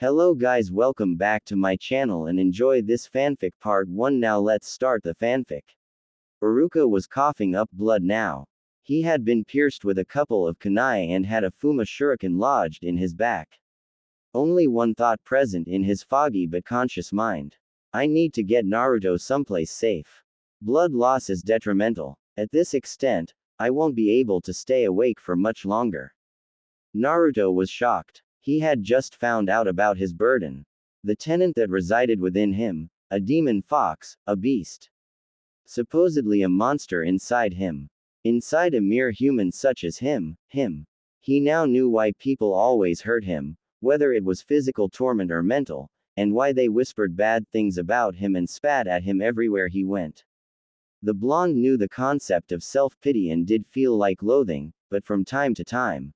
Hello guys, welcome back to my channel and enjoy this fanfic part 1. Now let's start the fanfic. Iruka was coughing up blood now. He had been pierced with a couple of kunai and had a Fuma shuriken lodged in his back. Only one thought present in his foggy but conscious mind. I need to get Naruto someplace safe. Blood loss is detrimental. At this extent, I won't be able to stay awake for much longer. Naruto was shocked. He had just found out about his burden. The tenant that resided within him, a demon fox, a beast. Supposedly a monster inside him. Inside a mere human such as him. He now knew why people always hurt him, whether it was physical torment or mental, and why they whispered bad things about him and spat at him everywhere he went. The blonde knew the concept of self-pity and did feel like loathing, but from time to time,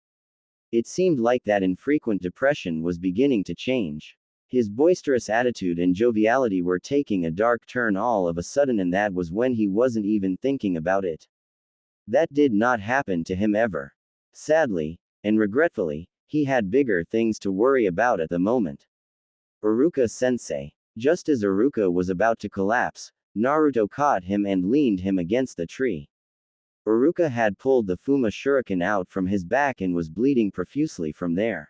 it seemed like that infrequent depression was beginning to change. His boisterous attitude and joviality were taking a dark turn all of a sudden, and that was when he wasn't even thinking about it. That did not happen to him ever. Sadly, and regretfully, he had bigger things to worry about at the moment. Iruka-sensei. Just as Iruka was about to collapse, Naruto caught him and leaned him against the tree. Iruka had pulled the Fuma shuriken out from his back and was bleeding profusely from there.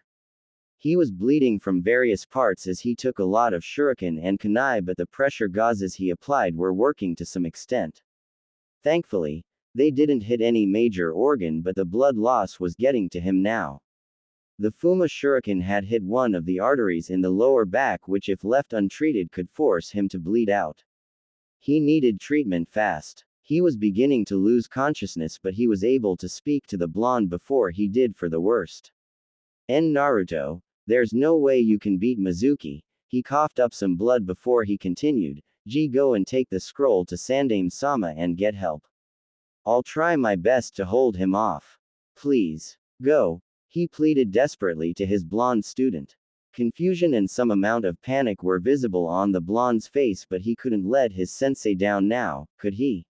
He was bleeding from various parts as he took a lot of shuriken and kunai, but the pressure gauzes he applied were working to some extent. Thankfully, they didn't hit any major organ, but the blood loss was getting to him now. The Fuma shuriken had hit one of the arteries in the lower back, which if left untreated could force him to bleed out. He needed treatment fast. He was beginning to lose consciousness, but he was able to speak to the blonde before he did for the worst. Naruto, there's no way you can beat Mizuki. He coughed up some blood before he continued, go and take the scroll to Sandaime-sama and get help. I'll try my best to hold him off. Please. Go. He pleaded desperately to his blonde student. Confusion and some amount of panic were visible on the blonde's face, but he couldn't let his sensei down now, could he?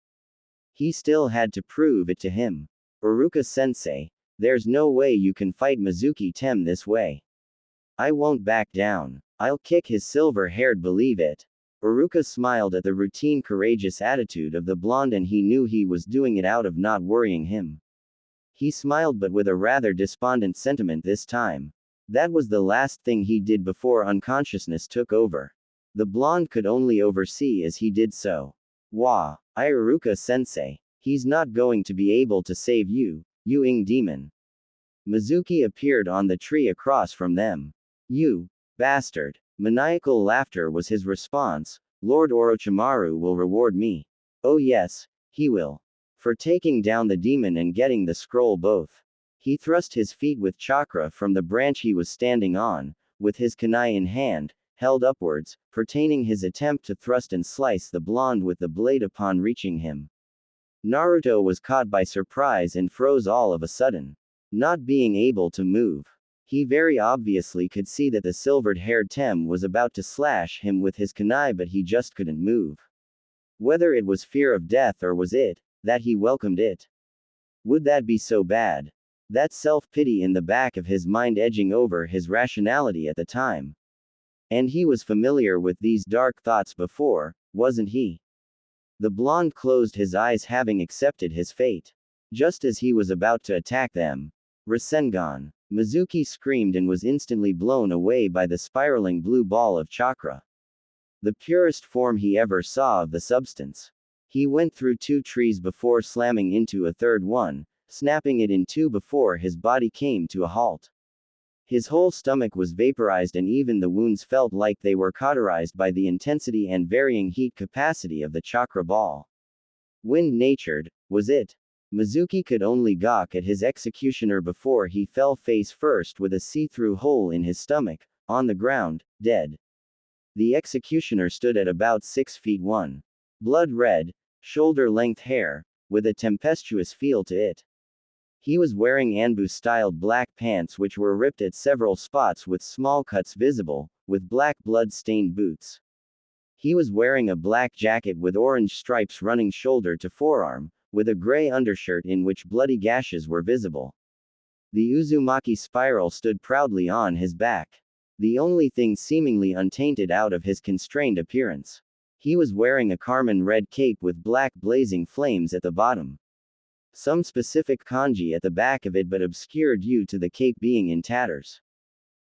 He still had to prove it to him. Iruka-sensei, there's no way you can fight Mizuki-tem this way. I won't back down. I'll kick his silver-haired, believe it. Iruka smiled at the routine courageous attitude of the blonde, and he knew he was doing it out of not worrying him. He smiled, but with a rather despondent sentiment this time. That was the last thing he did before unconsciousness took over. The blonde could only oversee as he did so. Wah, Iruka-sensei. He's not going to be able to save you, you demon. Mizuki appeared on the tree across from them. You bastard. Maniacal laughter was his response. Lord Orochimaru will reward me. Oh yes, he will. For taking down the demon and getting the scroll both. He thrust his feet with chakra from the branch he was standing on, with his kunai in hand, held upwards, pertaining his attempt to thrust and slice the blonde with the blade upon reaching him. Naruto was caught by surprise and froze all of a sudden. Not being able to move. He very obviously could see that the silvered-haired Tem was about to slash him with his kunai, but he just couldn't move. Whether it was fear of death or was it that he welcomed it? Would that be so bad? That self-pity in the back of his mind edging over his rationality at the time. And he was familiar with these dark thoughts before, wasn't he? The blonde closed his eyes, having accepted his fate. Just as he was about to attack them. Rasengan. Mizuki screamed and was instantly blown away by the spiraling blue ball of chakra. The purest form he ever saw of the substance. He went through 2 trees before slamming into a third one, snapping it in 2 before his body came to a halt. His whole stomach was vaporized, and even the wounds felt like they were cauterized by the intensity and varying heat capacity of the chakra ball. Wind-natured, was it? Mizuki could only gawk at his executioner before he fell face first with a see-through hole in his stomach, on the ground, dead. The executioner stood at about 6 feet 1. Blood-red, shoulder-length hair, with a tempestuous feel to it. He was wearing Anbu-styled black pants which were ripped at several spots with small cuts visible, with black blood-stained boots. He was wearing a black jacket with orange stripes running shoulder to forearm, with a gray undershirt in which bloody gashes were visible. The Uzumaki spiral stood proudly on his back. the only thing seemingly untainted out of his constrained appearance. He was wearing a carmine red cape with black blazing flames at the bottom. Some specific kanji at the back of it but obscured due to the cape being in tatters.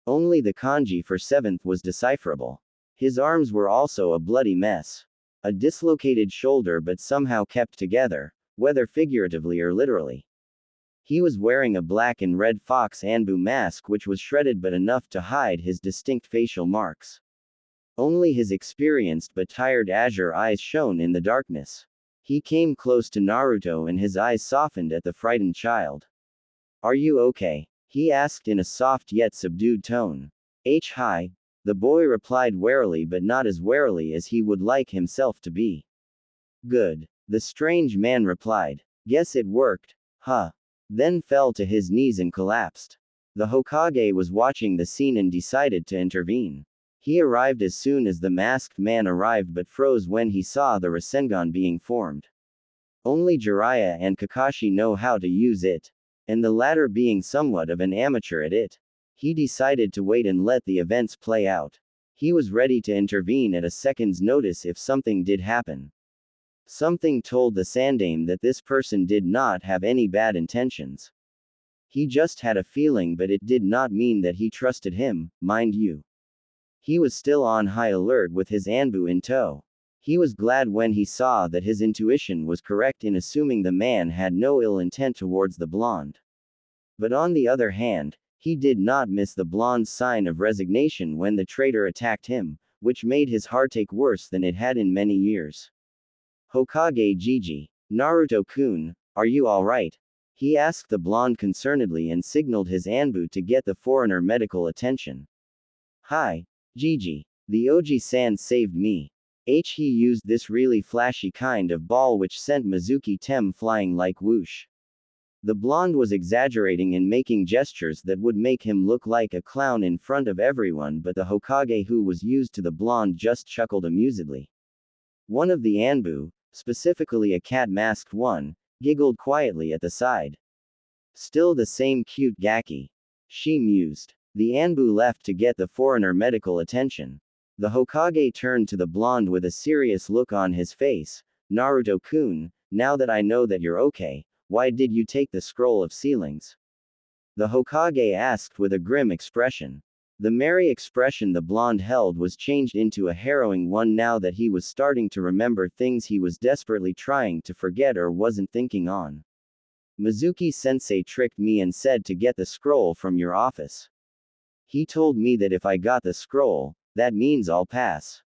Only the kanji for 7th was decipherable. His arms were also a bloody mess. A dislocated shoulder but somehow kept together, whether figuratively or literally. He was wearing a black and red fox Anbu mask which was shredded but enough to hide his distinct facial marks. Only his experienced but tired azure eyes shone in the darkness. He came close to Naruto and his eyes softened at the frightened child. "Are you okay?" he asked in a soft yet subdued tone. Hi. The boy replied warily but not as warily as he would like himself to be. "Good." The strange man replied. "Guess it worked, huh?" Then fell to his knees and collapsed. The Hokage was watching the scene and decided to intervene. He arrived as soon as the masked man arrived but froze when he saw the Rasengan being formed. Only Jiraiya and Kakashi know how to use it. And the latter being somewhat of an amateur at it. He decided to wait and let the events play out. He was ready to intervene at a second's notice if something did happen. Something told the Sandaime that this person did not have any bad intentions. He just had a feeling but it did not mean that he trusted him, mind you. He was still on high alert with his Anbu in tow. He was glad when he saw that his intuition was correct in assuming the man had no ill intent towards the blonde. But on the other hand, he did not miss the blonde's sign of resignation when the traitor attacked him, which made his heartache worse than it had in many years. "Hokage Gigi, Naruto-kun, are you alright?" he asked the blonde concernedly and signaled his Anbu to get the foreigner medical attention. "Hi, Gigi. The Oji-san saved me. He used this really flashy kind of ball which sent Mizuki Tem flying like whoosh." The blonde was exaggerating and making gestures that would make him look like a clown in front of everyone, but the Hokage who was used to the blonde just chuckled amusedly. One of the Anbu, specifically a cat-masked one, giggled quietly at the side. "Still the same cute Gaki," she mused. The Anbu left to get the foreigner medical attention. The Hokage turned to the blonde with a serious look on his face. "Naruto-kun, now that I know that you're okay, why did you take the scroll of ceilings?" The Hokage asked with a grim expression. The merry expression the blonde held was changed into a harrowing one now that he was starting to remember things he was desperately trying to forget or wasn't thinking on. "Mizuki-sensei tricked me and said to get the scroll from your office. He told me that if I got the scroll, that means I'll pass.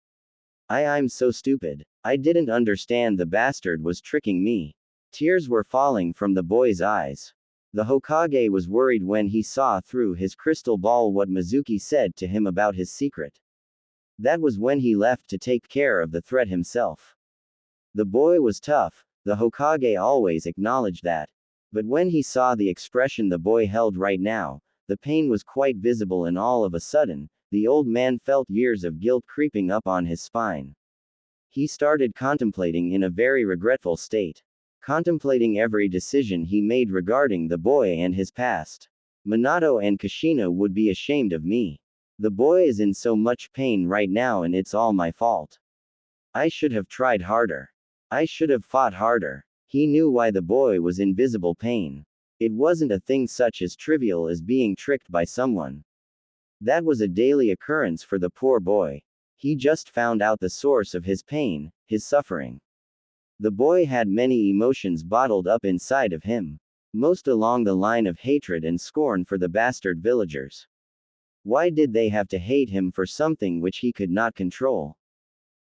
I'm so stupid. I didn't understand the bastard was tricking me." Tears were falling from the boy's eyes. The Hokage was worried when he saw through his crystal ball what Mizuki said to him about his secret. That was when he left to take care of the threat himself. The boy was tough, the Hokage always acknowledged that. But when he saw the expression the boy held right now, the pain was quite visible and all of a sudden, the old man felt years of guilt creeping up on his spine. He started contemplating in a very regretful state. Contemplating every decision he made regarding the boy and his past. "Minato and Kushina would be ashamed of me. The boy is in so much pain right now and it's all my fault. I should have tried harder. I should have fought harder." He knew why the boy was in visible pain. It wasn't a thing such as trivial as being tricked by someone. That was a daily occurrence for the poor boy. He just found out the source of his pain, his suffering. The boy had many emotions bottled up inside of him. Most along the line of hatred and scorn for the bastard villagers. Why did they have to hate him for something which he could not control?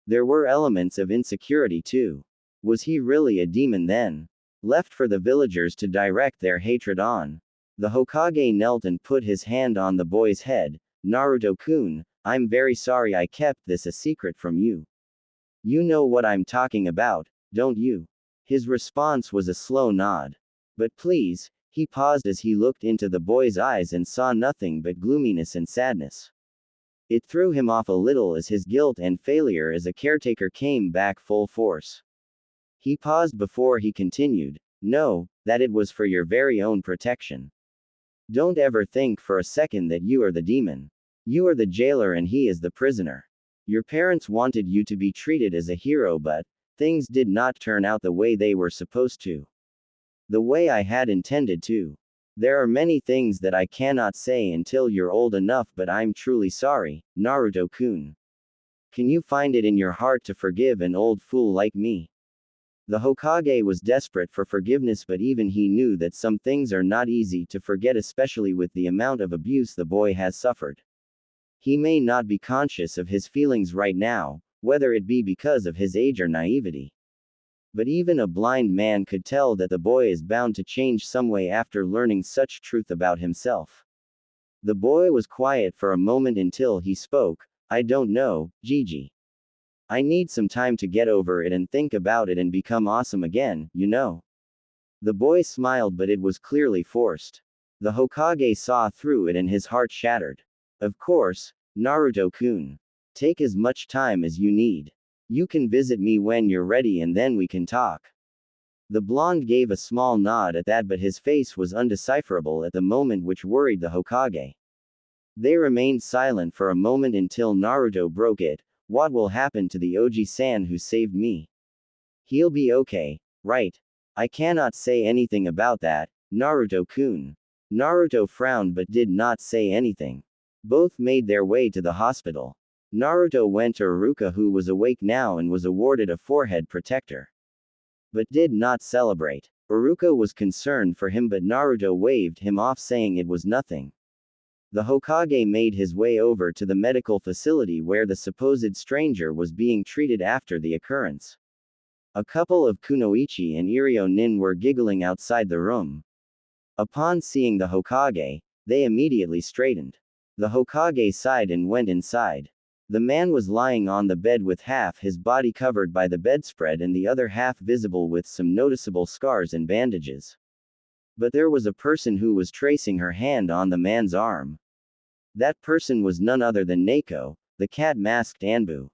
There were elements of insecurity too. Was he really a demon then? Left for the villagers to direct their hatred on. The Hokage knelt and put his hand on the boy's head. "Naruto-kun, I'm very sorry I kept this a secret from you. You know what I'm talking about, don't you?" His response was a slow nod. "But please," he paused as he looked into the boy's eyes and saw nothing but gloominess and sadness. It threw him off a little as his guilt and failure as a caretaker came back full force. He paused before he continued, "Know that it was for your very own protection. Don't ever think for a second that you are the demon. You are the jailer and he is the prisoner. Your parents wanted you to be treated as a hero, but things did not turn out the way they were supposed to. The way I had intended to. There are many things that I cannot say until you're old enough, but I'm truly sorry, Naruto-kun. Can you find it in your heart to forgive an old fool like me? The Hokage was desperate for forgiveness, but even he knew that some things are not easy to forget, especially with the amount of abuse the boy has suffered. He may not be conscious of his feelings right now, whether it be because of his age or naivety. But even a blind man could tell that the boy is bound to change some way after learning such truth about himself. The boy was quiet for a moment until he spoke. I don't know, Gigi. I need some time to get over it and think about it and become awesome again, you know. The boy smiled, but it was clearly forced. The Hokage saw through it and his heart shattered. Of course, Naruto-kun. Take as much time as you need. You can visit me when you're ready and then we can talk. The blonde gave a small nod at that, but his face was undecipherable at the moment, which worried the Hokage. They remained silent for a moment until Naruto broke it. What will happen to the Oji-san who saved me? He'll be okay, right? I cannot say anything about that, Naruto-kun. Naruto frowned but did not say anything. Both made their way to the hospital. Naruto went to Iruka, who was awake now and was awarded a forehead protector. But did not celebrate. Iruka was concerned for him, but Naruto waved him off, saying it was nothing. The Hokage made his way over to the medical facility where the supposed stranger was being treated after the occurrence. A couple of Kunoichi and Irio Nin were giggling outside the room. Upon seeing the Hokage, they immediately straightened. The Hokage sighed and went inside. The man was lying on the bed with half his body covered by the bedspread and the other half visible with some noticeable scars and bandages. But there was a person who was tracing her hand on the man's arm. That person was none other than Neko, the cat-masked Anbu.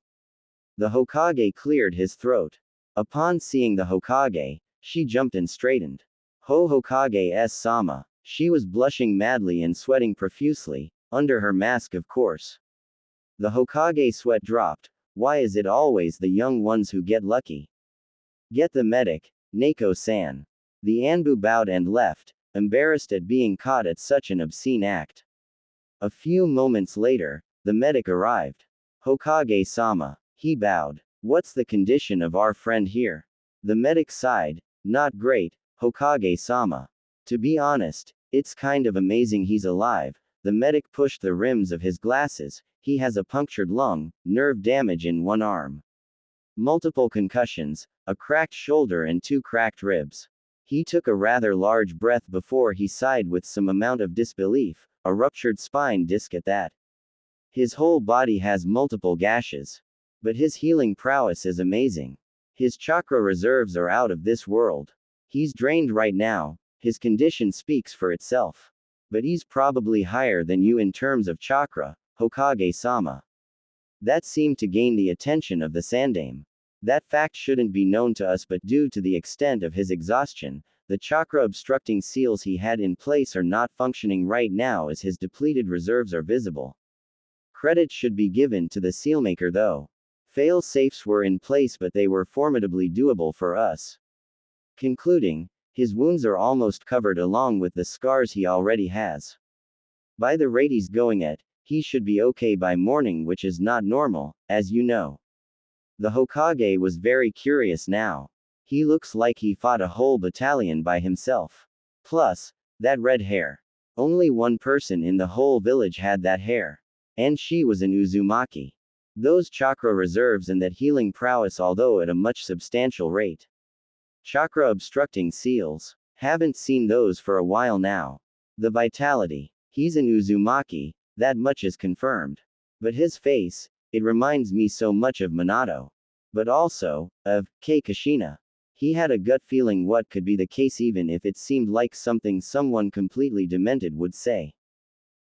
The Hokage cleared his throat. Upon seeing the Hokage, she jumped and straightened. Hokage-sama. She was blushing madly and sweating profusely, under her mask of course. The Hokage sweat dropped. Why is it always the young ones who get lucky? Get the medic, Neko-san. The Anbu bowed and left, embarrassed at being caught at such an obscene act. A few moments later, the medic arrived. Hokage-sama. He bowed. What's the condition of our friend here? The medic sighed. Not great, Hokage-sama. To be honest, it's kind of amazing he's alive. The medic pushed the rims of his glasses. He has a punctured lung, nerve damage in one arm, multiple concussions, a cracked shoulder and 2 cracked ribs. He took a rather large breath before he sighed with some amount of disbelief, a ruptured spine disc at that. His whole body has multiple gashes. But his healing prowess is amazing. His chakra reserves are out of this world. He's drained right now, his condition speaks for itself. But he's probably higher than you in terms of chakra, Hokage-sama. That seemed to gain the attention of the Sandaime. That fact shouldn't be known to us, but due to the extent of his exhaustion, the chakra obstructing seals he had in place are not functioning right now as his depleted reserves are visible. Credit should be given to the sealmaker though. Fail-safes were in place, but they were formidably doable for us. Concluding, his wounds are almost covered along with the scars he already has. By the rate he's going at, he should be okay by morning, which is not normal, as you know. The Hokage was very curious now. He looks like he fought a whole battalion by himself. Plus, that red hair. Only one person in the whole village had that hair. And she was an Uzumaki. Those chakra reserves and that healing prowess, although at a much substantial rate. Chakra obstructing seals. Haven't seen those for a while now. The vitality. He's an Uzumaki, that much is confirmed. But his face, it reminds me so much of Minato. But also, of Ashina. He had a gut feeling what could be the case, even if it seemed like something someone completely demented would say.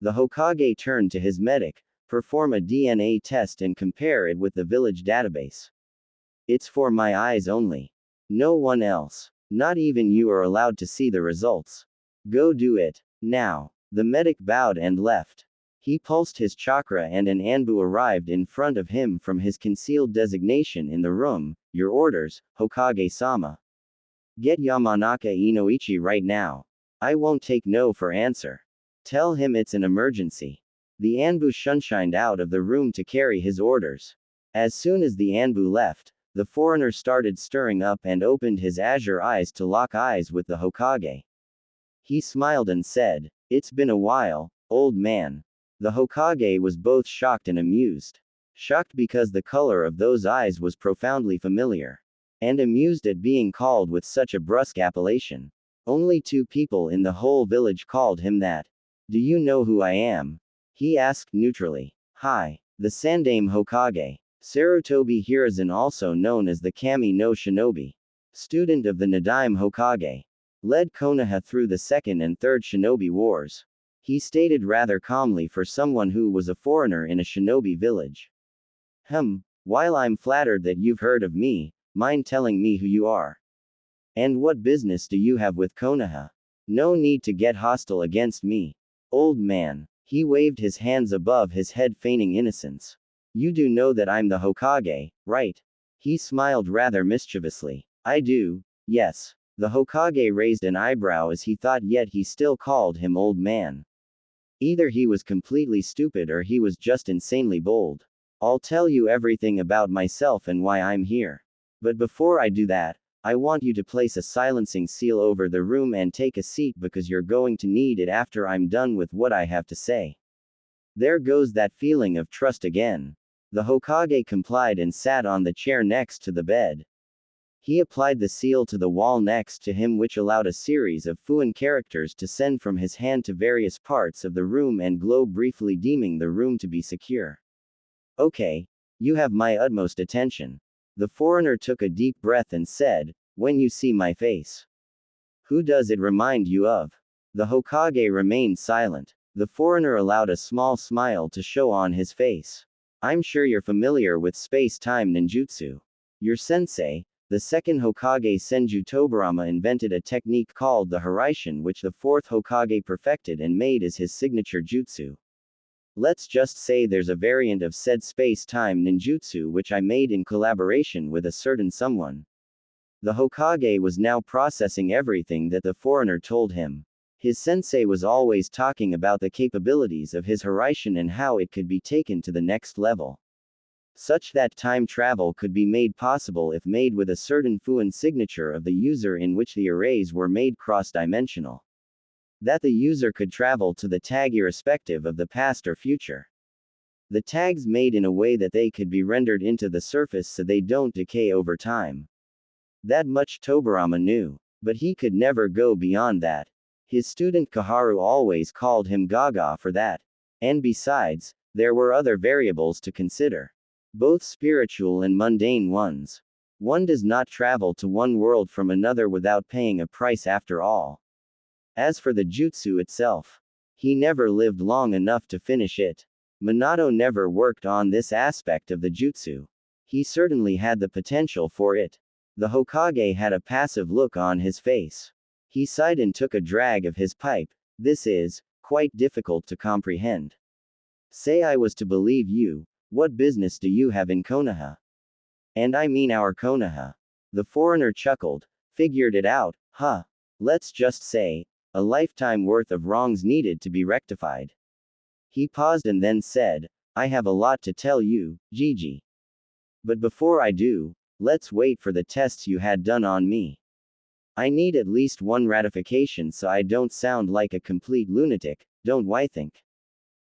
The Hokage turned to his medic. Perform a DNA test and compare it with the village database. It's for my eyes only. No one else. Not even you are allowed to see the results. Go do it. Now. The medic bowed and left. He pulsed his chakra and an Anbu arrived in front of him from his concealed designation in the room. Your orders, Hokage-sama. Get Yamanaka Inoichi right now. I won't take no for answer. Tell him it's an emergency. The Anbu shunshined out of the room to carry his orders. As soon as the Anbu left, the foreigner started stirring up and opened his azure eyes to lock eyes with the Hokage. He smiled and said, "It's been a while, old man." The Hokage was both shocked and amused. Shocked because the color of those eyes was profoundly familiar. And amused at being called with such a brusque appellation. Only 2 people in the whole village called him that. Do you know who I am? He asked neutrally. Hi. The Sandaime Hokage. Sarutobi Hiruzen, also known as the Kami no Shinobi. Student of the Nadaime Hokage. Led Konoha through the Second and Third Shinobi Wars. He stated rather calmly for someone who was a foreigner in a shinobi village. While I'm flattered that you've heard of me, mind telling me who you are? And what business do you have with Konoha? No need to get hostile against me. Old man. He waved his hands above his head feigning innocence. You do know that I'm the Hokage, right? He smiled rather mischievously. I do, yes. The Hokage raised an eyebrow as he thought, yet he still called him old man. Either he was completely stupid or he was just insanely bold. I'll tell you everything about myself and why I'm here. But before I do that, I want you to place a silencing seal over the room and take a seat because you're going to need it after I'm done with what I have to say. There goes that feeling of trust again. The Hokage complied and sat on the chair next to the bed. He applied the seal to the wall next to him, which allowed a series of Fuin characters to send from his hand to various parts of the room and glow briefly, deeming the room to be secure. Okay. You have my utmost attention. The foreigner took a deep breath and said, when you see my face. Who does it remind you of? The Hokage remained silent. The foreigner allowed a small smile to show on his face. I'm sure you're familiar with space-time ninjutsu. Your sensei, the second Hokage Senju Tobirama, invented a technique called the Haraishin, which the fourth Hokage perfected and made as his signature jutsu. Let's just say there's a variant of said space-time ninjutsu which I made in collaboration with a certain someone. The Hokage was now processing everything that the foreigner told him. His sensei was always talking about the capabilities of his Haraishin and how it could be taken to the next level. Such that time travel could be made possible if made with a certain Fuin signature of the user, in which the arrays were made cross-dimensional. That the user could travel to the tag irrespective of the past or future. The tags made in a way that they could be rendered into the surface so they don't decay over time. That much Tobirama knew. But he could never go beyond that. His student Kaharu always called him Gaga for that. And besides, there were other variables to consider. Both spiritual and mundane ones. One does not travel to one world from another without paying a price after all. As for the jutsu itself, he never lived long enough to finish it. Minato never worked on this aspect of the jutsu. He certainly had the potential for it. The Hokage had a passive look on his face. He sighed and took a drag of his pipe. This is quite difficult to comprehend. Say I was to believe you. What business do you have in Konoha? And I mean our Konoha. The foreigner chuckled. Figured it out, huh? Let's just say, a lifetime worth of wrongs needed to be rectified. He paused and then said, I have a lot to tell you, Gigi. But before I do, let's wait for the tests you had done on me. I need at least one ratification so I don't sound like a complete lunatic, don't I think?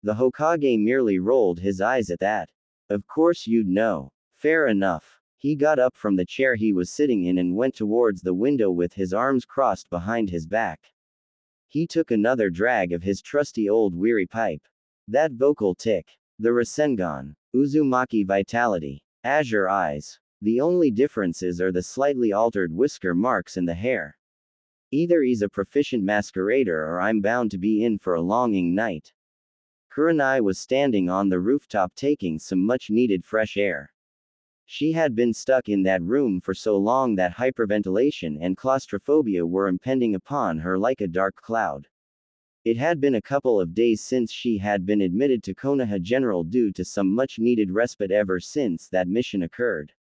The Hokage merely rolled his eyes at that. Of course you'd know. Fair enough. He got up from the chair he was sitting in and went towards the window with his arms crossed behind his back. He took another drag of his trusty old weary pipe. That vocal tick. The Rasengan. Uzumaki vitality. Azure eyes. The only differences are the slightly altered whisker marks in the hair. Either he's a proficient masquerader or I'm bound to be in for a longing night. Kurenai was standing on the rooftop taking some much-needed fresh air. She had been stuck in that room for so long that hyperventilation and claustrophobia were impending upon her like a dark cloud. It had been a couple of days since she had been admitted to Konoha General due to some much-needed respite ever since that mission occurred.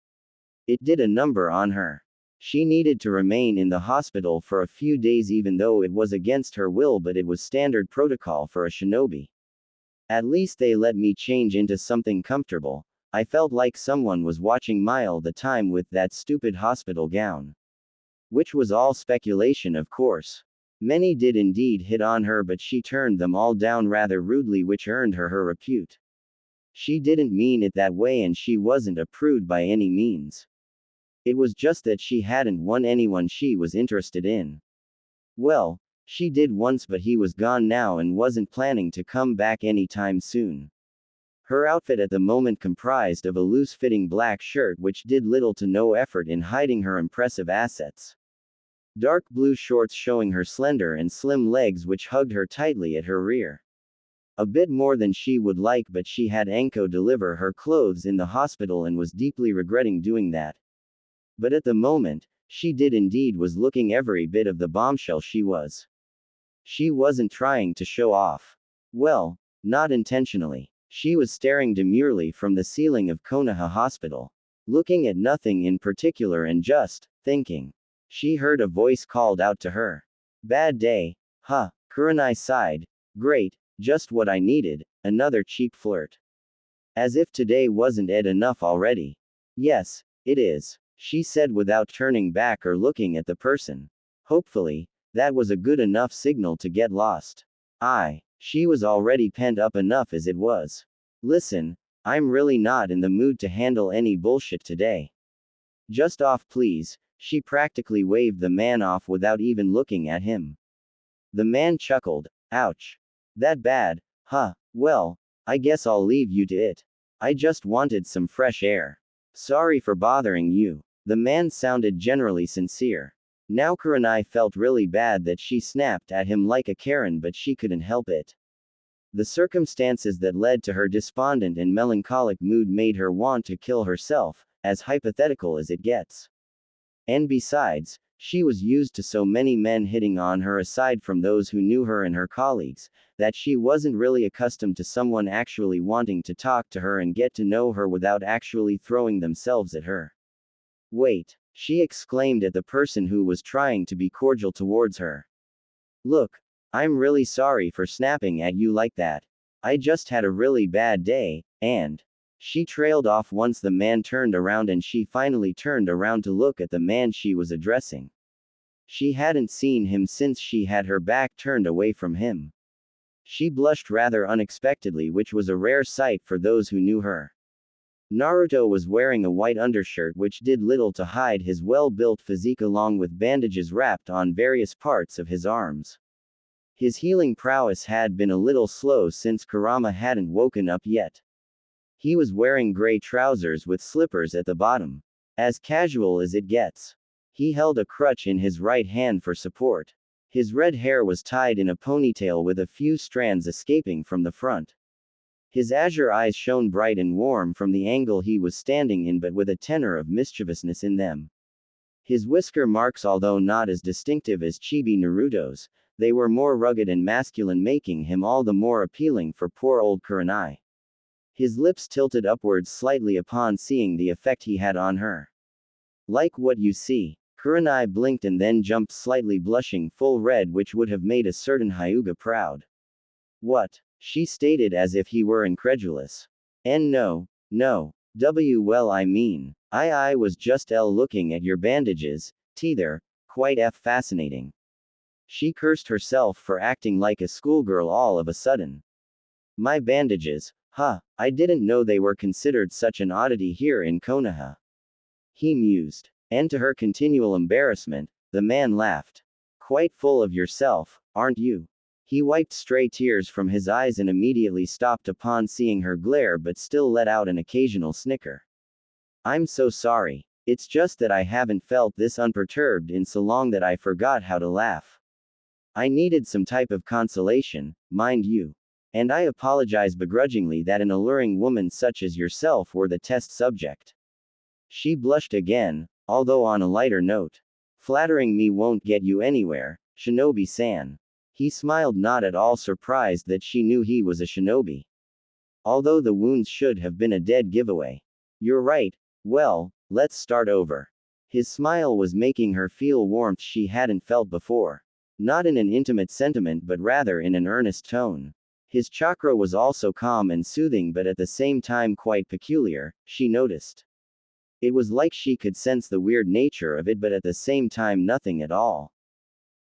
It did a number on her. She needed to remain in the hospital for a few days even though it was against her will, but it was standard protocol for a shinobi. At least they let me change into something comfortable. I felt like someone was watching me all the time with that stupid hospital gown. Which was all speculation, of course. Many did indeed hit on her, but she turned them all down rather rudely, which earned her her repute. She didn't mean it that way, and she wasn't a prude by any means. It was just that she hadn't won anyone she was interested in. Well, she did once, but he was gone now and wasn't planning to come back anytime soon. Her outfit at the moment comprised of a loose-fitting black shirt which did little to no effort in hiding her impressive assets. Dark blue shorts showing her slender and slim legs which hugged her tightly at her rear. A bit more than she would like, but she had Anko deliver her clothes in the hospital and was deeply regretting doing that. But at the moment, she did indeed was looking every bit of the bombshell she was. She wasn't trying to show off. Well, not intentionally. She was staring demurely from the ceiling of Konoha Hospital, looking at nothing in particular and just thinking. She heard a voice called out to her. Bad day, huh? Kurenai sighed. Great, just what I needed, another cheap flirt. As if today wasn't it enough already. Yes, it is, she said without turning back or looking at the person. Hopefully, that was a good enough signal to get lost. She was already pent up enough as it was. Listen, I'm really not in the mood to handle any bullshit today. Just off please. She practically waved the man off without even looking at him. The man chuckled. Ouch. That bad, huh? Well, I guess I'll leave you to it. I just wanted some fresh air. Sorry for bothering you. The man sounded generally sincere. Now Kurenai felt really bad that she snapped at him like a Karen, but she couldn't help it. The circumstances that led to her despondent and melancholic mood made her want to kill herself, as hypothetical as it gets. And besides, she was used to so many men hitting on her aside from those who knew her and her colleagues, that she wasn't really accustomed to someone actually wanting to talk to her and get to know her without actually throwing themselves at her. Wait, she exclaimed at the person who was trying to be cordial towards her. Look, I'm really sorry for snapping at you like that. I just had a really bad day, and... She trailed off once the man turned around, and she finally turned around to look at the man she was addressing. She hadn't seen him since she had her back turned away from him. She blushed rather unexpectedly, which was a rare sight for those who knew her. Naruto was wearing a white undershirt which did little to hide his well-built physique along with bandages wrapped on various parts of his arms. His healing prowess had been a little slow since Kurama hadn't woken up yet. He was wearing gray trousers with slippers at the bottom. As casual as it gets. He held a crutch in his right hand for support. His red hair was tied in a ponytail with a few strands escaping from the front. His azure eyes shone bright and warm from the angle he was standing in, but with a tenor of mischievousness in them. His whisker marks, although not as distinctive as Chibi Naruto's, they were more rugged and masculine, making him all the more appealing for poor old Kurenai. His lips tilted upwards slightly upon seeing the effect he had on her. Like what you see. Kurenai blinked and then jumped slightly, blushing full red, which would have made a certain Hyuga proud. What? She stated as if he were incredulous. No. Well, I mean, I was just looking at your bandages, they're quite fascinating. She cursed herself for acting like a schoolgirl all of a sudden. My bandages, huh, I didn't know they were considered such an oddity here in Konoha. He mused. And to her continual embarrassment, the man laughed. Quite full of yourself, aren't you? He wiped stray tears from his eyes and immediately stopped upon seeing her glare, but still let out an occasional snicker. I'm so sorry. It's just that I haven't felt this unperturbed in so long that I forgot how to laugh. I needed some type of consolation, mind you. And I apologize begrudgingly that an alluring woman such as yourself were the test subject. She blushed again, although on a lighter note. Flattering me won't get you anywhere, Shinobi-san. He smiled, not at all surprised that she knew he was a shinobi. Although the wounds should have been a dead giveaway. You're right. Well, let's start over. His smile was making her feel warmth she hadn't felt before. Not in an intimate sentiment but rather in an earnest tone. His chakra was also calm and soothing but at the same time quite peculiar, she noticed. It was like she could sense the weird nature of it but at the same time nothing at all.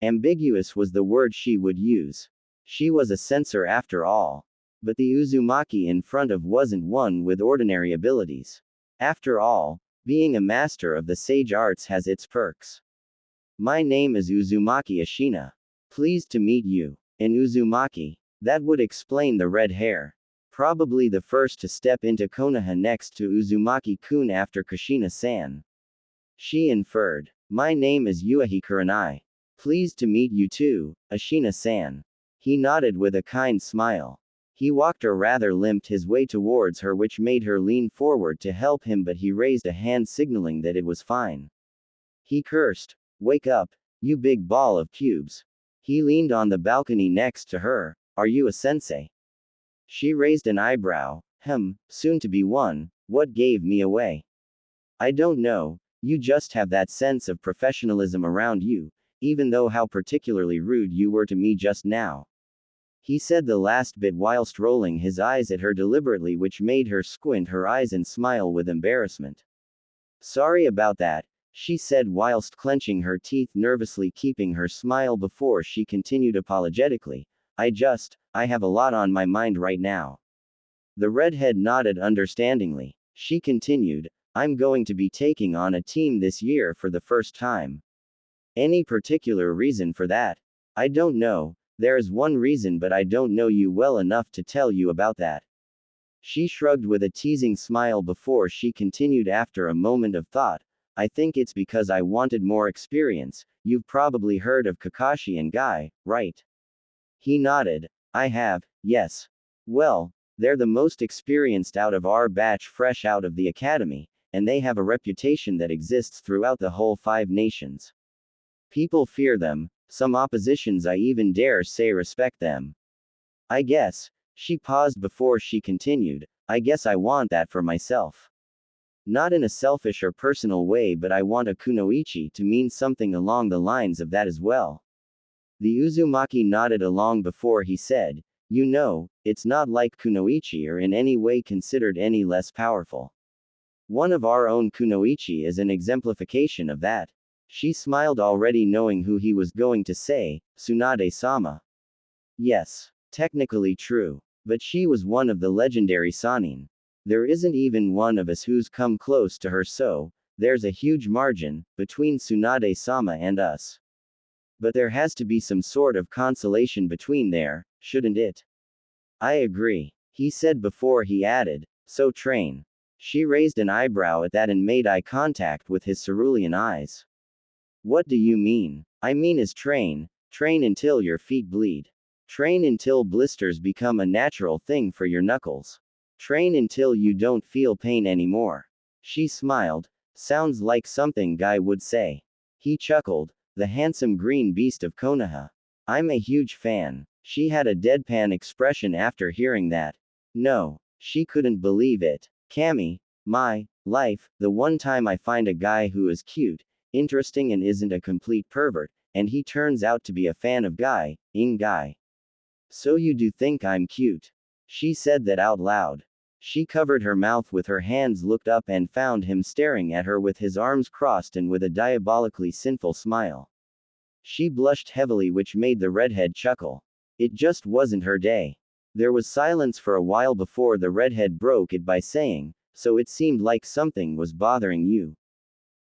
Ambiguous was the word she would use. She was a censor after all. But the Uzumaki in front of wasn't one with ordinary abilities. After all, being a master of the sage arts has its perks. My name is Uzumaki Ashina. Pleased to meet you. An Uzumaki. That would explain the red hair. Probably the first to step into Konoha next to Uzumaki-kun after Kushina-san. She inferred. My name is Yuahi Kurenai. Pleased to meet you too, Ashina-san. He nodded with a kind smile. He walked or rather limped his way towards her which made her lean forward to help him but he raised a hand signaling that it was fine. He cursed. Wake up, you big ball of cubes. He leaned on the balcony next to her. Are you a sensei? She raised an eyebrow. Soon to be one. What gave me away? I don't know, you just have that sense of professionalism around you, even though how particularly rude you were to me just now. He said the last bit whilst rolling his eyes at her deliberately which made her squint her eyes and smile with embarrassment. Sorry about that, she said whilst clenching her teeth nervously keeping her smile before she continued apologetically. I have a lot on my mind right now. The redhead nodded understandingly. She continued, I'm going to be taking on a team this year for the first time. Any particular reason for that? I don't know, there is one reason but I don't know you well enough to tell you about that. She shrugged with a teasing smile before she continued after a moment of thought. I think it's because I wanted more experience. You've probably heard of Kakashi and Guy, right? He nodded. I have, yes. Well, they're the most experienced out of our batch fresh out of the academy, and they have a reputation that exists throughout the whole 5 nations. People fear them, some oppositions I even dare say respect them. I guess, she paused before she continued, I guess I want that for myself. Not in a selfish or personal way but I want a kunoichi to mean something along the lines of that as well. The Uzumaki nodded along before he said, you know, it's not like kunoichi or in any way considered any less powerful. One of our own kunoichi is an exemplification of that. She smiled already knowing who he was going to say, Tsunade-sama. Yes, technically true. But she was one of the legendary Sanin. There isn't even one of us who's come close to her so, there's a huge margin, between Tsunade-sama and us. But there has to be some sort of consolation between there, shouldn't it? I agree. He said before he added, so train. She raised an eyebrow at that and made eye contact with his cerulean eyes. What do you mean? I mean is train until your feet bleed. Train until blisters become a natural thing for your knuckles. Train until you don't feel pain anymore. She smiled. Sounds like something Guy would say. He chuckled. The handsome green beast of Konoha. I'm a huge fan. She had a deadpan expression after hearing that. No, she couldn't believe it. Cammy, my life, the one time I find a guy who is cute, interesting and isn't a complete pervert, and he turns out to be a fan of Guy, Guy. So you do think I'm cute? She said that out loud. She covered her mouth with her hands, looked up and found him staring at her with his arms crossed and with a diabolically sinful smile. She blushed heavily which made the redhead chuckle. It just wasn't her day. There was silence for a while before the redhead broke it by saying, so it seemed like something was bothering you.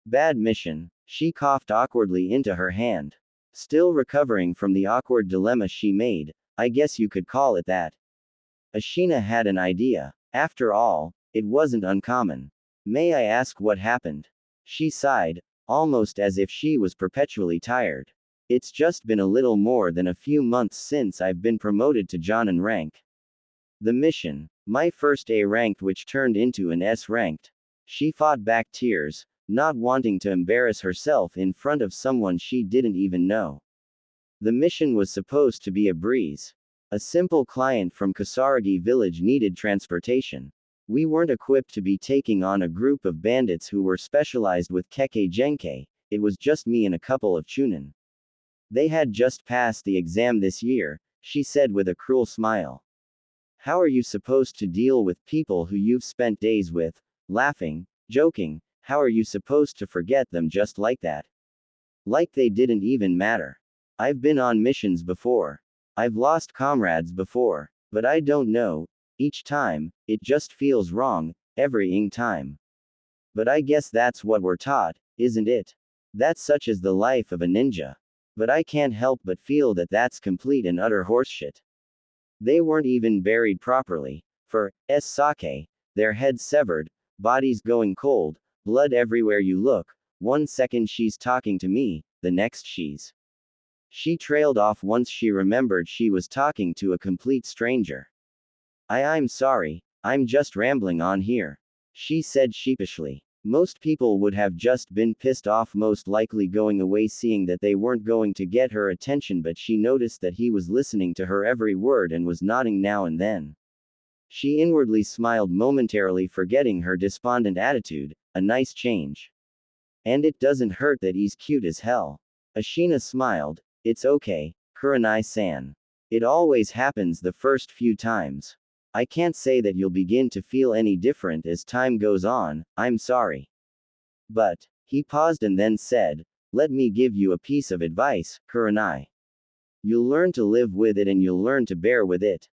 Bad mission. She coughed awkwardly into her hand. Still recovering from the awkward dilemma she made, I guess you could call it that. Ashina had an idea. After all, it wasn't uncommon. May I ask what happened? She sighed, almost as if she was perpetually tired. It's just been a little more than a few months since I've been promoted to Jonin rank. The mission. My first A ranked which turned into an S ranked. She fought back tears, not wanting to embarrass herself in front of someone she didn't even know. The mission was supposed to be a breeze. A simple client from Kasaragi village needed transportation. We weren't equipped to be taking on a group of bandits who were specialized with Kekkei Genkei, it was just me and a couple of Chunin. They had just passed the exam this year, she said with a cruel smile. How are you supposed to deal with people who you've spent days with, laughing, joking, how are you supposed to forget them just like that? Like they didn't even matter. I've been on missions before. I've lost comrades before, but I don't know, each time, it just feels wrong, every time. But I guess that's what we're taught, isn't it? That's such as the life of a ninja. But I can't help but feel that that's complete and utter horseshit. They weren't even buried properly. For sake, their heads severed, bodies going cold, blood everywhere you look. One second she's talking to me, the next She trailed off once she remembered she was talking to a complete stranger. I'm sorry, I'm just rambling on here. She said sheepishly. Most people would have just been pissed off, most likely going away seeing that they weren't going to get her attention, but she noticed that he was listening to her every word and was nodding now and then. She inwardly smiled momentarily, forgetting her despondent attitude, a nice change. And it doesn't hurt that he's cute as hell. Ashina smiled. It's okay, Kurenai-san. It always happens the first few times. I can't say that you'll begin to feel any different as time goes on, I'm sorry. But, he paused and then said, let me give you a piece of advice, Kurenai. You'll learn to live with it and you'll learn to bear with it.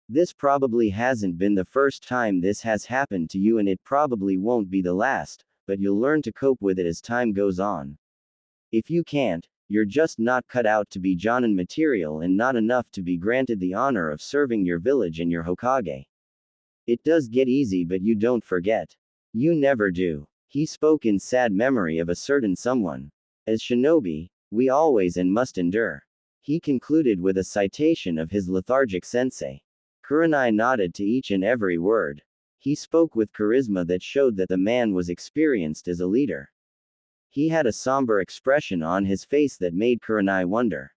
This probably hasn't been the first time this has happened to you and it probably won't be the last, but you'll learn to cope with it as time goes on. If you can't, you're just not cut out to be Jonin material and not enough to be granted the honor of serving your village and your Hokage. It does get easy, but you don't forget. You never do. He spoke in sad memory of a certain someone. As shinobi, we always and must endure. He concluded with a citation of his lethargic sensei. Kurenai nodded to each and every word. He spoke with charisma that showed that the man was experienced as a leader. He had a somber expression on his face that made Kurenai wonder.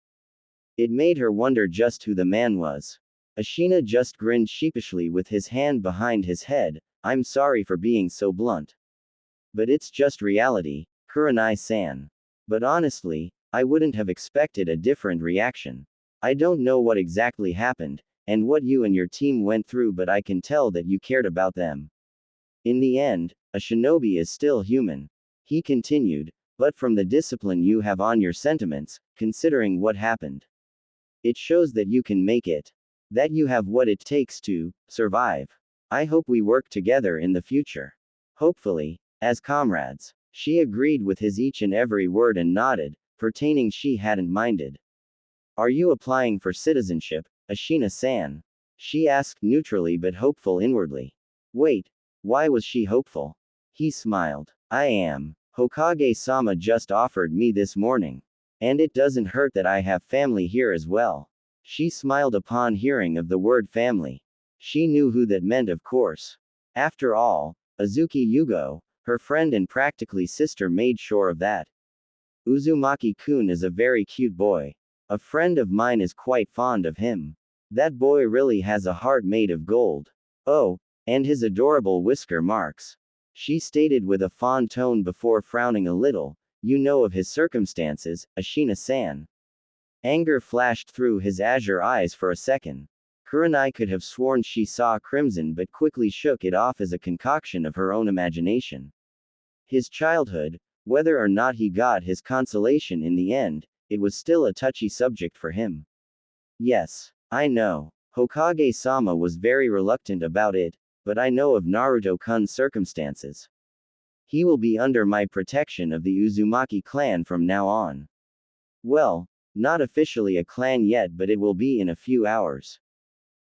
It made her wonder just who the man was. Ashina just grinned sheepishly with his hand behind his head. I'm sorry for being so blunt. But it's just reality, Kurenai-san. But honestly, I wouldn't have expected a different reaction. I don't know what exactly happened, and what you and your team went through, but I can tell that you cared about them. In the end, a shinobi is still human. He continued, but from the discipline you have on your sentiments, considering what happened. It shows that you can make it. That you have what it takes to survive. I hope we work together in the future. Hopefully, as comrades. She agreed with his each and every word and nodded, pertaining she hadn't minded. Are you applying for citizenship, Ashina-san? She asked neutrally but hopeful inwardly. Wait, why was she hopeful? He smiled. I am. Hokage-sama just offered me this morning. And it doesn't hurt that I have family here as well. She smiled upon hearing of the word family. She knew who that meant, of course. After all, Azuki Yugao, her friend and practically sister, made sure of that. Uzumaki-kun is a very cute boy. A friend of mine is quite fond of him. That boy really has a heart made of gold. Oh, and his adorable whisker marks. She stated with a fond tone before frowning a little. You know of his circumstances, Ashina-san. Anger flashed through his azure eyes for a second. Kurenai could have sworn she saw crimson but quickly shook it off as a concoction of her own imagination. His childhood, whether or not he got his consolation in the end, it was still a touchy subject for him. Yes, I know. Hokage-sama was very reluctant about it, but I know of Naruto-kun's circumstances. He will be under my protection of the Uzumaki clan from now on. Well, not officially a clan yet, but it will be in a few hours.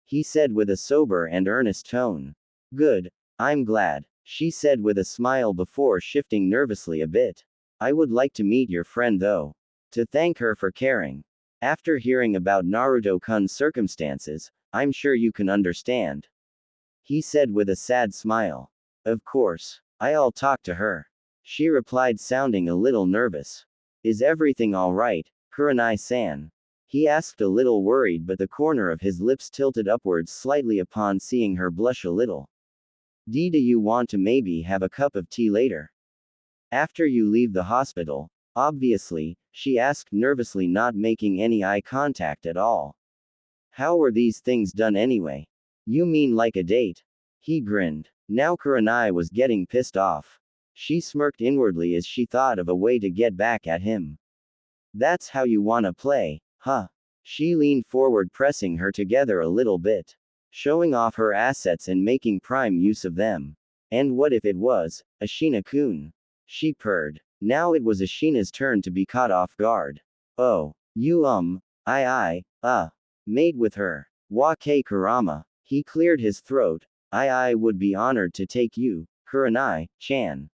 He said with a sober and earnest tone. Good, I'm glad, she said with a smile before shifting nervously a bit. I would like to meet your friend though. To thank her for caring. After hearing about Naruto-kun's circumstances, I'm sure you can understand. He said with a sad smile. Of course, I'll talk to her. She replied, sounding a little nervous. Is everything alright, Kurenai-san? He asked a little worried, but the corner of his lips tilted upwards slightly upon seeing her blush a little. Do you want to maybe have a cup of tea later? After you leave the hospital? Obviously, she asked nervously, not making any eye contact at all. How were these things done anyway? You mean like a date? He grinned. Now Kurenai was getting pissed off. She smirked inwardly as she thought of a way to get back at him. That's how you wanna play, huh? She leaned forward, pressing her together a little bit. Showing off her assets and making prime use of them. And what if it was Ashina-kun? She purred. Now it was Ashina's turn to be caught off guard. Oh, you mate with her. Wake Kurama. He cleared his throat. I would be honored to take you, Kurenai-chan.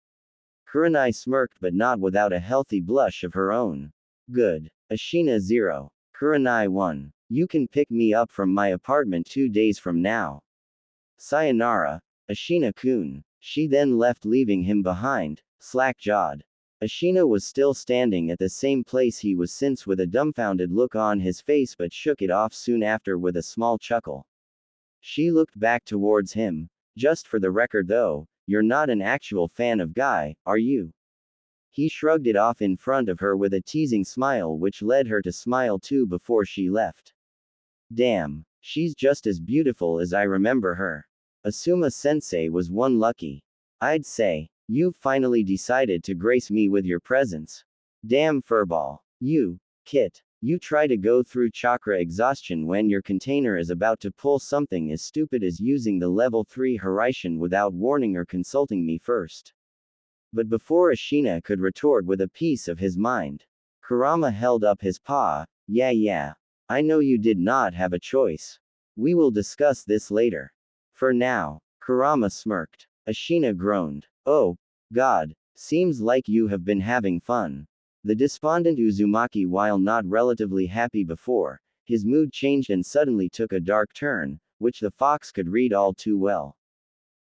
Kurenai smirked, but not without a healthy blush of her own. Good. Ashina 0. Kurenai 1. You can pick me up from my apartment 2 days from now. Sayonara, Ashina-kun. She then left, leaving him behind, slack-jawed. Ashina was still standing at the same place he was since, with a dumbfounded look on his face, but shook it off soon after with a small chuckle. She looked back towards him. Just for the record though, you're not an actual fan of Guy, are you? He shrugged it off in front of her with a teasing smile, which led her to smile too before she left. Damn, she's just as beautiful as I remember her. Asuma-sensei was one lucky. I'd say. You've finally decided to grace me with your presence. Damn furball. You, Kit. You try to go through chakra exhaustion when your container is about to pull something as stupid as using the level 3 Harishin without warning or consulting me first. But before Ashina could retort with a piece of his mind, Kurama held up his paw. Yeah. I know you did not have a choice. We will discuss this later. For now. Kurama smirked. Ashina groaned. Oh, God, seems like you have been having fun. The despondent Uzumaki, while not relatively happy before, his mood changed and suddenly took a dark turn, which the fox could read all too well.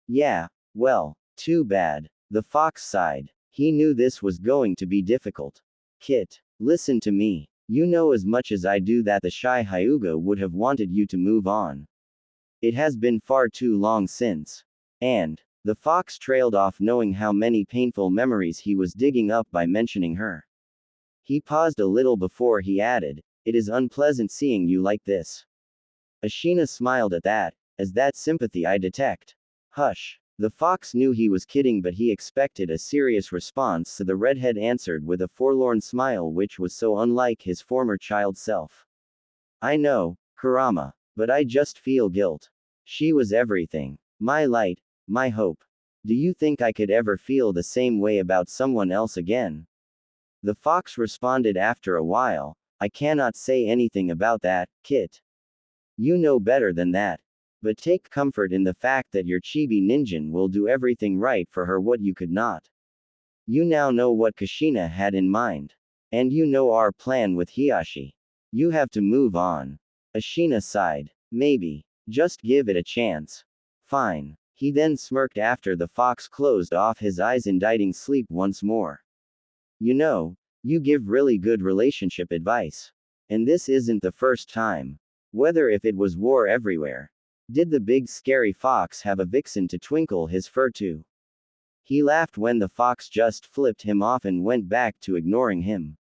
Yeah, well, too bad. The fox sighed. He knew this was going to be difficult. Kit, listen to me. You know as much as I do that the shy Hyuga would have wanted you to move on. It has been far too long since. And, the fox trailed off, knowing how many painful memories he was digging up by mentioning her. He paused a little before he added, it is unpleasant seeing you like this. Ashina smiled at that, as that sympathy I detect. Hush. The fox knew he was kidding, but he expected a serious response, so the redhead answered with a forlorn smile which was so unlike his former child self. I know, Kurama, but I just feel guilt. She was everything. My light, my hope. Do you think I could ever feel the same way about someone else again? The fox responded after a while, I cannot say anything about that, Kit. You know better than that. But take comfort in the fact that your chibi ninjin will do everything right for her, what you could not. You now know what Kushina had in mind. And you know our plan with Hiyashi. You have to move on. Ashina sighed. Maybe. Just give it a chance. Fine. He then smirked after the fox closed off his eyes, inditing sleep once more. You know, you give really good relationship advice. And this isn't the first time. Whether if it was war everywhere. Did the big scary fox have a vixen to twinkle his fur to? He laughed when the fox just flipped him off and went back to ignoring him.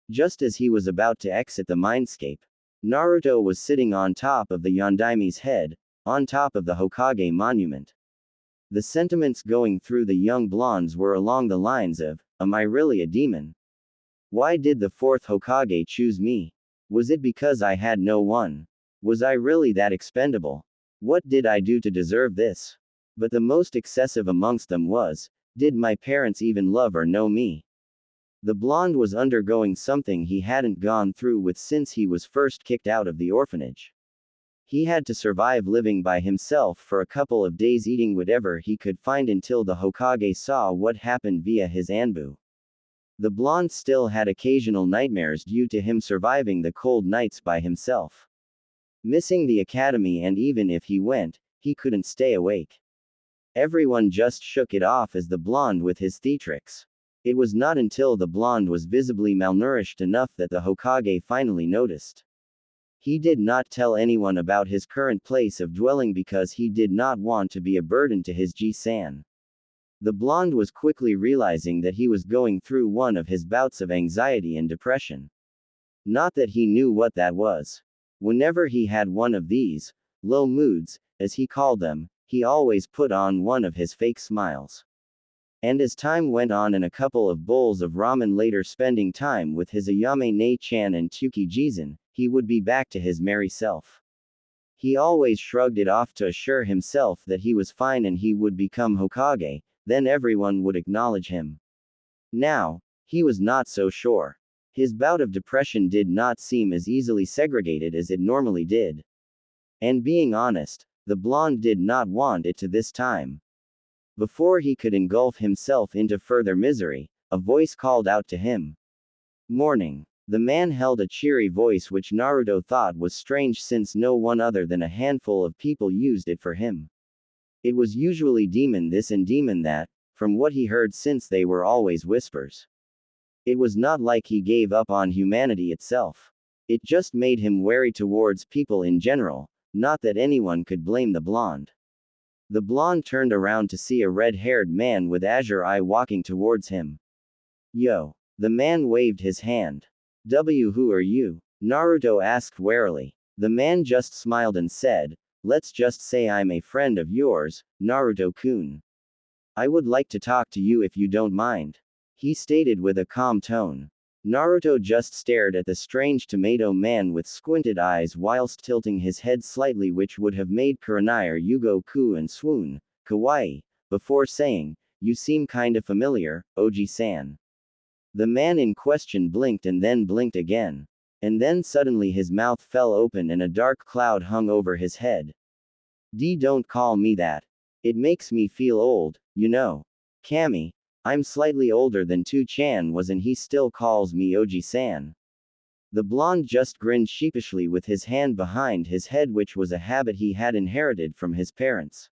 Just as he was about to exit the mindscape, Naruto was sitting on top of the Yondaime's head, on top of the Hokage monument. The sentiments going through the young blondes were along the lines of, am I really a demon? Why did the fourth Hokage choose me? Was it because I had no one? Was I really that expendable? What did I do to deserve this? But the most excessive amongst them was, did my parents even love or know me? The blonde was undergoing something he hadn't gone through with since he was first kicked out of the orphanage. He had to survive living by himself for a couple of days, eating whatever he could find until the Hokage saw what happened via his Anbu. The blonde still had occasional nightmares due to him surviving the cold nights by himself. Missing the academy, and even if he went, he couldn't stay awake. Everyone just shook it off as the blonde with his theatrics. It was not until the blonde was visibly malnourished enough that the Hokage finally noticed. He did not tell anyone about his current place of dwelling because he did not want to be a burden to his Ji-san. The blonde was quickly realizing that he was going through one of his bouts of anxiety and depression. Not that he knew what that was. Whenever he had one of these low moods, as he called them, he always put on one of his fake smiles. And as time went on and a couple of bowls of ramen later spending time with his Ayame Ne-chan and Tsuki Jizan, he would be back to his merry self. He always shrugged it off to assure himself that he was fine and he would become Hokage, then everyone would acknowledge him. Now, he was not so sure. His bout of depression did not seem as easily segregated as it normally did. And being honest, the blonde did not want it to this time. Before he could engulf himself into further misery, a voice called out to him. Morning. The man held a cheery voice which Naruto thought was strange since no one other than a handful of people used it for him. It was usually demon this and demon that, from what he heard since they were always whispers. It was not like he gave up on humanity itself. It just made him wary towards people in general, not that anyone could blame the blonde. The blonde turned around to see a red-haired man with azure eye walking towards him. Yo. The man waved his hand. Who are you? Naruto asked warily. The man just smiled and said, let's just say I'm a friend of yours, Naruto-kun. I would like to talk to you if you don't mind. He stated with a calm tone. Naruto just stared at the strange tomato man with squinted eyes whilst tilting his head slightly, which would have made Kurenai or Yugao coo and swoon, kawaii, before saying, you seem kinda familiar, Oji-san. The man in question blinked and then blinked again. And then suddenly his mouth fell open and a dark cloud hung over his head. Don't call me that. It makes me feel old, you know. Kami. I'm slightly older than Tu-chan was and he still calls me Oji-san. The blonde just grinned sheepishly with his hand behind his head, which was a habit he had inherited from his parents.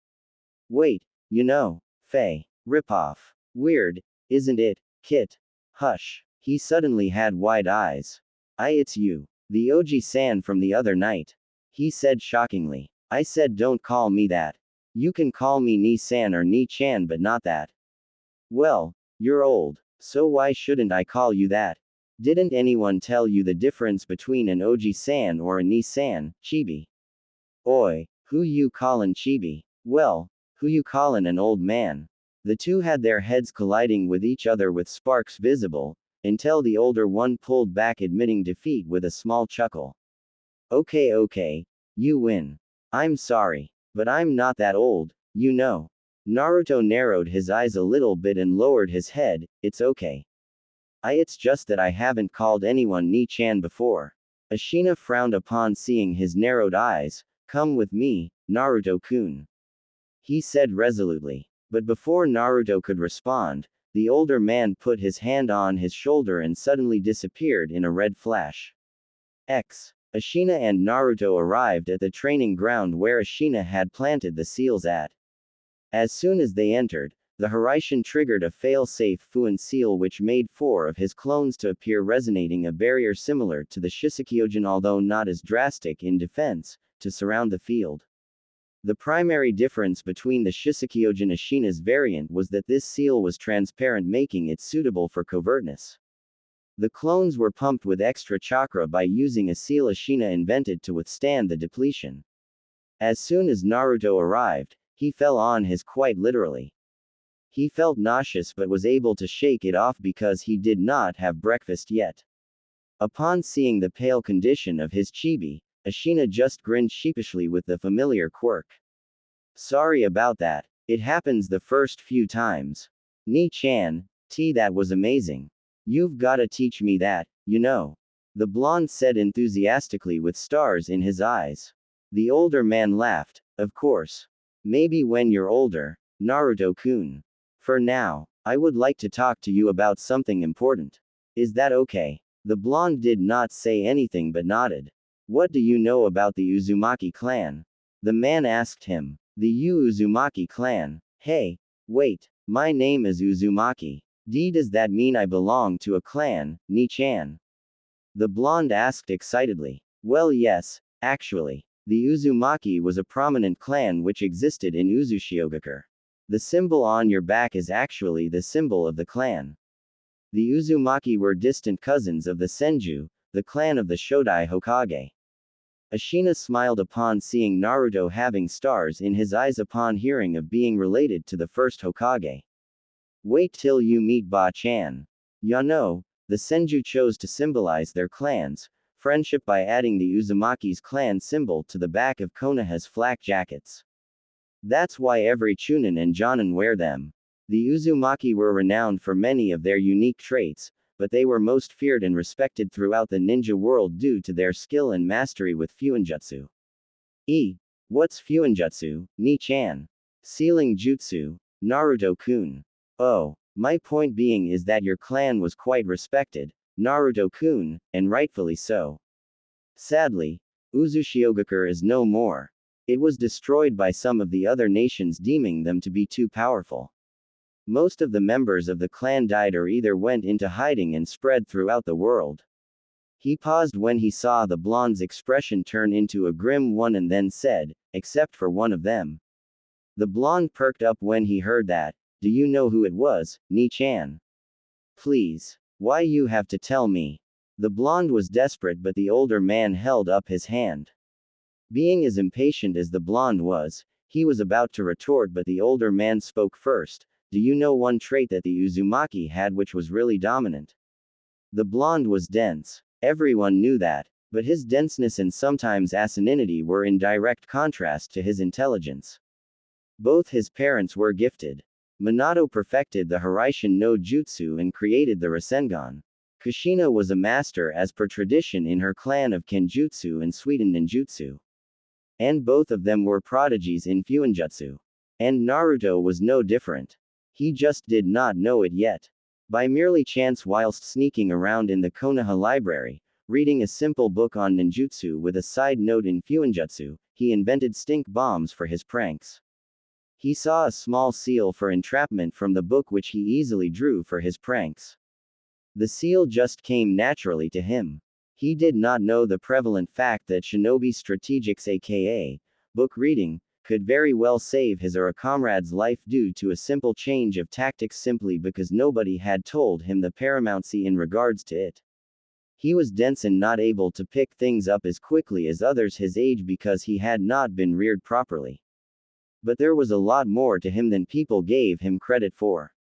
Wait, you know, Faye. Ripoff. Weird, isn't it, Kit? Hush. He suddenly had wide eyes. It's you. The Oji-san from the other night. He said shockingly. I said don't call me that. You can call me Ni-san or Ni-chan but not that. Well, you're old, so why shouldn't I call you that? Didn't anyone tell you the difference between an Oji-san or a Ni-san, chibi? Oi, who you callin' chibi? Well, who you callin' an old man? The two had their heads colliding with each other with sparks visible, until the older one pulled back, admitting defeat with a small chuckle. Okay, you win. I'm sorry, but I'm not that old, you know. Naruto narrowed his eyes a little bit and lowered his head. It's okay. It's just that I haven't called anyone Ni-chan before. Ashina frowned upon seeing his narrowed eyes. Come with me, Naruto-kun. He said resolutely. But before Naruto could respond, the older man put his hand on his shoulder and suddenly disappeared in a red flash. Ashina and Naruto arrived at the training ground where Ashina had planted the seals at. As soon as they entered, the Hiraishin triggered a fail-safe Fuin seal which made 4 of his clones to appear, resonating a barrier similar to the Shisekyojin although not as drastic in defense, to surround the field. The primary difference between the Shisekyojin Ashina's variant was that this seal was transparent, making it suitable for covertness. The clones were pumped with extra chakra by using a seal Ashina invented to withstand the depletion. As soon as Naruto arrived, he fell on his quite literally. He felt nauseous but was able to shake it off because he did not have breakfast yet. Upon seeing the pale condition of his chibi, Ashina just grinned sheepishly with the familiar quirk. Sorry about that. It happens the first few times. Ni-chan, that was amazing. You've gotta teach me that, you know. The blonde said enthusiastically with stars in his eyes. The older man laughed. Of course. Maybe when you're older, Naruto-kun. For now, I would like to talk to you about something important. Is that okay? The blonde did not say anything but nodded. What do you know about the Uzumaki clan? The man asked him. The Uzumaki clan. Hey, wait, my name is Uzumaki. Does that mean I belong to a clan, Ni-chan? The blonde asked excitedly. Well, yes, actually. The Uzumaki was a prominent clan which existed in Uzushiogakure. The symbol on your back is actually the symbol of the clan. The Uzumaki were distant cousins of the Senju, the clan of the Shodai Hokage. Ashina smiled upon seeing Naruto having stars in his eyes upon hearing of being related to the first Hokage. Wait till you meet Ba-chan. Yano, the Senju chose to symbolize their clans, friendship by adding the Uzumaki's clan symbol to the back of Konoha's flak jackets. That's why every Chunin and Jonin wear them. The Uzumaki were renowned for many of their unique traits, but they were most feared and respected throughout the ninja world due to their skill and mastery with Fuinjutsu. What's Fuinjutsu, Ni-chan? Sealing Jutsu, Naruto-kun. Oh, my point being is that your clan was quite respected, Naruto-kun, and rightfully so. Sadly, Uzushiogakure is no more. It was destroyed by some of the other nations deeming them to be too powerful. Most of the members of the clan died or either went into hiding and spread throughout the world. He paused when he saw the blonde's expression turn into a grim one and then said, except for one of them. The blonde perked up when he heard that. Do you know who it was, Ni-chan? Please. Why you have to tell me? The blonde was desperate but the older man held up his hand. Being as impatient as the blonde was, he was about to retort but the older man spoke first. Do you know one trait that the Uzumaki had which was really dominant? The blonde was dense. Everyone knew that, but his denseness and sometimes asininity were in direct contrast to his intelligence. Both his parents were gifted. Minato perfected the Hiraishin no Jutsu and created the Rasengan. Kushina was a master as per tradition in her clan of Kenjutsu and Suiten Ninjutsu. And both of them were prodigies in Fuinjutsu. And Naruto was no different. He just did not know it yet. By merely chance whilst sneaking around in the Konoha library, reading a simple book on ninjutsu with a side note in Fuinjutsu, he invented stink bombs for his pranks. He saw a small seal for entrapment from the book which he easily drew for his pranks. The seal just came naturally to him. He did not know the prevalent fact that shinobi strategics aka book reading could very well save his or a comrade's life due to a simple change of tactics simply because nobody had told him the paramountcy in regards to it. He was dense and not able to pick things up as quickly as others his age because he had not been reared properly. But there was a lot more to him than people gave him credit for.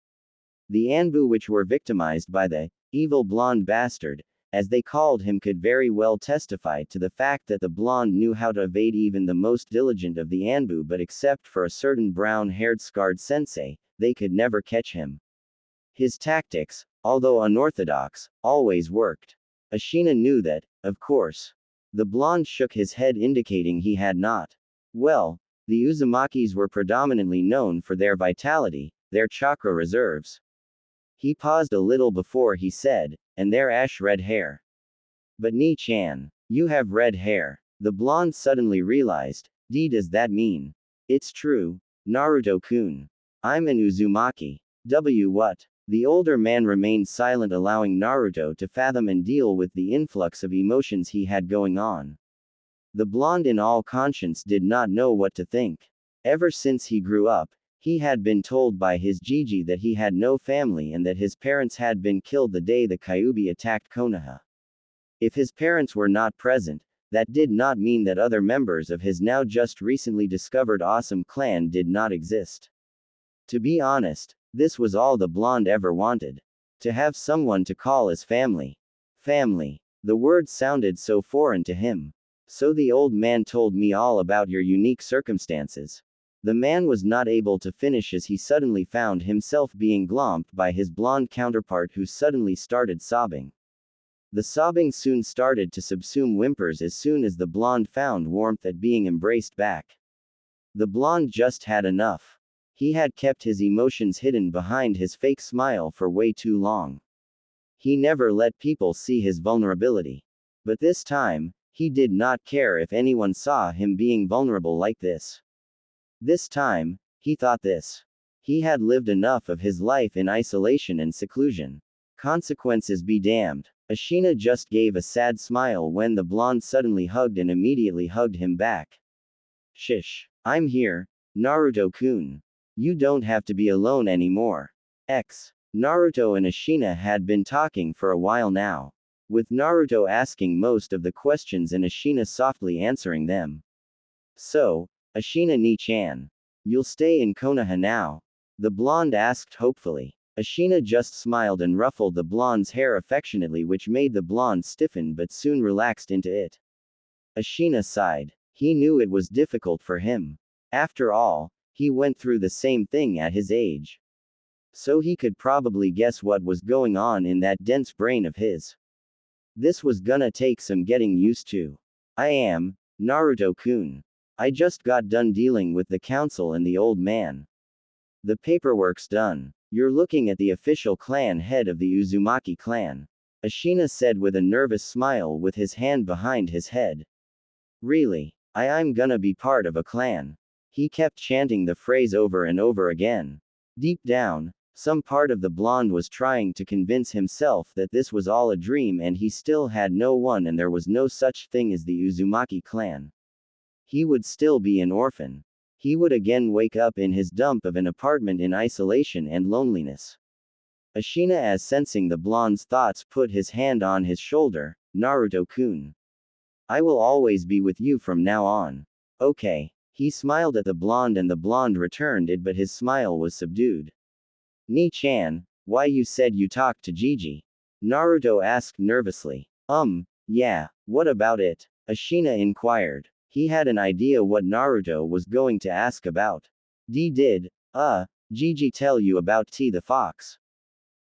The Anbu which were victimized by the evil blonde bastard, as they called him, could very well testify to the fact that the blonde knew how to evade even the most diligent of the Anbu, but except for a certain brown-haired scarred sensei, they could never catch him. His tactics, although unorthodox, always worked. Ashina knew that, of course. The blonde shook his head indicating he had not. Well, the Uzumakis were predominantly known for their vitality, their chakra reserves. He paused a little before he said, and their ash-red hair. But Ni-chan, you have red hair. The blonde suddenly realized, does that mean? It's true, Naruto-kun. I'm an Uzumaki. What? The older man remained silent, allowing Naruto to fathom and deal with the influx of emotions he had going on. The blonde in all conscience did not know what to think. Ever since he grew up, he had been told by his Gigi that he had no family and that his parents had been killed the day the Kyuubi attacked Konoha. If his parents were not present, that did not mean that other members of his now just recently discovered awesome clan did not exist. To be honest, this was all the blonde ever wanted. To have someone to call as family. Family. The word sounded so foreign to him. So the old man told me all about your unique circumstances. The man was not able to finish as he suddenly found himself being glommed by his blonde counterpart, who suddenly started sobbing. The sobbing soon started to subsume whimpers as soon as the blonde found warmth at being embraced back. The blonde just had enough. He had kept his emotions hidden behind his fake smile for way too long. He never let people see his vulnerability. But this time, he did not care if anyone saw him being vulnerable like this. This time, he thought this. He had lived enough of his life in isolation and seclusion. Consequences be damned. Ashina just gave a sad smile when the blonde suddenly hugged and immediately hugged him back. Shish. I'm here, Naruto-kun. You don't have to be alone anymore. Naruto and Ashina had been talking for a while now, with Naruto asking most of the questions and Ashina softly answering them. So, Ashina ni-chan, you'll stay in Konoha now? The blonde asked hopefully. Ashina just smiled and ruffled the blonde's hair affectionately, which made the blonde stiffen but soon relaxed into it. Ashina sighed. He knew it was difficult for him. After all, he went through the same thing at his age. So he could probably guess what was going on in that dense brain of his. This was gonna take some getting used to. I am, Naruto-kun. I just got done dealing with the council and the old man. The paperwork's done. You're looking at the official clan head of the Uzumaki clan. Ashina said with a nervous smile with his hand behind his head. Really? I'm gonna be part of a clan. He kept chanting the phrase over and over again. Deep down, some part of the blonde was trying to convince himself that this was all a dream and he still had no one and there was no such thing as the Uzumaki clan. He would still be an orphan. He would again wake up in his dump of an apartment in isolation and loneliness. Ashina, as sensing the blonde's thoughts, put his hand on his shoulder. Naruto-kun. I will always be with you from now on. Okay. He smiled at the blonde and the blonde returned it, but his smile was subdued. Ni-chan, why you said you talked to Gigi? Naruto asked nervously. Yeah, what about it? Ashina inquired. He had an idea what Naruto was going to ask about. Did Gigi tell you about T the fox?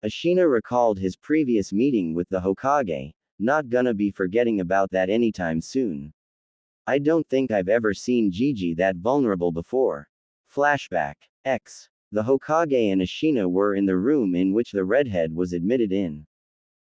Ashina recalled his previous meeting with the Hokage, not gonna be forgetting about that anytime soon. I don't think I've ever seen Gigi that vulnerable before. Flashback. The Hokage and Ashina were in the room in which the redhead was admitted in.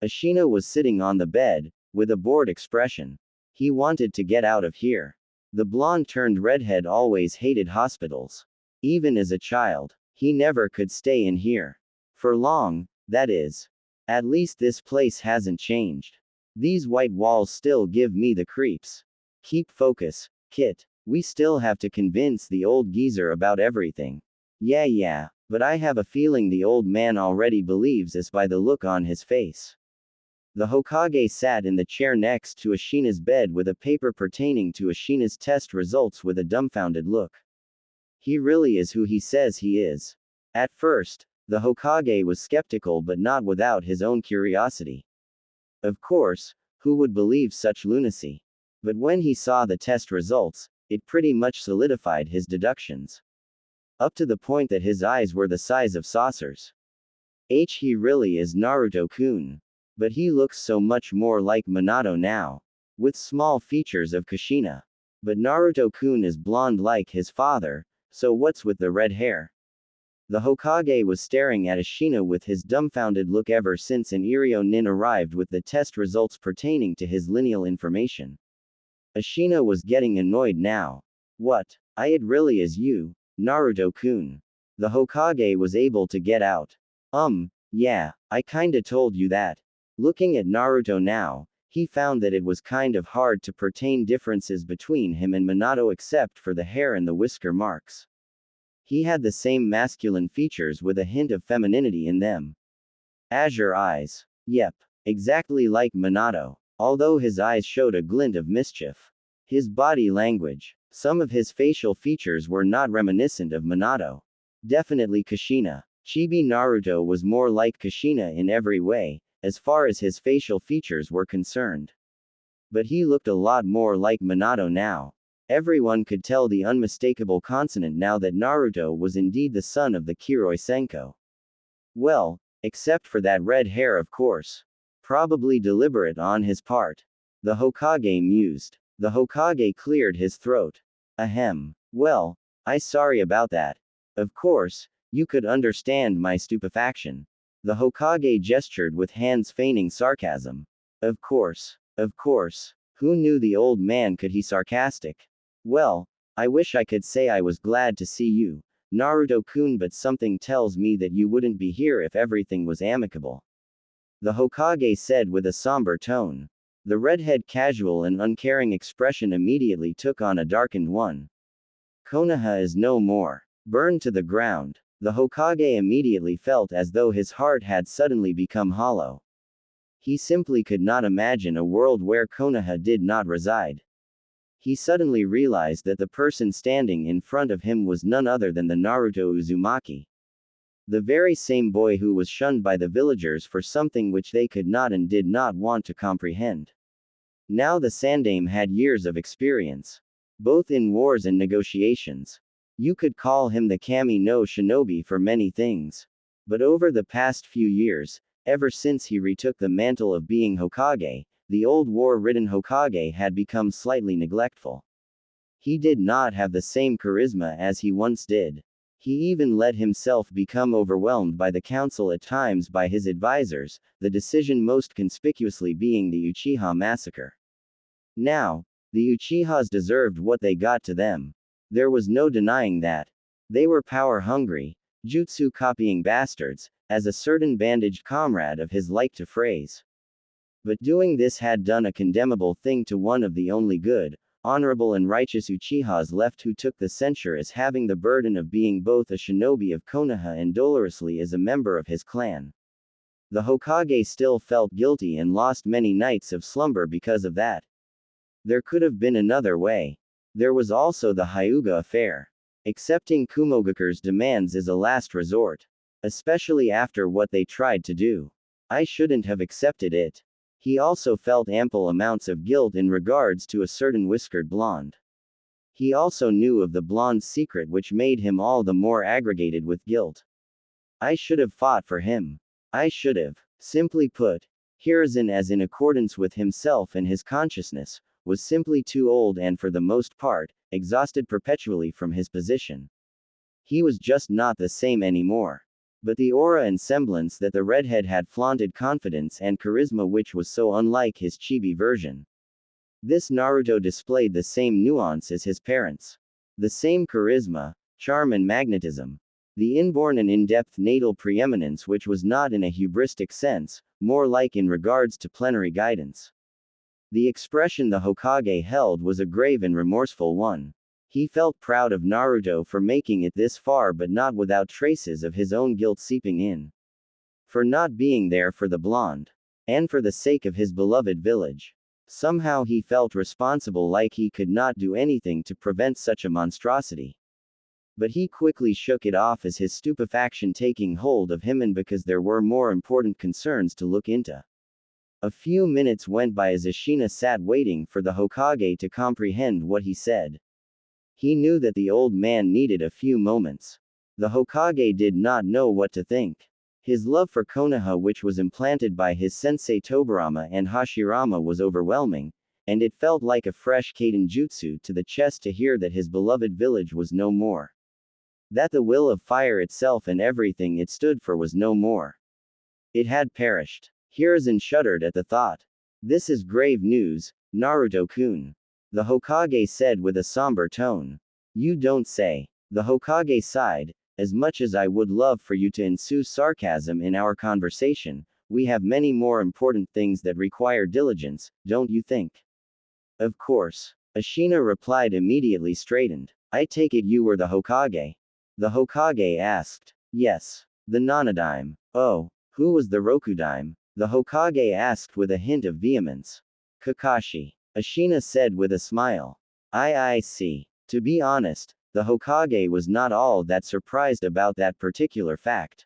Ashina was sitting on the bed, with a bored expression. He wanted to get out of here. The blonde-turned redhead always hated hospitals. Even as a child, he never could stay in here. For long, that is. At least this place hasn't changed. These white walls still give me the creeps. Keep focus, Kit. We still have to convince the old geezer about everything. Yeah, but I have a feeling the old man already believes us by the look on his face. The Hokage sat in the chair next to Ashina's bed with a paper pertaining to Ashina's test results with a dumbfounded look. He really is who he says he is. At first, the Hokage was skeptical but not without his own curiosity. Of course, who would believe such lunacy? But when he saw the test results, it pretty much solidified his deductions. Up to the point that his eyes were the size of saucers. He really is Naruto-kun. But he looks so much more like Minato now. With small features of Kushina. But Naruto-kun is blonde like his father, so what's with the red hair? The Hokage was staring at Ashina with his dumbfounded look ever since an Iryo Nin arrived with the test results pertaining to his lineal information. Ashina was getting annoyed now. What? It really is you, Naruto-kun. The Hokage was able to get out. Yeah, I kinda told you that. Looking at Naruto now, he found that it was kind of hard to pertain differences between him and Minato except for the hair and the whisker marks. He had the same masculine features with a hint of femininity in them. Azure eyes. Yep, exactly like Minato, although his eyes showed a glint of mischief. His body language. Some of his facial features were not reminiscent of Minato. Definitely Kushina. Chibi Naruto was more like Kushina in every way, as far as his facial features were concerned. But he looked a lot more like Minato now. Everyone could tell the unmistakable consonant now that Naruto was indeed the son of the Kiroi Senko. Well, except for that red hair, of course. Probably deliberate on his part. The Hokage mused. The Hokage cleared his throat. Ahem. Well, sorry about that. Of course, you could understand my stupefaction. The Hokage gestured with hands feigning sarcasm. Of course. Who knew the old man could be sarcastic? Well, I wish I could say I was glad to see you, Naruto-kun, but something tells me that you wouldn't be here if everything was amicable. The Hokage said with a somber tone. The redhead casual and uncaring expression immediately took on a darkened one. Konoha is no more. Burned to the ground. The Hokage immediately felt as though his heart had suddenly become hollow. He simply could not imagine a world where Konoha did not reside. He suddenly realized that the person standing in front of him was none other than the Naruto Uzumaki. The very same boy who was shunned by the villagers for something which they could not and did not want to comprehend. Now the Sandaime had years of experience, both in wars and negotiations. You could call him the Kami no Shinobi for many things. But over the past few years, ever since he retook the mantle of being Hokage, the old war-ridden Hokage had become slightly neglectful. He did not have the same charisma as he once did. He even let himself become overwhelmed by the council at times by his advisors, the decision most conspicuously being the Uchiha massacre. Now, the Uchihas deserved what they got to them. There was no denying that. They were power-hungry, jutsu-copying bastards, as a certain bandaged comrade of his liked to phrase. But doing this had done a condemnable thing to one of the only good, honorable and righteous Uchihas left who took the censure as having the burden of being both a shinobi of Konoha and dolorously as a member of his clan. The Hokage still felt guilty and lost many nights of slumber because of that. There could have been another way. There was also the Hyuga affair. Accepting Kumogakure's demands is a last resort. Especially after what they tried to do. I shouldn't have accepted it. He also felt ample amounts of guilt in regards to a certain whiskered blonde. He also knew of the blonde's secret which made him all the more aggravated with guilt. I should have fought for him. I should have. Simply put, Hiruzen, as in accordance with himself and his consciousness, was simply too old and for the most part, exhausted perpetually from his position. He was just not the same anymore. But the aura and semblance that the redhead had flaunted confidence and charisma which was so unlike his chibi version. This Naruto displayed the same nuance as his parents. The same charisma, charm and magnetism. The inborn and in-depth natal preeminence which was not in a hubristic sense, more like in regards to plenary guidance. The expression the Hokage held was a grave and remorseful one. He felt proud of Naruto for making it this far but not without traces of his own guilt seeping in. For not being there for the blonde. And for the sake of his beloved village. Somehow he felt responsible, like he could not do anything to prevent such a monstrosity. But he quickly shook it off as his stupefaction taking hold of him and because there were more important concerns to look into. A few minutes went by as Ashina sat waiting for the Hokage to comprehend what he said. He knew that the old man needed a few moments. The Hokage did not know what to think. His love for Konoha, which was implanted by his sensei Tobirama and Hashirama, was overwhelming, and it felt like a fresh Kaden jutsu to the chest to hear that his beloved village was no more. That the will of fire itself and everything it stood for was no more. It had perished. Hiruzen shuddered at the thought. This is grave news, Naruto-kun. The Hokage said with a somber tone. You don't say. The Hokage sighed. As much as I would love for you to ensue sarcasm in our conversation, we have many more important things that require diligence, don't you think? Of course. Ashina replied, immediately straightened. I take it you were the Hokage? The Hokage asked. Yes. The Nanadaime. Oh. Who was the Rokudaime? The Hokage asked with a hint of vehemence. Kakashi. Ashina said with a smile. I see. To be honest, the Hokage was not all that surprised about that particular fact.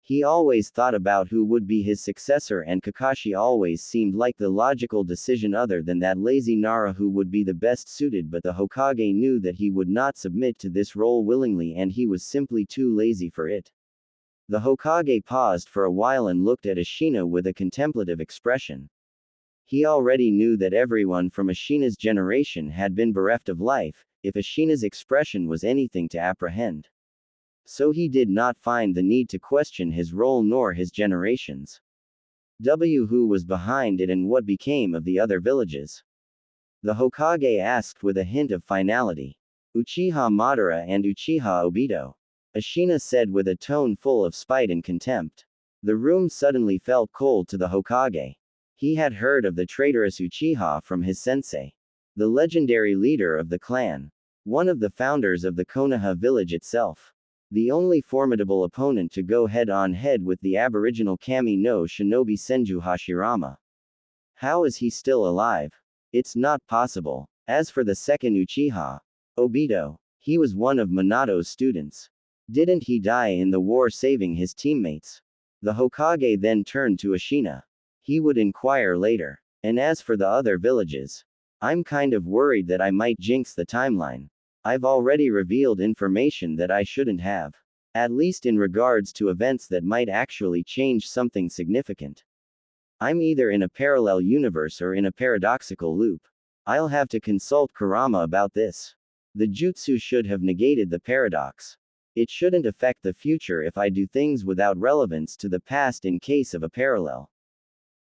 He always thought about who would be his successor, and Kakashi always seemed like the logical decision other than that lazy Nara who would be the best suited, but the Hokage knew that he would not submit to this role willingly and he was simply too lazy for it. The Hokage paused for a while and looked at Ashina with a contemplative expression. He already knew that everyone from Ashina's generation had been bereft of life, if Ashina's expression was anything to apprehend. So he did not find the need to question his role nor his generation's. Who was behind it and what became of the other villages? The Hokage asked with a hint of finality. Uchiha Madara and Uchiha Obito. Ashina said with a tone full of spite and contempt. The room suddenly felt cold to the Hokage. He had heard of the traitorous Uchiha from his sensei, the legendary leader of the clan, one of the founders of the Konoha village itself, the only formidable opponent to go head-on-head with the aboriginal Kami no shinobi Senju Hashirama. How is he still alive? It's not possible. As for the second Uchiha, Obito, he was one of Minato's students. Didn't he die in the war saving his teammates? The Hokage then turned to Ashina. He would inquire later. And as for the other villages, I'm kind of worried that I might jinx the timeline. I've already revealed information that I shouldn't have. At least in regards to events that might actually change something significant. I'm either in a parallel universe or in a paradoxical loop. I'll have to consult Kurama about this. The jutsu should have negated the paradox. It shouldn't affect the future if I do things without relevance to the past in case of a parallel.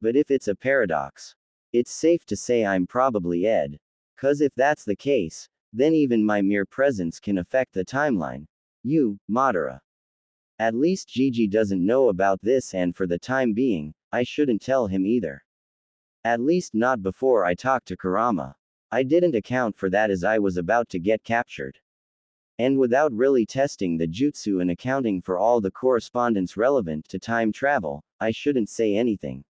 But if it's a paradox, it's safe to say I'm probably Ed. 'Cause if that's the case, then even my mere presence can affect the timeline. Madara. At least Gigi doesn't know about this, and for the time being, I shouldn't tell him either. At least not before I talk to Kurama. I didn't account for that as I was about to get captured. And without really testing the jutsu and accounting for all the correspondence relevant to time travel, I shouldn't say anything.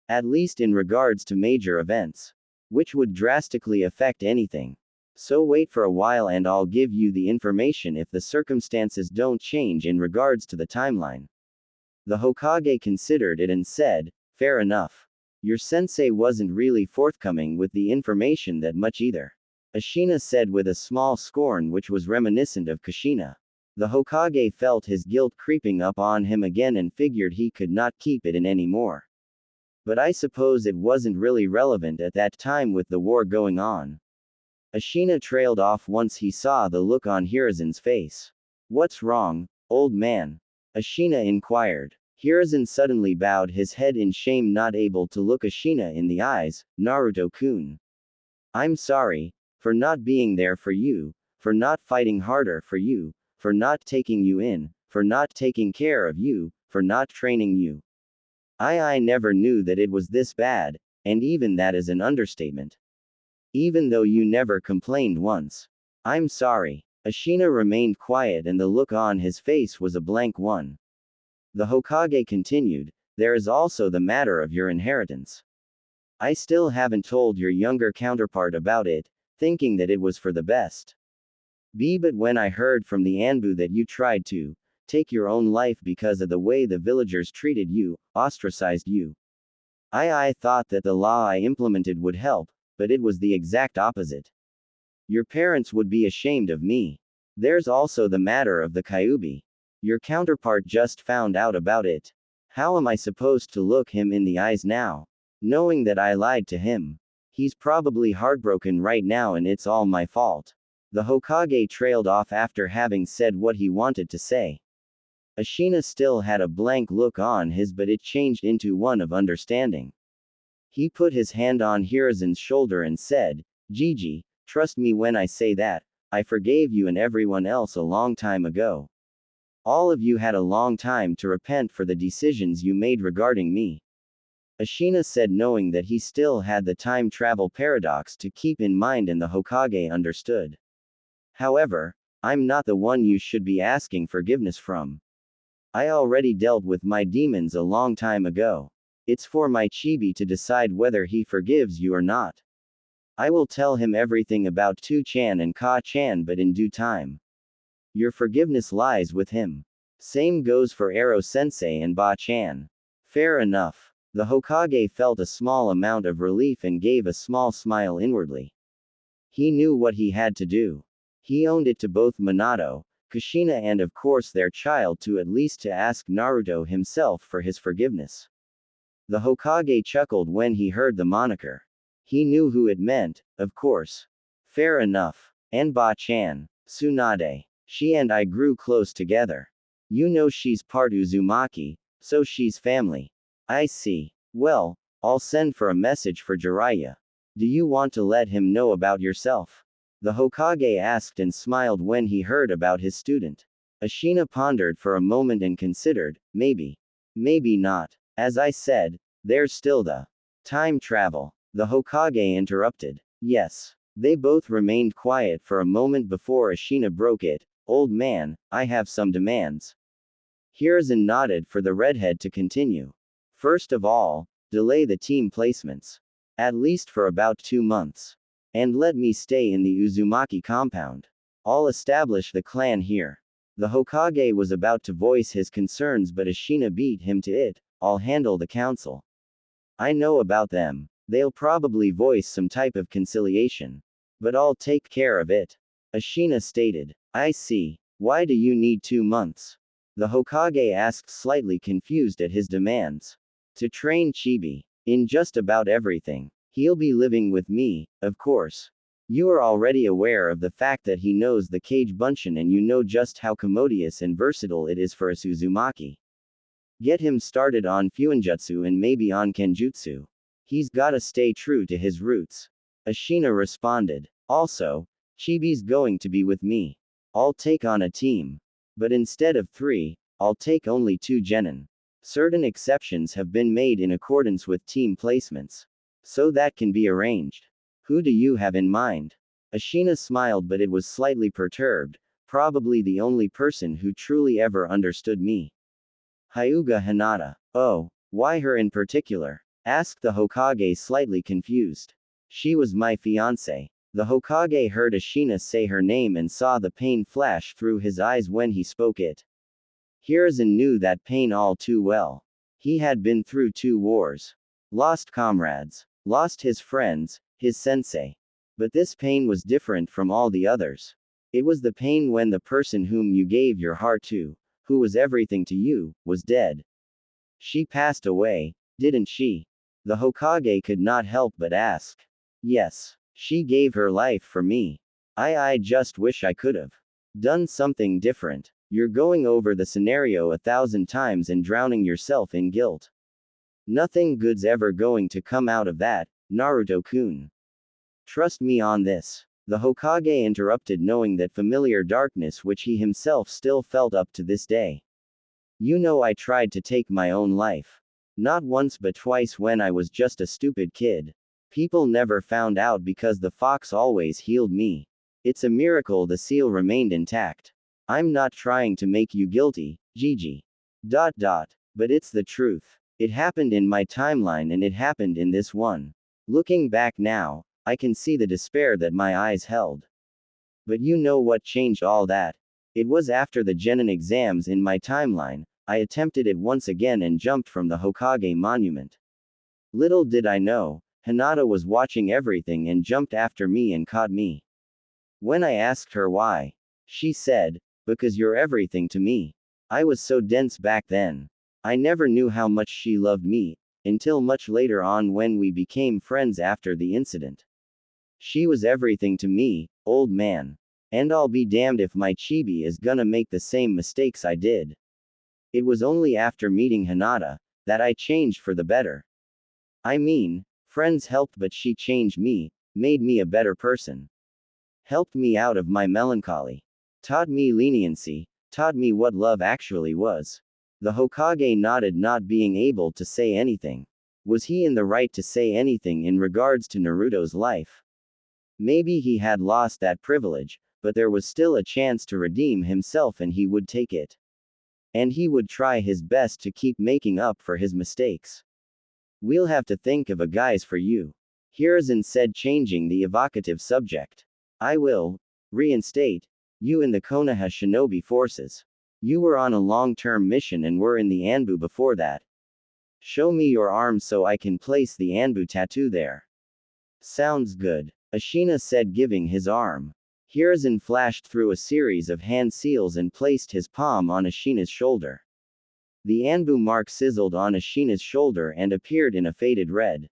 At least in regards to major events, which would drastically affect anything. So wait for a while and I'll give you the information if the circumstances don't change in regards to the timeline. The Hokage considered it and said, fair enough. Your sensei wasn't really forthcoming with the information that much either. Ashina said with a small scorn which was reminiscent of Kushina. The Hokage felt his guilt creeping up on him again and figured he could not keep it in anymore. But I suppose it wasn't really relevant at that time with the war going on. Ashina trailed off once he saw the look on Hiruzen's face. What's wrong, old man? Ashina inquired. Hiruzen suddenly bowed his head in shame, not able to look Ashina in the eyes. Naruto-kun. I'm sorry, for not being there for you, for not fighting harder for you, for not taking you in, for not taking care of you, for not training you. I never knew that it was this bad, and even that is an understatement. Even though you never complained once. I'm sorry. Ashina remained quiet and the look on his face was a blank one. The Hokage continued, there is also the matter of your inheritance. I still haven't told your younger counterpart about it, thinking that it was for the best. But when I heard from the Anbu that you tried to take your own life because of the way the villagers treated you, ostracized you. I thought that the law I implemented would help, but it was the exact opposite. Your parents would be ashamed of me. There's also the matter of the Kyuubi. Your counterpart just found out about it. How am I supposed to look him in the eyes now, knowing that I lied to him? He's probably heartbroken right now and it's all my fault. The Hokage trailed off after having said what he wanted to say. Ashina still had a blank look on his, but it changed into one of understanding. He put his hand on Hiruzen's shoulder and said, Gigi, trust me when I say that, I forgave you and everyone else a long time ago. All of you had a long time to repent for the decisions you made regarding me. Ashina said, knowing that he still had the time travel paradox to keep in mind, and the Hokage understood. However, I'm not the one you should be asking forgiveness from. I already dealt with my demons a long time ago. It's for my chibi to decide whether he forgives you or not. I will tell him everything about Tu-chan and Ka-chan, but in due time. Your forgiveness lies with him. Same goes for Ero-sensei and Ba-chan. Fair enough. The Hokage felt a small amount of relief and gave a small smile inwardly. He knew what he had to do. He owned it to both Minato, Kushina and of course their child to at least to ask Naruto himself for his forgiveness. The Hokage chuckled when he heard the moniker. He knew who it meant, of course. Fair enough. And Ba-chan, Tsunade. She and I grew close together. You know she's part Uzumaki, so she's family. I see. Well, I'll send for a message for Jiraiya. Do you want to let him know about yourself? The Hokage asked and smiled when he heard about his student. Ashina pondered for a moment and considered, maybe. Maybe not. As I said, there's still the time travel. The Hokage interrupted. Yes. They both remained quiet for a moment before Ashina broke it. Old man, I have some demands. Hiruzen nodded for the redhead to continue. First of all, delay the team placements. At least for about 2 months. And let me stay in the Uzumaki compound. I'll establish the clan here. The Hokage was about to voice his concerns, but Ashina beat him to it. I'll handle the council. I know about them. They'll probably voice some type of conciliation. But I'll take care of it. Ashina stated. I see. Why do you need 2 months? The Hokage asked, slightly confused at his demands. To train Chibi. In just about everything. He'll be living with me, of course. You are already aware of the fact that he knows the Kage Bunshin, and you know just how commodious and versatile it is for a Uzumaki. Get him started on Fuinjutsu and maybe on Kenjutsu. He's gotta stay true to his roots. Ashina responded. Also, Chibi's going to be with me. I'll take on a team. But instead of 3, I'll take only 2 genin. Certain exceptions have been made in accordance with team placements. So that can be arranged. Who do you have in mind? Ashina smiled, but it was slightly perturbed. Probably the only person who truly ever understood me. Hyuga Hinata. Oh, why her in particular? Asked the Hokage, slightly confused. She was my fiancé. The Hokage heard Ashina say her name and saw the pain flash through his eyes when he spoke it. Hiruzen knew that pain all too well. He had been through 2 wars. Lost comrades. Lost his friends, his sensei. But this pain was different from all the others. It was the pain when the person whom you gave your heart to, who was everything to you, was dead. She passed away, didn't she? The Hokage could not help but ask. Yes. She gave her life for me. I just wish I could've done something different. You're going over the scenario 1,000 times and drowning yourself in guilt. Nothing good's ever going to come out of that, Naruto-kun. Trust me on this. The Hokage interrupted, knowing that familiar darkness which he himself still felt up to this day. You know, I tried to take my own life. Not once but twice when I was just a stupid kid. People never found out because the fox always healed me. It's a miracle the seal remained intact. I'm not trying to make you guilty, Gigi. But it's the truth. It happened in my timeline and it happened in this one. Looking back now, I can see the despair that my eyes held. But you know what changed all that? It was after the genin exams in my timeline. I attempted it once again and jumped from the Hokage monument. Little did I know, Hinata was watching everything and jumped after me and caught me. When I asked her why, she said, because you're everything to me. I was so dense back then. I never knew how much she loved me, until much later on when we became friends after the incident. She was everything to me, old man. And I'll be damned if my chibi is gonna make the same mistakes I did. It was only after meeting Hinata that I changed for the better. I mean, friends helped, but she changed me, made me a better person. Helped me out of my melancholy. Taught me leniency, taught me what love actually was. The Hokage nodded, not being able to say anything. Was he in the right to say anything in regards to Naruto's life? Maybe he had lost that privilege, but there was still a chance to redeem himself and he would take it. And he would try his best to keep making up for his mistakes. We'll have to think of a guise for you. Hiruzen said, changing the evocative subject. I will reinstate you in the Konoha shinobi forces. You were on a long-term mission and were in the Anbu before that. Show me your arm so I can place the Anbu tattoo there. Sounds good, Ashina said, giving his arm. Hiruzen flashed through a series of hand seals and placed his palm on Ashina's shoulder. The Anbu mark sizzled on Ashina's shoulder and appeared in a faded red.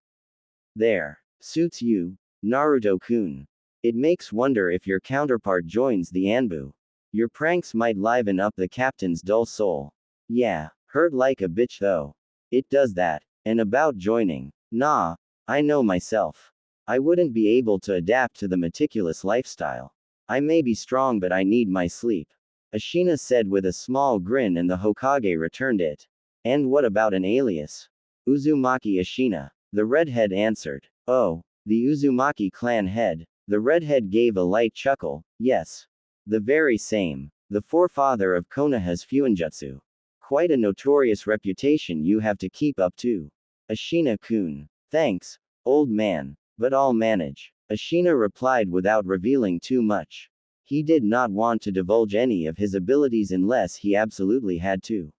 There. Suits you, Naruto-kun. It makes wonder if your counterpart joins the Anbu. Your pranks might liven up the captain's dull soul. Yeah, hurt like a bitch though. It does that. And about joining. Nah, I know myself. I wouldn't be able to adapt to the meticulous lifestyle. I may be strong but I need my sleep. Ashina said with a small grin, and the Hokage returned it. And what about an alias? Uzumaki Ashina. The redhead answered. Oh, the Uzumaki clan head. The redhead gave a light chuckle. Yes. The very same. The forefather of Konoha's Fuinjutsu. Quite a notorious reputation you have to keep up too. Ashina-kun. Thanks, old man, but I'll manage. Ashina replied without revealing too much. He did not want to divulge any of his abilities unless he absolutely had to.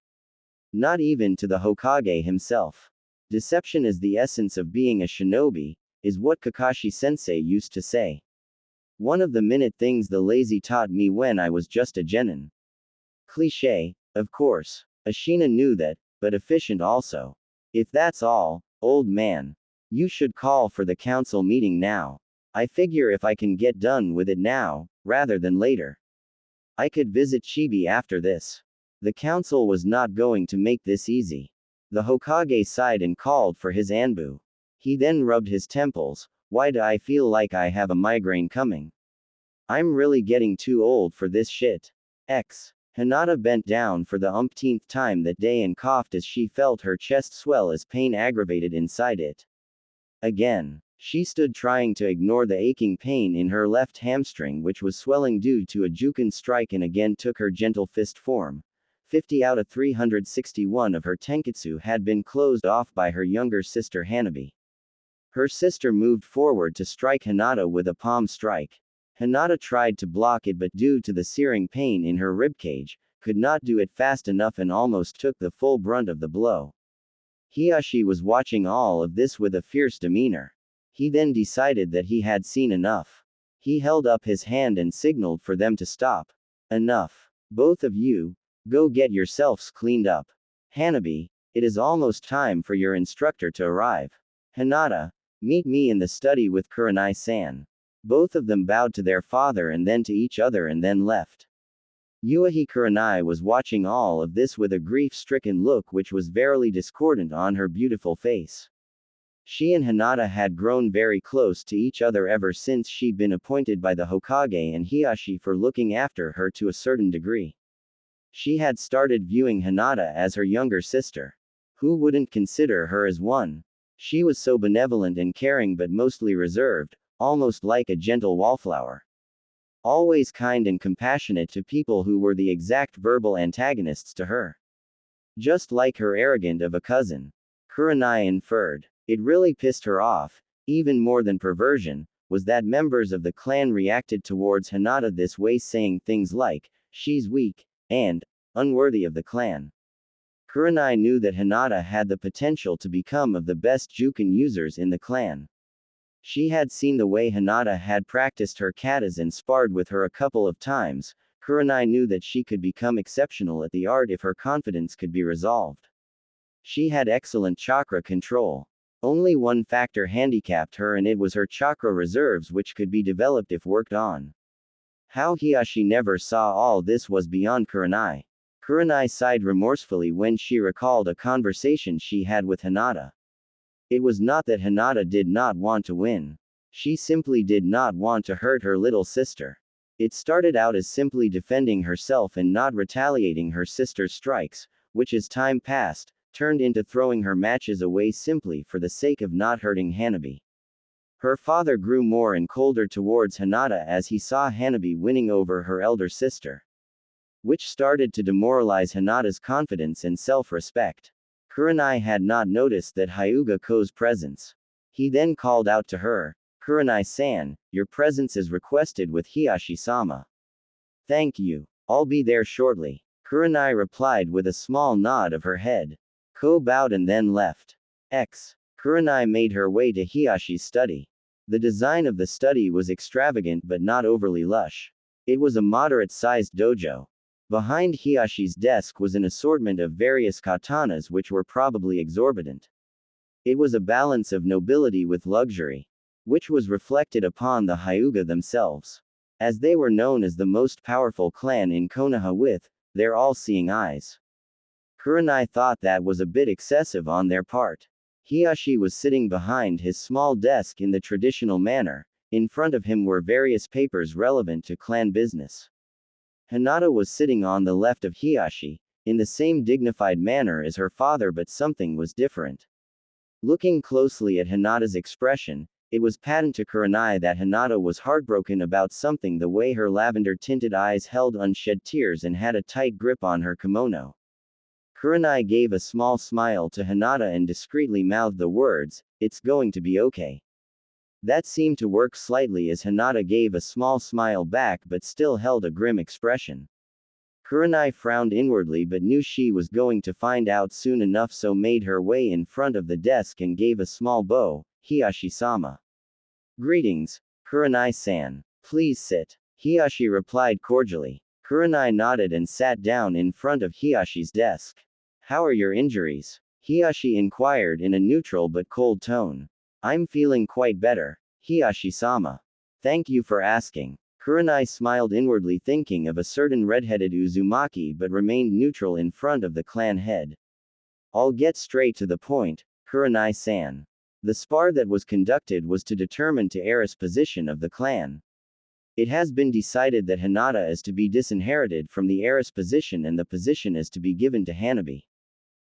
Not even to the Hokage himself. Deception is the essence of being a shinobi, is what Kakashi-sensei used to say. One of the minute things the lazy taught me when I was just a genin. Cliché, of course. Ashina knew that, but efficient also. If that's all, old man, you should call for the council meeting now. I figure if I can get done with it now, rather than later, I could visit Chibi after this. The council was not going to make this easy. The Hokage sighed and called for his Anbu. He then rubbed his temples. Why do I feel like I have a migraine coming? I'm really getting too old for this shit. Hinata bent down for the umpteenth time that day and coughed as she felt her chest swell as pain aggravated inside it. Again. She stood trying to ignore the aching pain in her left hamstring which was swelling due to a Jukin strike and again took her gentle fist form. 50 out of 361 of her tenketsu had been closed off by her younger sister Hanabi. Her sister moved forward to strike Hinata with a palm strike. Hinata tried to block it but due to the searing pain in her ribcage, could not do it fast enough and almost took the full brunt of the blow. Hiashi was watching all of this with a fierce demeanor. He then decided that he had seen enough. He held up his hand and signaled for them to stop. Enough. Both of you, go get yourselves cleaned up. Hanabi, it is almost time for your instructor to arrive. Hinata, meet me in the study with Kurenai-san. Both of them bowed to their father and then to each other and then left. Yuahi Kurenai was watching all of this with a grief-stricken look which was verily discordant on her beautiful face. She and Hinata had grown very close to each other ever since she'd been appointed by the Hokage and Hiashi for looking after her to a certain degree. She had started viewing Hinata as her younger sister. Who wouldn't consider her as one? She was so benevolent and caring but mostly reserved, almost like a gentle wallflower. Always kind and compassionate to people who were the exact verbal antagonists to her. Just like her arrogant of a cousin. Kurenai inferred. It really pissed her off, even more than perversion, was that members of the clan reacted towards Hinata this way saying things like, she's weak, and, unworthy of the clan. Kurenai knew that Hinata had the potential to become of the best Jukin users in the clan. She had seen the way Hinata had practiced her katas and sparred with her a couple of times. Kurenai knew that she could become exceptional at the art if her confidence could be resolved. She had excellent chakra control. Only one factor handicapped her and it was her chakra reserves which could be developed if worked on. How Hiashi never saw all this was beyond Kurenai. Kurenai sighed remorsefully when she recalled a conversation she had with Hinata. It was not that Hinata did not want to win. She simply did not want to hurt her little sister. It started out as simply defending herself and not retaliating her sister's strikes, which as time passed, turned into throwing her matches away simply for the sake of not hurting Hanabi. Her father grew more and colder towards Hinata as he saw Hanabi winning over her elder sister, which started to demoralize Hinata's confidence and self-respect. Kurenai had not noticed that Hyuga Ko's presence. He then called out to her, Kurenai-san, your presence is requested with Hiashi-sama. Thank you. I'll be there shortly. Kurenai replied with a small nod of her head. Ko bowed and then left. Kurenai made her way to Hiashi's study. The design of the study was extravagant but not overly lush. It was a moderate-sized dojo. Behind Hiashi's desk was an assortment of various katanas which were probably exorbitant. It was a balance of nobility with luxury, which was reflected upon the Hyuga themselves, as they were known as the most powerful clan in Konoha with their all-seeing eyes. Kurenai thought that was a bit excessive on their part. Hiashi was sitting behind his small desk in the traditional manner. In front of him were various papers relevant to clan business. Hinata was sitting on the left of Hiashi, in the same dignified manner as her father, but something was different. Looking closely at Hinata's expression, it was patent to Kurenai that Hinata was heartbroken about something, the way her lavender-tinted eyes held unshed tears and had a tight grip on her kimono. Kurenai gave a small smile to Hinata and discreetly mouthed the words, "It's going to be okay." That seemed to work slightly, as Hinata gave a small smile back but still held a grim expression. Kurenai frowned inwardly but knew she was going to find out soon enough, so made her way in front of the desk and gave a small bow. "Hiyashi-sama." "Greetings, Kurenai-san. Please sit." Hiyashi replied cordially. Kurenai nodded and sat down in front of Hiyashi's desk. "How are your injuries?" Hiyashi inquired in a neutral but cold tone. "I'm feeling quite better, Hiyashi-sama. Thank you for asking." Kurenai smiled inwardly, thinking of a certain red-headed Uzumaki, but remained neutral in front of the clan head. "I'll get straight to the point, Kurenai-san. The spar that was conducted was to determine the heiress position of the clan. It has been decided that Hinata is to be disinherited from the heiress position and the position is to be given to Hanabi."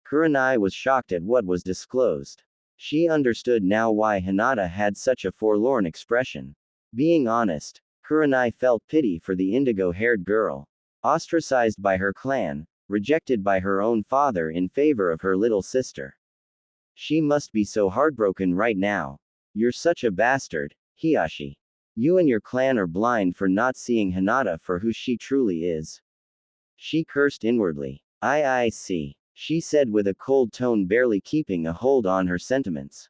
Kurenai was shocked at what was disclosed. She understood now why Hinata had such a forlorn expression. Being honest, Kurenai felt pity for the indigo-haired girl. Ostracized by her clan, rejected by her own father in favor of her little sister. She must be so heartbroken right now. "You're such a bastard, Hiyashi. You and your clan are blind for not seeing Hinata for who she truly is." She cursed inwardly. I see," she said with a cold tone, barely keeping a hold on her sentiments.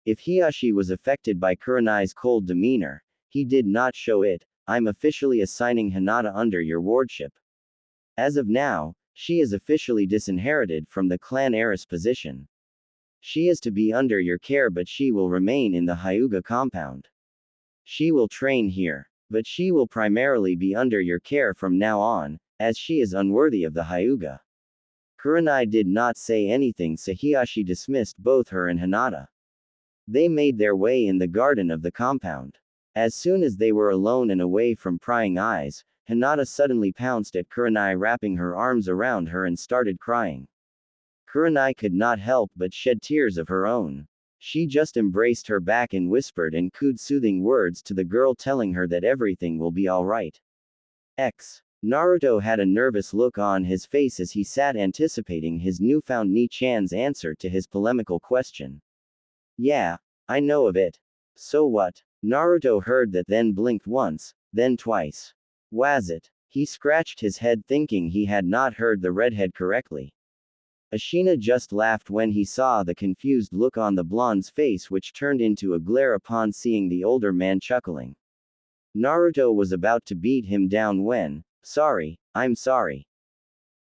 If Hiyashi was affected by Kurenai's cold demeanor, he did not show it. "I'm officially assigning Hinata under your wardship. As of now, she is officially disinherited from the clan heiress position. She is to be under your care, but she will remain in the Hyuga compound. She will train here, but she will primarily be under your care from now on, as she is unworthy of the Hyuga." Kurenai did not say anything, so Hiyashi dismissed both her and Hinata. They made their way in the garden of the compound. As soon as they were alone and away from prying eyes, Hinata suddenly pounced at Kurenai, wrapping her arms around her and started crying. Kurenai could not help but shed tears of her own. She just embraced her back and whispered and cooed soothing words to the girl, telling her that everything will be alright. Naruto had a nervous look on his face as he sat anticipating his newfound Ni-chan's answer to his polemical question. "Yeah, I know of it. So what?" Naruto heard that, then blinked once, then twice. "Was it?" He scratched his head, thinking he had not heard the redhead correctly. Ashina just laughed when he saw the confused look on the blonde's face, which turned into a glare upon seeing the older man chuckling. Naruto was about to beat him down when, "Sorry, I'm sorry."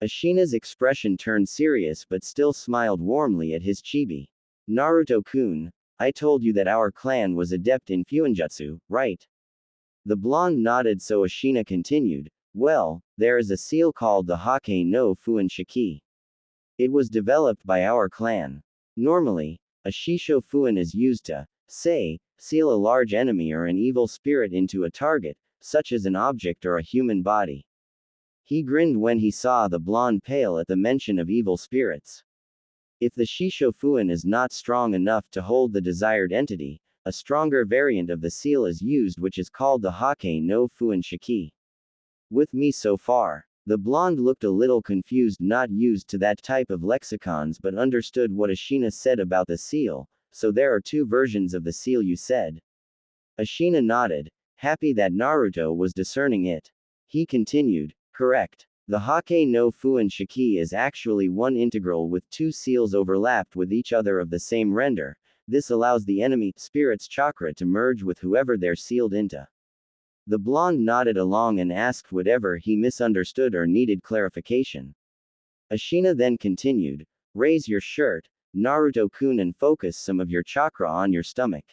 Ashina's expression turned serious but still smiled warmly at his chibi. "Naruto-kun, I told you that our clan was adept in fuinjutsu, right?" The blonde nodded, so Ashina continued, "Well, there is a seal called the Hake no Fuin Shiki. It was developed by our clan. Normally, a Shisho Fuin is used to, say, seal a large enemy or an evil spirit into a target, such as an object or a human body." He grinned when he saw the blonde pale at the mention of evil spirits. If the Shisho Fuin is not strong enough to hold the desired entity, a stronger variant of the seal is used, which is called the Hake no Fuin Shiki. "With me so far." The blonde looked a little confused, not used to that type of lexicons, but understood what Ashina said about the seal. "So there are two versions of the seal, you said?" Ashina nodded, happy that Naruto was discerning it. He continued, "Correct. The Hake no Fuin Shiki is actually one integral with two seals overlapped with each other of the same render. This allows the enemy spirit's chakra to merge with whoever they're sealed into." The blonde nodded along and asked whatever he misunderstood or needed clarification. Ashina then continued, "Raise your shirt, Naruto-kun, and focus some of your chakra on your stomach."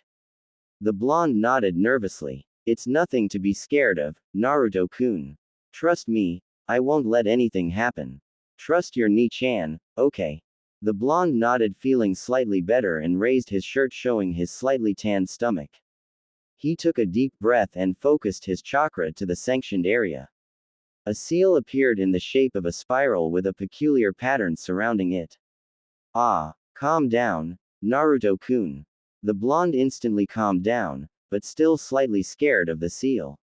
The blonde nodded nervously. "It's nothing to be scared of, Naruto-kun. Trust me, I won't let anything happen. Trust your Ni-chan, okay?" The blonde nodded, feeling slightly better, and raised his shirt, showing his slightly tanned stomach. He took a deep breath and focused his chakra to the sanctioned area. A seal appeared in the shape of a spiral with a peculiar pattern surrounding it. Ah, calm down, Naruto-kun. The blonde instantly calmed down, but still slightly scared of the seal.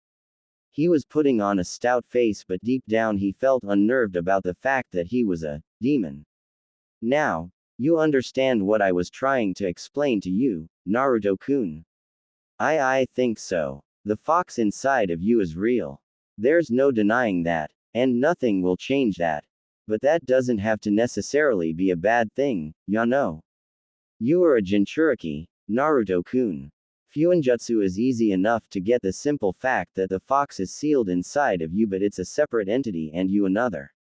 He was putting on a stout face, but deep down he felt unnerved about the fact that he was a demon. Now, you understand what I was trying to explain to you, Naruto-kun. I think so. The fox inside of you is real. There's no denying that, and nothing will change that. But that doesn't have to necessarily be a bad thing, ya know. You are a Jinchuriki, Naruto-kun. Fuinjutsu is easy enough to get the simple fact that the fox is sealed inside of you, but it's a separate entity and you another.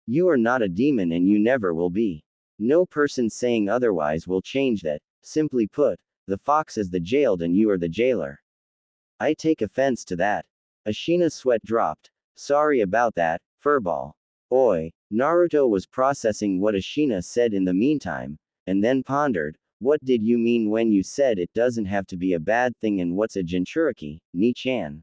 You are not a demon and you never will be. No person saying otherwise will change that. Simply put, the fox is the jailed and you are the jailer. I take offense to that. Ashina's sweat dropped. Sorry about that, furball. Oi. Naruto was processing what Ashina said in the meantime, and then pondered, what did you mean when you said it doesn't have to be a bad thing, and what's a Jinchuriki, Ni-chan?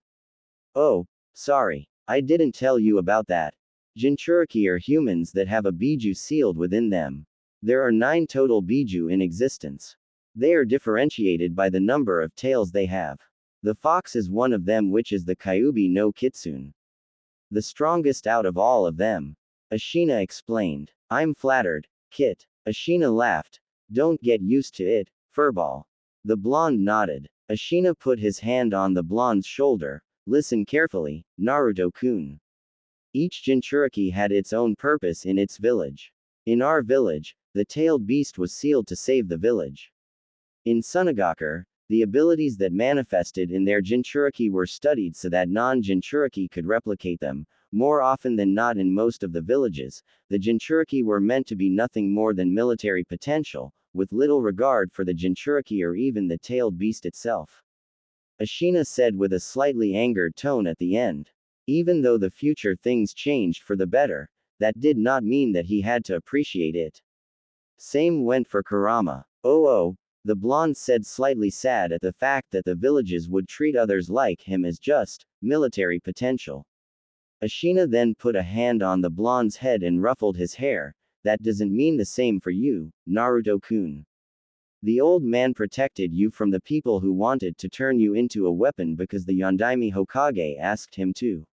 Oh, sorry. I didn't tell you about that. Jinchuriki are humans that have a biju sealed within them. There are 9 total biju in existence. They are differentiated by the number of tails they have. The fox is one of them, which is the Kyuubi no Kitsune. The strongest out of all of them. Ashina explained. I'm flattered, Kit. Ashina laughed. Don't get used to it, furball. The blonde nodded. Ashina put his hand on the blonde's shoulder. Listen carefully, Naruto-kun. Each Jinchuriki had its own purpose in its village. In our village, the tailed beast was sealed to save the village. In Sunagakur, the abilities that manifested in their Jinchuriki were studied so that non-Jinchuriki could replicate them. More often than not, in most of the villages, the Jinchuriki were meant to be nothing more than military potential, with little regard for the Jinchuriki or even the tailed beast itself. Ashina said with a slightly angered tone at the end. Even though the future things changed for the better, that did not mean that he had to appreciate it. Same went for Kurama. Oh, the blonde said, slightly sad at the fact that the villages would treat others like him as just military potential. Ashina then put a hand on the blonde's head and ruffled his hair. That doesn't mean the same for you, Naruto-kun. The old man protected you from the people who wanted to turn you into a weapon because the Yondaime Hokage asked him to.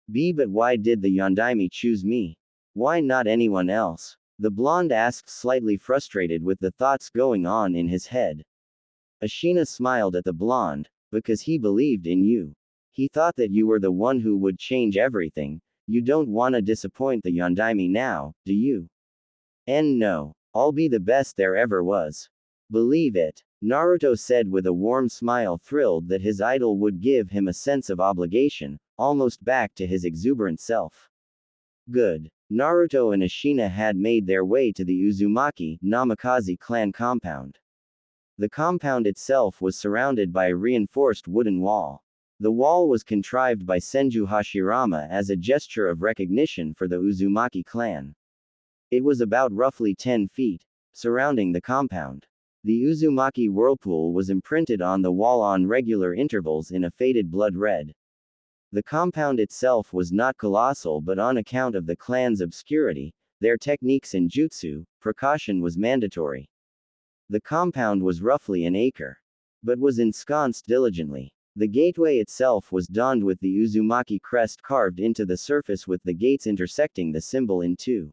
But why did the Yondaime choose me? Why not anyone else? The blonde asked, slightly frustrated with the thoughts going on in his head. Ashina smiled at the blonde. Because he believed in you. He thought that you were the one who would change everything. You don't wanna disappoint the Yondaime now, do you? No. I'll be the best there ever was. Believe it. Naruto said with a warm smile, thrilled that his idol would give him a sense of obligation, almost back to his exuberant self. Good. Naruto and Ashina had made their way to the Uzumaki, Namikaze clan compound. The compound itself was surrounded by a reinforced wooden wall. The wall was contrived by Senju Hashirama as a gesture of recognition for the Uzumaki clan. It was about roughly 10 feet, surrounding the compound. The Uzumaki whirlpool was imprinted on the wall on regular intervals in a faded blood red. The compound itself was not colossal, but on account of the clan's obscurity, their techniques in jutsu, precaution was mandatory. The compound was roughly an acre, but was ensconced diligently. The gateway itself was donned with the Uzumaki crest carved into the surface, with the gates intersecting the symbol in two.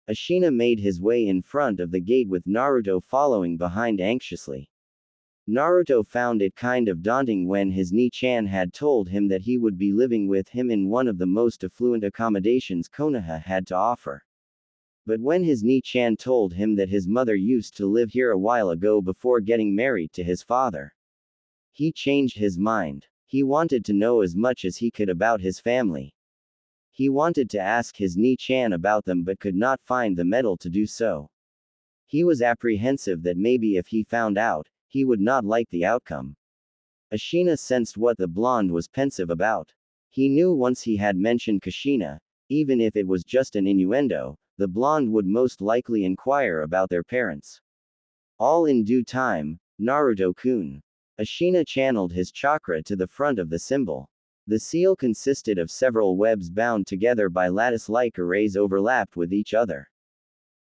Ashina made his way in front of the gate with Naruto following behind anxiously. Naruto found it kind of daunting when his Ni-chan had told him that he would be living with him in one of the most affluent accommodations Konoha had to offer. But when his Ni-chan told him that his mother used to live here a while ago before getting married to his father, he changed his mind. He wanted to know as much as he could about his family. He wanted to ask his Ni-chan about them but could not find the metal to do so. He was apprehensive that maybe if he found out, he would not like the outcome. Ashina sensed what the blonde was pensive about. He knew once he had mentioned Kushina, even if it was just an innuendo, the blonde would most likely inquire about their parents. All in due time, Naruto-kun. Ashina channeled his chakra to the front of the symbol. The seal consisted of several webs bound together by lattice-like arrays overlapped with each other.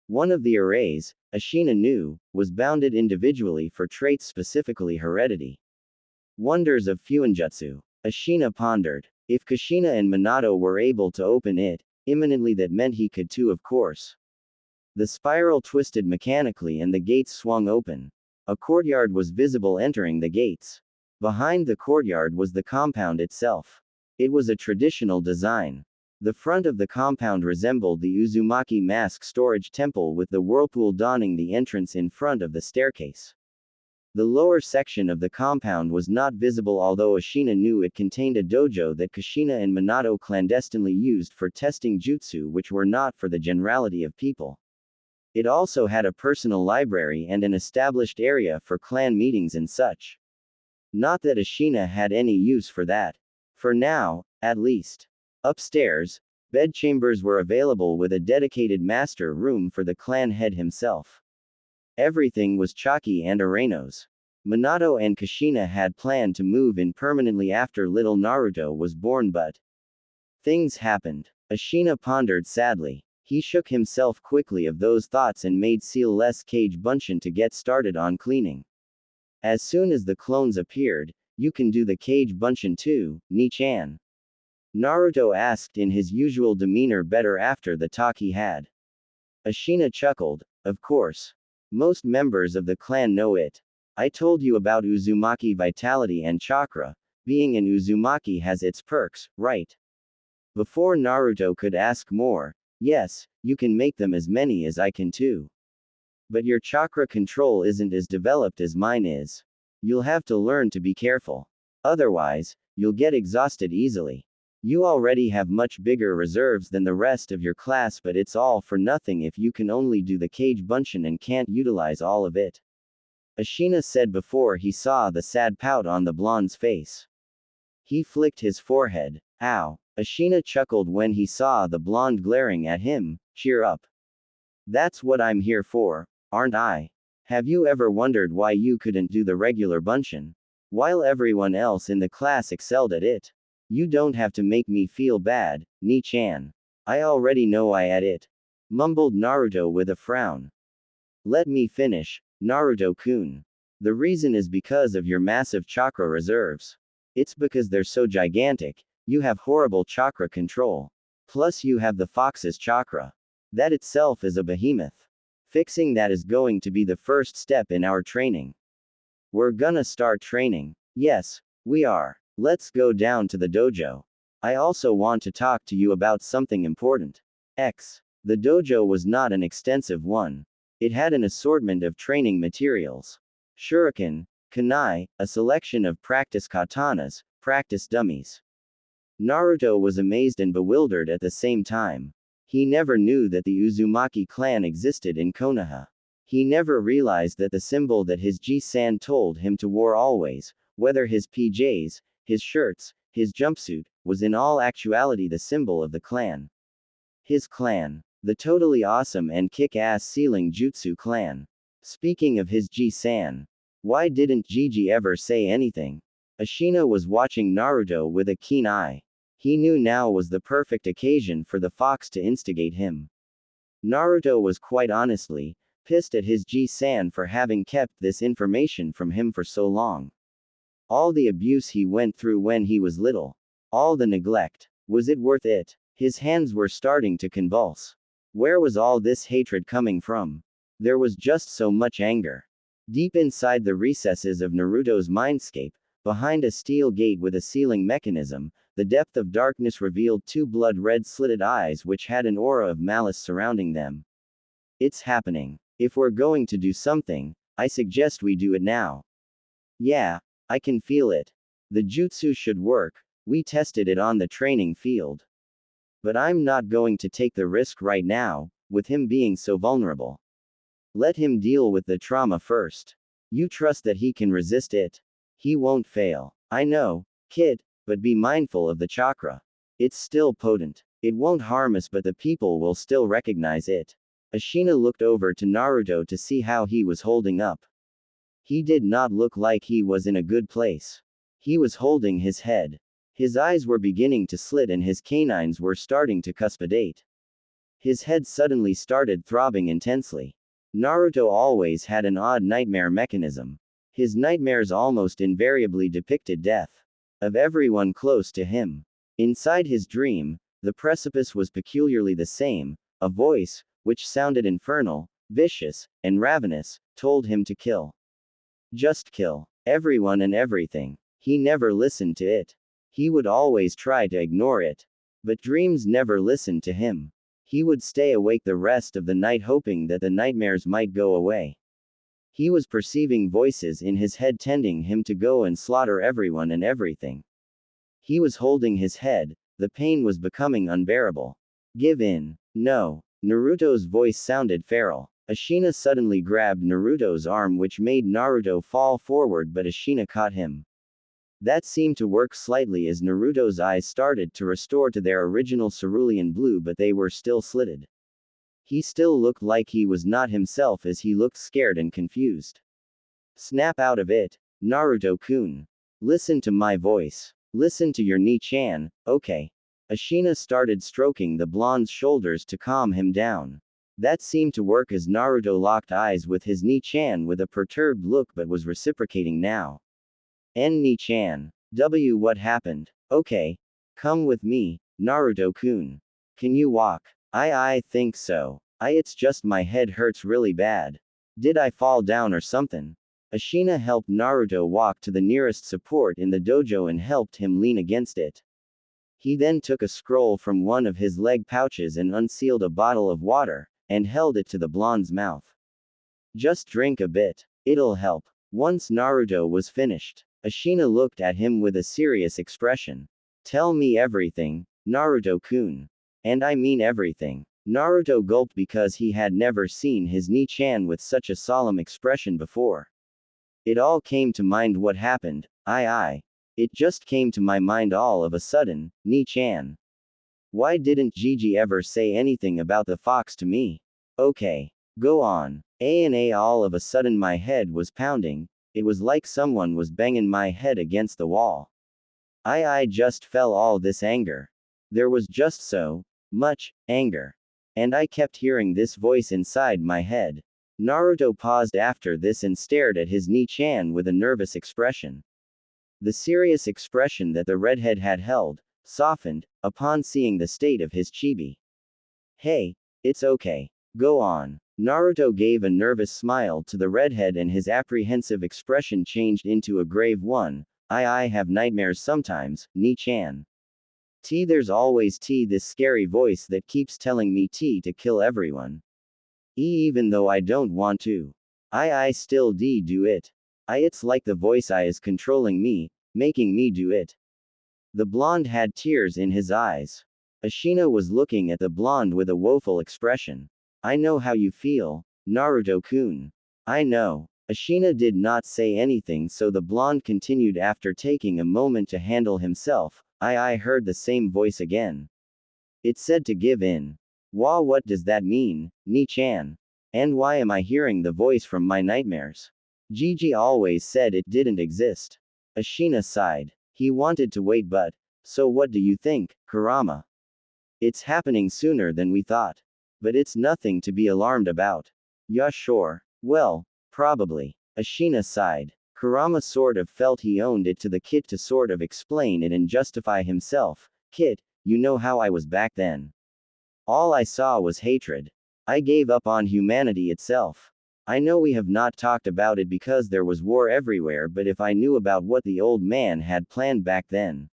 One of the arrays, Ashina knew, was bounded individually for traits specifically heredity. Wonders of Fuinjutsu. Ashina pondered. If Kushina and Minato were able to open it, imminently that meant he could too, of course. The spiral twisted mechanically and the gates swung open. A courtyard was visible entering the gates. Behind the courtyard was the compound itself. It was a traditional design. The front of the compound resembled the Uzumaki mask storage temple with the whirlpool donning the entrance in front of the staircase. The lower section of the compound was not visible, although Ashina knew it contained a dojo that Kushina and Minato clandestinely used for testing jutsu, which were not for the generality of people. It also had a personal library and an established area for clan meetings and such. Not that Ashina had any use for that. For now, at least. Upstairs, bedchambers were available with a dedicated master room for the clan head himself. Everything was chalky and Areno's. Minato and Kushina had planned to move in permanently after little Naruto was born, but things happened. Ashina pondered sadly. He shook himself quickly of those thoughts and made seal less Cage Bunshin to get started on cleaning. As soon as the clones appeared, "You can do the Cage Bunshin too, Ni-chan?" Naruto asked in his usual demeanor, better after the talk he had. Ashina chuckled. Of course. Most members of the clan know it. I told you about Uzumaki vitality and chakra. Being an Uzumaki has its perks, right? Before Naruto could ask more, yes, you can make them as many as I can too. But your chakra control isn't as developed as mine is. You'll have to learn to be careful. Otherwise, you'll get exhausted easily. You already have much bigger reserves than the rest of your class, but it's all for nothing if you can only do the Cage Bunshin and can't utilize all of it. Ashina said before he saw the sad pout on the blonde's face. He flicked his forehead. Ow. Ashina chuckled when he saw the blonde glaring at him. Cheer up. That's what I'm here for, aren't I? Have you ever wondered why you couldn't do the regular Bunshin? While everyone else in the class excelled at it. You don't have to make me feel bad, Ni-chan. I already know I at it. Mumbled Naruto with a frown. Let me finish, Naruto-kun. The reason is because of your massive chakra reserves. It's because they're so gigantic, you have horrible chakra control. Plus you have the fox's chakra. That itself is a behemoth. Fixing that is going to be the first step in our training. We're gonna start training. Yes, we are. Let's go down to the dojo. I also want to talk to you about something important. The dojo was not an extensive one. It had an assortment of training materials. Shuriken, kunai, a selection of practice katanas, practice dummies. Naruto was amazed and bewildered at the same time. He never knew that the Uzumaki clan existed in Konoha. He never realized that the symbol that his Ji-san told him to wear always, whether his PJs, his shirts, his jumpsuit, was in all actuality the symbol of the clan. His clan. The totally awesome and kick-ass Sealing Jutsu clan. Speaking of his Ji-san. Why didn't Gigi ever say anything? Ashina was watching Naruto with a keen eye. He knew now was the perfect occasion for the fox to instigate him. Naruto was quite honestly pissed at his Ji-san for having kept this information from him for so long. All the abuse he went through when he was little. All the neglect. Was it worth it? His hands were starting to convulse. Where was all this hatred coming from? There was just so much anger. Deep inside the recesses of Naruto's mindscape, behind a steel gate with a sealing mechanism, the depth of darkness revealed two blood-red slitted eyes which had an aura of malice surrounding them. It's happening. If we're going to do something, I suggest we do it now. Yeah. I can feel it. The jutsu should work. We tested it on the training field. But I'm not going to take the risk right now, with him being so vulnerable. Let him deal with the trauma first. You trust that he can resist it. He won't fail. I know, kid, but be mindful of the chakra. It's still potent. It won't harm us, but the people will still recognize it. Ashina looked over to Naruto to see how he was holding up. He did not look like he was in a good place. He was holding his head. His eyes were beginning to slit and his canines were starting to cuspidate. His head suddenly started throbbing intensely. Naruto always had an odd nightmare mechanism. His nightmares almost invariably depicted death of everyone close to him. Inside his dream, the precipice was peculiarly the same. A voice, which sounded infernal, vicious, and ravenous, told him to kill. Just kill everyone and everything. He never listened to it. He would always try to ignore it. But dreams never listened to him. He would stay awake the rest of the night hoping that the nightmares might go away. He was perceiving voices in his head telling him to go and slaughter everyone and everything. He was holding his head, the pain was becoming unbearable. Give in. No. Naruto's voice sounded feral. Ashina suddenly grabbed Naruto's arm, which made Naruto fall forward, but Ashina caught him. That seemed to work slightly as Naruto's eyes started to restore to their original cerulean blue, but they were still slitted. He still looked like he was not himself as he looked scared and confused. Snap out of it, Naruto-kun. Listen to my voice. Listen to your Ni-chan, okay. Ashina started stroking the blonde's shoulders to calm him down. That seemed to work as Naruto locked eyes with his Ni-chan with a perturbed look but was reciprocating now. Ni-chan. What happened? Okay. Come with me, Naruto-kun. Can you walk? I think so. It's just my head hurts really bad. Did I fall down or something? Ashina helped Naruto walk to the nearest support in the dojo and helped him lean against it. He then took a scroll from one of his leg pouches and unsealed a bottle of water, and held it to the blonde's mouth. Just drink a bit. It'll help. Once Naruto was finished, Ashina looked at him with a serious expression. Tell me everything, Naruto-kun. And I mean everything. Naruto gulped because he had never seen his Ni-chan with such a solemn expression before. It all came to mind what happened. It just came to my mind all of a sudden, Ni-chan. Why didn't Gigi ever say anything about the fox to me? Okay. Go on. All of a sudden my head was pounding. It was like someone was banging my head against the wall. I just felt all this anger. There was just so much anger. And I kept hearing this voice inside my head. Naruto paused after this and stared at his Ni-chan with a nervous expression. The serious expression that the redhead had held softened upon seeing the state of his chibi. Hey, it's okay. Go on. Naruto gave a nervous smile to the redhead and his apprehensive expression changed into a grave one. I have nightmares sometimes, Ni-chan. There's always this scary voice that keeps telling me to kill everyone. Even though I don't want to. I still do it. It's like the voice is controlling me, making me do it. The blonde had tears in his eyes. Ashina was looking at the blonde with a woeful expression. I know how you feel, Naruto-kun. I know. Ashina did not say anything, so the blonde continued after taking a moment to handle himself. I heard the same voice again. It said to give in. What does that mean, Ni-chan? And why am I hearing the voice from my nightmares? Gigi always said it didn't exist. Ashina sighed. He wanted to wait, but, so what do you think, Kurama? It's happening sooner than we thought. But it's nothing to be alarmed about. Yeah, sure. Well, probably. Ashina sighed. Kurama sort of felt he owned it to the kid to sort of explain it and justify himself. Kid, you know how I was back then. All I saw was hatred. I gave up on humanity itself. I know we have not talked about it because there was war everywhere, but if I knew about what the old man had planned back then.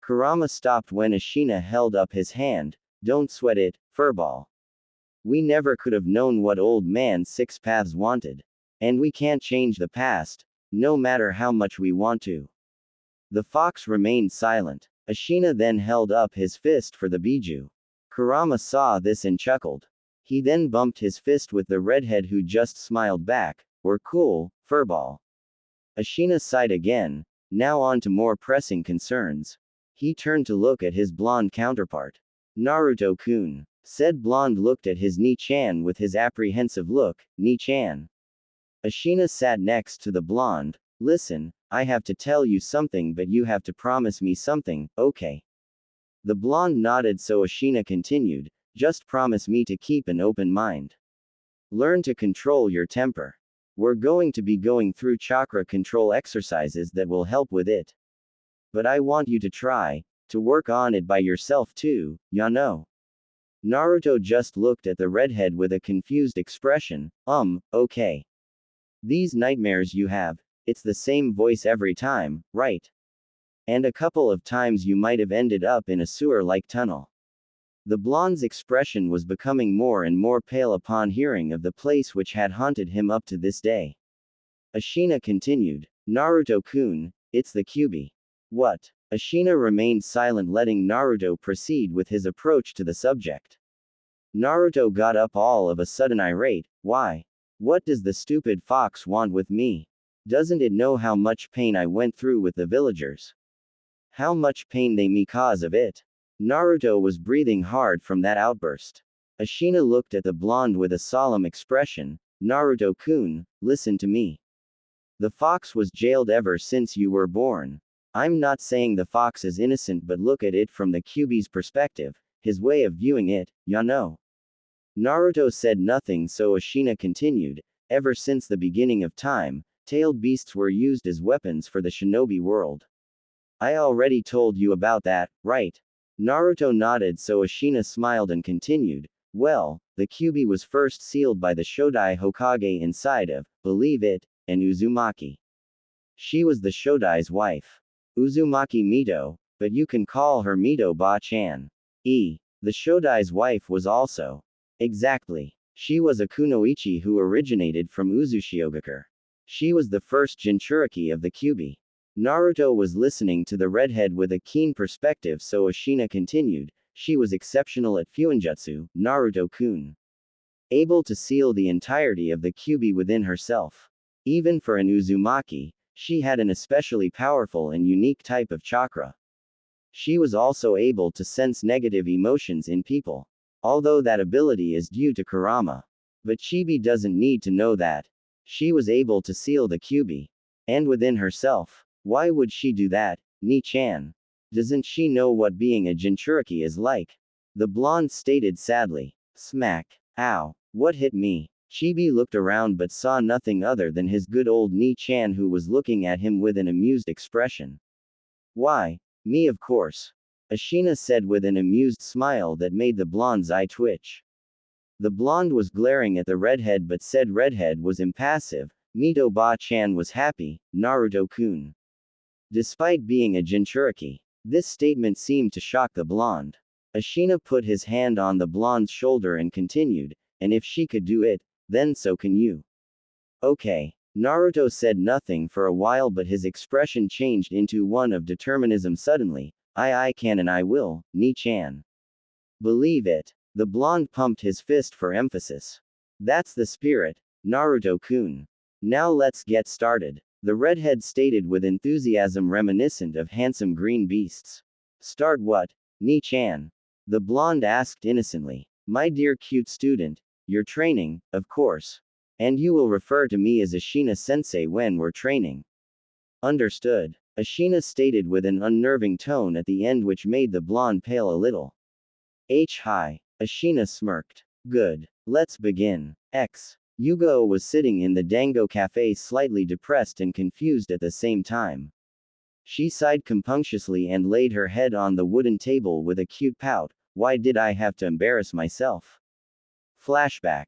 Kurama stopped when Ashina held up his hand. Don't sweat it, furball. We never could have known what old man Six Paths wanted. And we can't change the past, no matter how much we want to. The fox remained silent. Ashina then held up his fist for the biju. Kurama saw this and chuckled. He then bumped his fist with the redhead who just smiled back. We're cool, furball. Ashina sighed again, now on to more pressing concerns. He turned to look at his blonde counterpart. Naruto-kun. Said blonde looked at his Ni-chan with his apprehensive look. Ni-chan. Ashina sat next to the blonde. Listen, I have to tell you something, but you have to promise me something, okay? The blonde nodded, so Ashina continued, just promise me to keep an open mind. Learn to control your temper. We're going to be going through chakra control exercises that will help with it. But I want you to try to work on it by yourself too, ya know. Naruto just looked at the redhead with a confused expression. Okay. These nightmares you have, it's the same voice every time, right? And a couple of times you might have ended up in a sewer-like tunnel. The blonde's expression was becoming more and more pale upon hearing of the place which had haunted him up to this day. Ashina continued, Naruto-kun, it's the Kyuubi. What? Ashina remained silent, letting Naruto proceed with his approach to the subject. Naruto got up all of a sudden irate. Why? What does the stupid fox want with me? Doesn't it know how much pain I went through with the villagers? How much pain they me cause of it? Naruto was breathing hard from that outburst. Ashina looked at the blonde with a solemn expression. Naruto-kun, listen to me. The fox was jailed ever since you were born. I'm not saying the fox is innocent, but look at it from the Kyuubi's perspective, his way of viewing it, ya know. Naruto said nothing, so Ashina continued, ever since the beginning of time, tailed beasts were used as weapons for the shinobi world. I already told you about that, right? Naruto nodded, so Ashina smiled and continued, well, the Kyuubi was first sealed by the Shodai Hokage inside of, believe it, an Uzumaki. She was the Shodai's wife. Uzumaki Mito, but you can call her Mito Ba-chan. The Shodai's wife was also. Exactly. She was a kunoichi who originated from Uzushiogakure. She was the first Jinchuriki of the Kyuubi. Naruto was listening to the redhead with a keen perspective, so Ashina continued, she was exceptional at Fuinjutsu, Naruto-kun. Able to seal the entirety of the Kyuubi within herself. Even for an Uzumaki, she had an especially powerful and unique type of chakra. She was also able to sense negative emotions in people. Although that ability is due to Kurama. But Chibi doesn't need to know that. She was able to seal the Kyuubi. And within herself. Why would she do that, Ni-chan? Doesn't she know what being a Jinchuriki is like? The blonde stated sadly. Smack. Ow. What hit me? Chibi looked around but saw nothing other than his good old Ni-chan, who was looking at him with an amused expression. Why? Me, of course. Ashina said with an amused smile that made the blonde's eye twitch. The blonde was glaring at the redhead, but said redhead was impassive. Mito Ba-chan was happy, Naruto-kun. Despite being a Jinchuriki. This statement seemed to shock the blonde. Ashina put his hand on the blonde's shoulder and continued, and if she could do it, then so can you. Okay. Naruto said nothing for a while, but his expression changed into one of determinism suddenly. I can and I will, Ni-chan. Believe it. The blonde pumped his fist for emphasis. That's the spirit, Naruto-kun. Now let's get started. The redhead stated with enthusiasm reminiscent of handsome green beasts. Start what, Ni-chan? The blonde asked innocently. My dear cute student, you're training, of course. And you will refer to me as Ashina-sensei when we're training. Understood. Ashina stated with an unnerving tone at the end, which made the blonde pale a little. Hi. Ashina smirked. Good. Let's begin. Yugao was sitting in the Dango cafe, slightly depressed and confused at the same time. She sighed compunctiously and laid her head on the wooden table with a cute pout. Why did I have to embarrass myself? Flashback.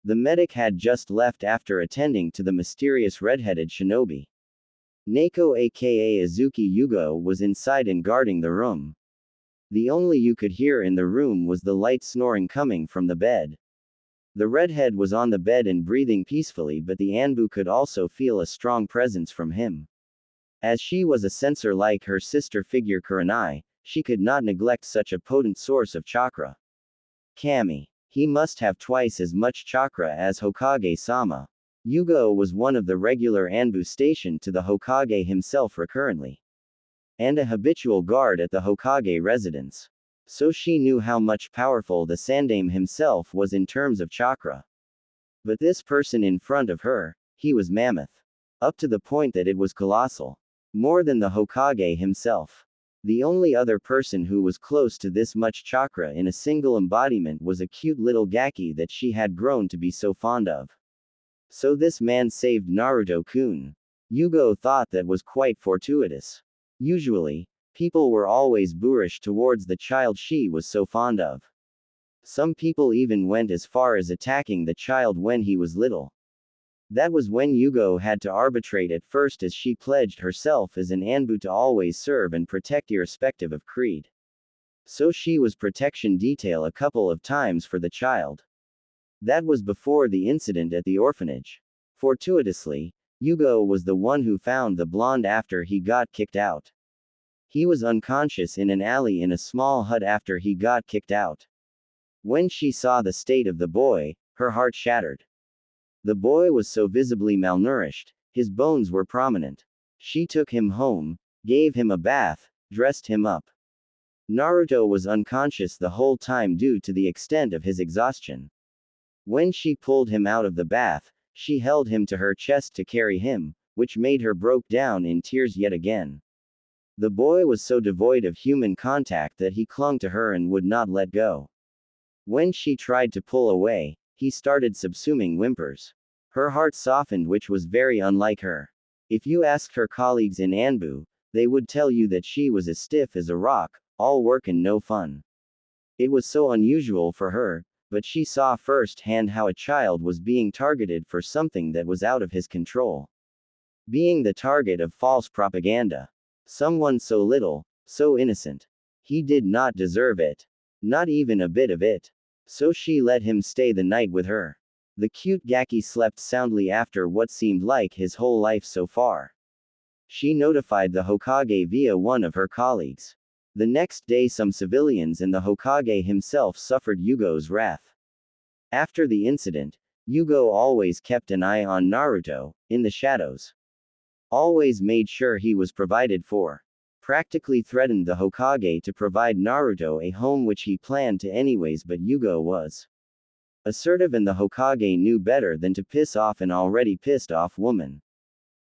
The medic had just left after attending to the mysterious red-headed shinobi. Neko aka Azuki Yugao was inside and guarding the room. The only you could hear in the room was the light snoring coming from the bed. The redhead was on the bed and breathing peacefully, but the Anbu could also feel a strong presence from him. As she was a sensor like her sister figure Kurenai, she could not neglect such a potent source of chakra. Kami. He must have twice as much chakra as Hokage-sama. Yugao was one of the regular Anbu stationed to the Hokage himself recurrently. And a habitual guard at the Hokage residence. So she knew how much powerful the Sandaime himself was in terms of chakra. But this person in front of her, he was mammoth. up to the point that it was colossal. More than the Hokage himself. The only other person who was close to this much chakra in a single embodiment was a cute little Gaki that she had grown to be so fond of. So this man saved Naruto-kun. Yugao thought that was quite fortuitous. Usually, people were always boorish towards the child she was so fond of. Some people even went as far as attacking the child when he was little. That was when Yugao had to arbitrate at first, as she pledged herself as an Anbu to always serve and protect irrespective of creed. So she was protection detail a couple of times for the child. That was before the incident at the orphanage. Fortuitously, Yugao was the one who found the blonde after he got kicked out. He was unconscious in an alley in a small hut after he got kicked out. When she saw the state of the boy, her heart shattered. The boy was so visibly malnourished, his bones were prominent. She took him home, gave him a bath, dressed him up. Naruto was unconscious the whole time due to the extent of his exhaustion. When she pulled him out of the bath, she held him to her chest to carry him, which made her broke down in tears yet again. The boy was so devoid of human contact that he clung to her and would not let go. When she tried to pull away, he started subsuming whimpers. Her heart softened, which was very unlike her. If you asked her colleagues in Anbu, they would tell you that she was as stiff as a rock, all work and no fun. It was so unusual for her, but she saw firsthand how a child was being targeted for something that was out of his control. Being the target of false propaganda. Someone so little, so innocent. He did not deserve it. Not even a bit of it. So she let him stay the night with her. The cute Gaki slept soundly after what seemed like his whole life so far. She notified the Hokage via one of her colleagues. The next day some civilians and the Hokage himself suffered Yugo's wrath. After the incident, Yugao always kept an eye on Naruto, in the shadows. Always made sure he was provided for. Practically threatened the Hokage to provide Naruto a home, which he planned to anyways, but Yugao was assertive and the Hokage knew better than to piss off an already pissed off woman.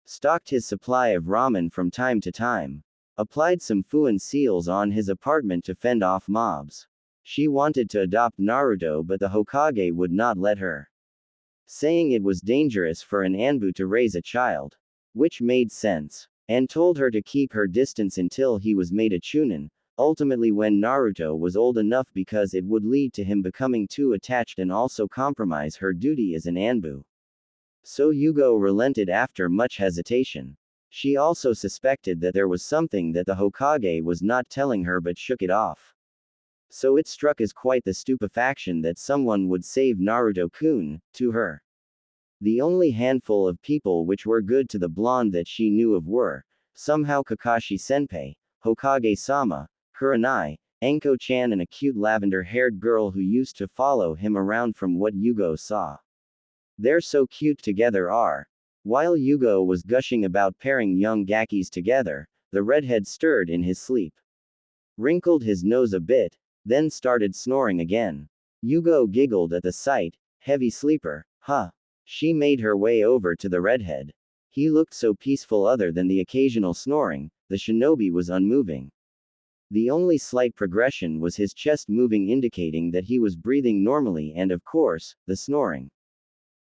Stocked his supply of ramen from time to time. Applied some fuan seals on his apartment to fend off mobs. She wanted to adopt Naruto, but the Hokage would not let her, saying it was dangerous for an Anbu to raise a child. Which made sense. And told her to keep her distance until he was made a chunin, ultimately when Naruto was old enough, because it would lead to him becoming too attached and also compromise her duty as an Anbu. So Yugao relented after much hesitation. She also suspected that there was something that the Hokage was not telling her but shook it off. So it struck as quite the stupefaction that someone would save Naruto-kun, to her. The only handful of people which were good to the blonde that she knew of were, somehow Kakashi-senpai, Hokage-sama, Kurenai, Anko-chan and a cute lavender-haired girl who used to follow him around from what Yugao saw. They're so cute together are. While Yugao was gushing about pairing young Gakis together, the redhead stirred in his sleep. Wrinkled his nose a bit, then started snoring again. Yugao giggled at the sight. Heavy sleeper, huh? She made her way over to the redhead. He looked so peaceful other than the occasional snoring, the shinobi was unmoving. The only slight progression was his chest moving, indicating that he was breathing normally, and of course, the snoring.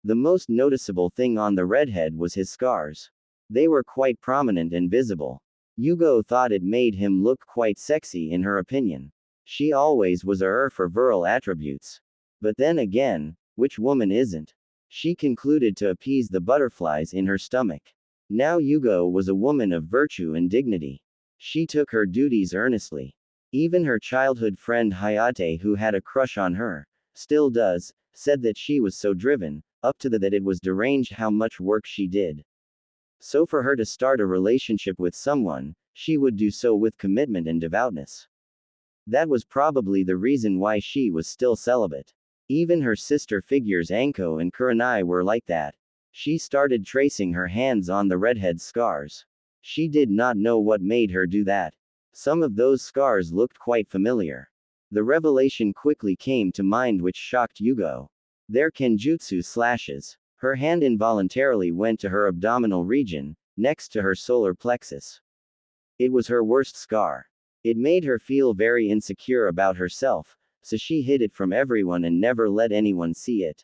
The most noticeable thing on the redhead was his scars. They were quite prominent and visible. Yugao thought it made him look quite sexy in her opinion. She always was for virile attributes. But then again, which woman isn't? She concluded to appease the butterflies in her stomach. Now Yugao was a woman of virtue and dignity. She took her duties earnestly. Even her childhood friend Hayate, who had a crush on her, still does, said that she was so driven, up to that it was deranged how much work she did. So for her to start a relationship with someone, she would do so with commitment and devoutness. That was probably the reason why she was still celibate. Even her sister figures Anko and Kurenai were like that. She started tracing her hands on the redhead's scars. She did not know what made her do that. Some of those scars looked quite familiar. The revelation quickly came to mind which shocked Yugao. Their kenjutsu slashes. Her hand involuntarily went to her abdominal region, next to her solar plexus. It was her worst scar. It made her feel very insecure about herself, so she hid it from everyone and never let anyone see it.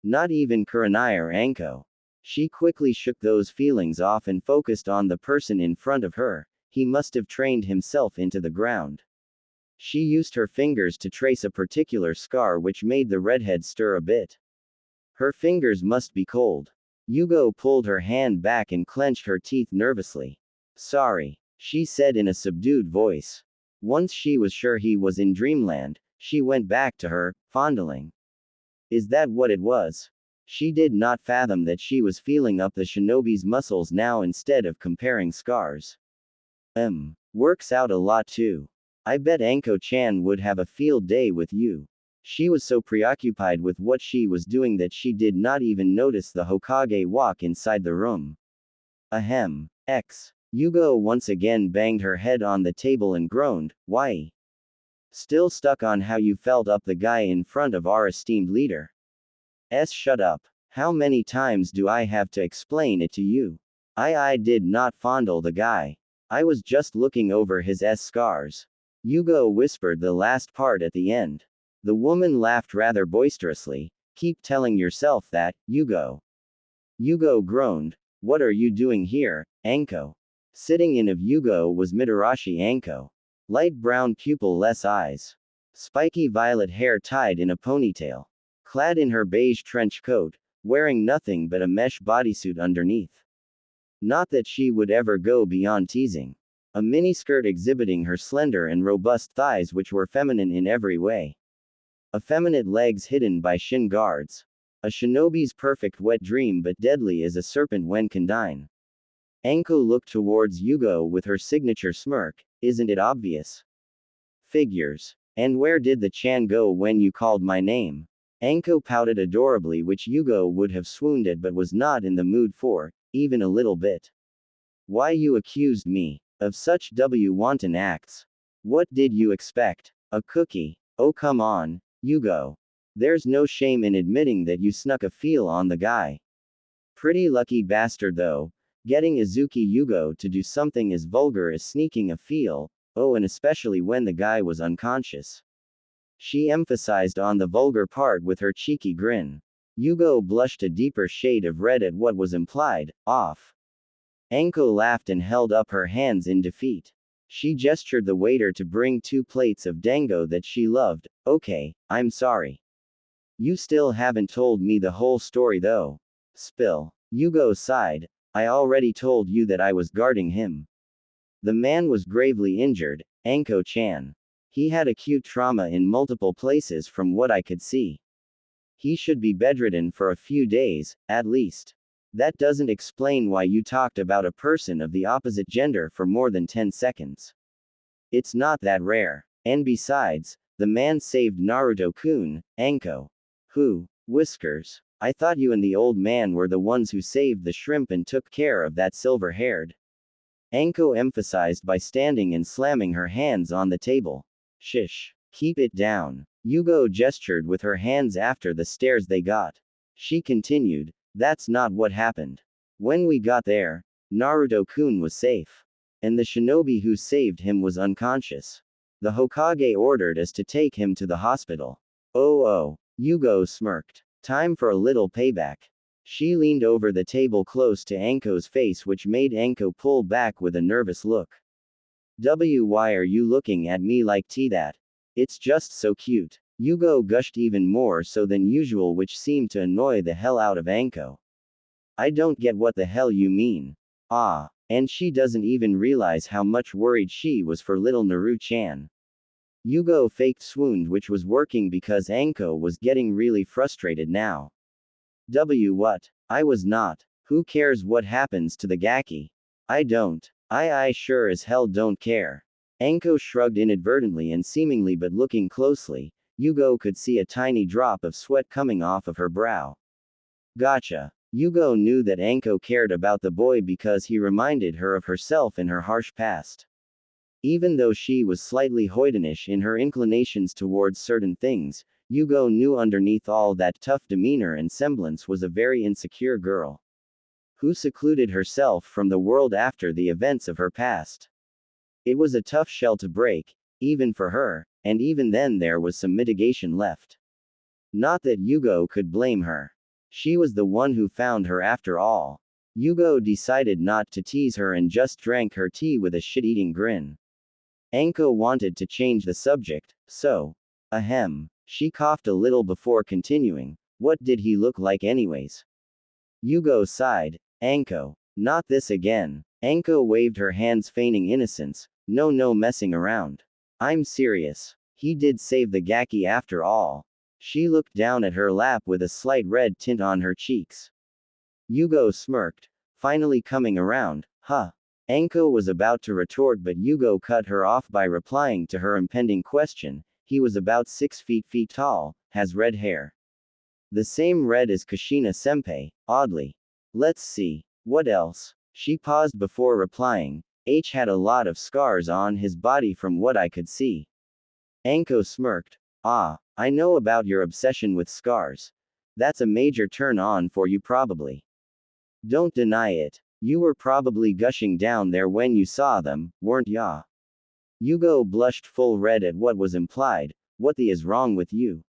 Not even Kurenai or Anko. She quickly shook those feelings off and focused on the person in front of her. He must have trained himself into the ground. She used her fingers to trace a particular scar which made the redhead stir a bit. Her fingers must be cold. Yugao pulled her hand back and clenched her teeth nervously. Sorry, she said in a subdued voice. Once she was sure he was in dreamland, she went back to her, fondling. Is that what it was? She did not fathom that she was feeling up the shinobi's muscles now instead of comparing scars. Works out a lot too. I bet Anko-chan would have a field day with you. She was so preoccupied with what she was doing that she did not even notice the Hokage walk inside the room. Ahem. Yugao once again banged her head on the table and groaned, why? Still stuck on how you felt up the guy in front of our esteemed leader. Shut up. How many times do I have to explain it to you? I did not fondle the guy. I was just looking over his scars. Yugao whispered the last part at the end. The woman laughed rather boisterously. Keep telling yourself that, Yugao. Yugao groaned. What are you doing here, Anko? Sitting in of Yugao was Mitarashi Anko. Light brown pupil-less eyes. Spiky violet hair tied in a ponytail. Clad in her beige trench coat, wearing nothing but a mesh bodysuit underneath. Not that she would ever go beyond teasing. A miniskirt exhibiting her slender and robust thighs which were feminine in every way. Effeminate legs hidden by shin guards. A shinobi's perfect wet dream but deadly as a serpent when condign. Anko looked towards Yugao with her signature smirk, isn't it obvious? Figures. And where did the Chan go when you called my name? Anko pouted adorably which Yugao would have swooned at but was not in the mood for, even a little bit. Why you accused me of such wanton acts? What did you expect? A cookie? Oh come on, Yugao. There's no shame in admitting that you snuck a feel on the guy. Pretty lucky bastard though, getting Izuki Yugao to do something as vulgar as sneaking a feel, and especially when the guy was unconscious. She emphasized on the vulgar part with her cheeky grin. Yugao blushed a deeper shade of red at what was implied, off. Anko laughed and held up her hands in defeat. She gestured the waiter to bring 2 plates of dango that she loved. Okay, I'm sorry. You still haven't told me the whole story though. Spill. Yugao sighed. I already told you that I was guarding him. The man was gravely injured, Anko-chan. He had acute trauma in multiple places from what I could see. He should be bedridden for a few days, at least. That doesn't explain why you talked about a person of the opposite gender for more than 10 seconds. It's not that rare. And besides, the man saved Naruto-kun, Anko. Who? Whiskers. I thought you and the old man were the ones who saved the shrimp and took care of that silver-haired. Anko emphasized by standing and slamming her hands on the table. Shish. Keep it down. Yugao gestured with her hands after the stares they got. She continued, that's not what happened. When we got there, Naruto-kun was safe. And the shinobi who saved him was unconscious. The Hokage ordered us to take him to the hospital. Oh, Yugao smirked. Time for a little payback. She leaned over the table close to Anko's face which made Anko pull back with a nervous look. Why are you looking at me like that? It's just so cute. Yugao gushed even more so than usual which seemed to annoy the hell out of Anko. I don't get what the hell you mean. And she doesn't even realize how much worried she was for little Naru-chan. Yugao faked swooned which was working because Anko was getting really frustrated now. What? I was not. Who cares what happens to the Gaki? I don't. I sure as hell don't care. Anko shrugged inadvertently and seemingly but looking closely, Yugao could see a tiny drop of sweat coming off of her brow. Gotcha. Yugao knew that Anko cared about the boy because he reminded her of herself in her harsh past. Even though she was slightly hoydenish in her inclinations towards certain things, Yugao knew underneath all that tough demeanor and semblance was a very insecure girl who secluded herself from the world after the events of her past. It was a tough shell to break, even for her, and even then there was some mitigation left. Not that Yugao could blame her. She was the one who found her after all. Yugao decided not to tease her and just drank her tea with a shit-eating grin. Anko wanted to change the subject, so. Ahem. She coughed a little before continuing. What did he look like anyways? Yugao sighed. Anko. Not this again. Anko waved her hands feigning innocence. No messing around. I'm serious. He did save the Gaki after all. She looked down at her lap with a slight red tint on her cheeks. Yugao smirked, finally coming around. Huh. Anko was about to retort but Yugao cut her off by replying to her impending question. He was about 6 feet tall, has red hair. The same red as Kushina-senpai, oddly. Let's see. What else? She paused before replying. H had a lot of scars on his body from what I could see. Anko smirked. Ah, I know about your obsession with scars. That's a major turn on for you probably. Don't deny it. You were probably gushing down there when you saw them, weren't ya? Yugao blushed full red at what was implied. What the is wrong with you?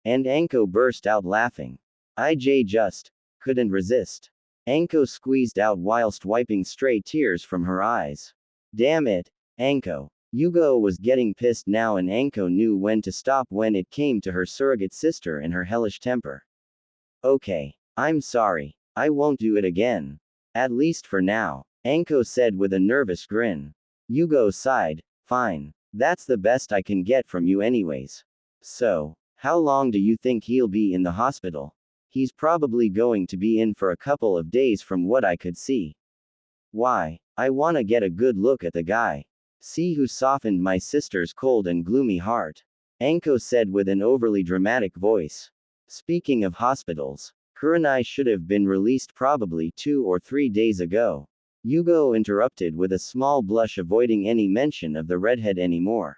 And Anko burst out laughing. IJ just couldn't resist. Anko squeezed out whilst wiping stray tears from her eyes. Damn it, Anko. Yugao was getting pissed now and Anko knew when to stop when it came to her surrogate sister and her hellish temper. Okay. I'm sorry. I won't do it again. At least for now, Anko said with a nervous grin. Yugao sighed. Fine. That's the best I can get from you anyways. So, how long do you think he'll be in the hospital? He's probably going to be in for a couple of days from what I could see. Why? I wanna get a good look at the guy. See who softened my sister's cold and gloomy heart. Anko said with an overly dramatic voice. Speaking of hospitals, Kurenai should have been released probably 2 or 3 days ago. Yugao interrupted with a small blush, avoiding any mention of the redhead anymore.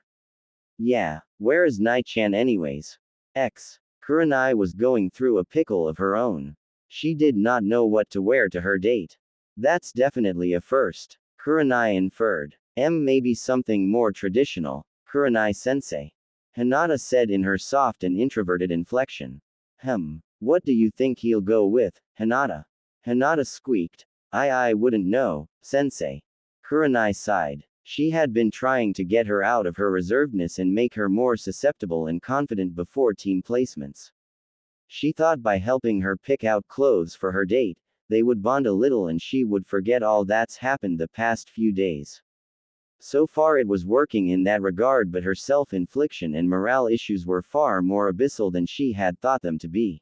Yeah, where is Nai-chan anyways? Kurenai was going through a pickle of her own. She did not know what to wear to her date. That's definitely a first, Kurenai inferred. Maybe something more traditional, Kurenai-sensei. Hinata said in her soft and introverted inflection. What do you think he'll go with, Hinata? Hinata squeaked. I wouldn't know, sensei. Kurenai sighed. She had been trying to get her out of her reservedness and make her more susceptible and confident before team placements. She thought by helping her pick out clothes for her date, they would bond a little and she would forget all that's happened the past few days. So far it was working in that regard, but her self-infliction and morale issues were far more abyssal than she had thought them to be.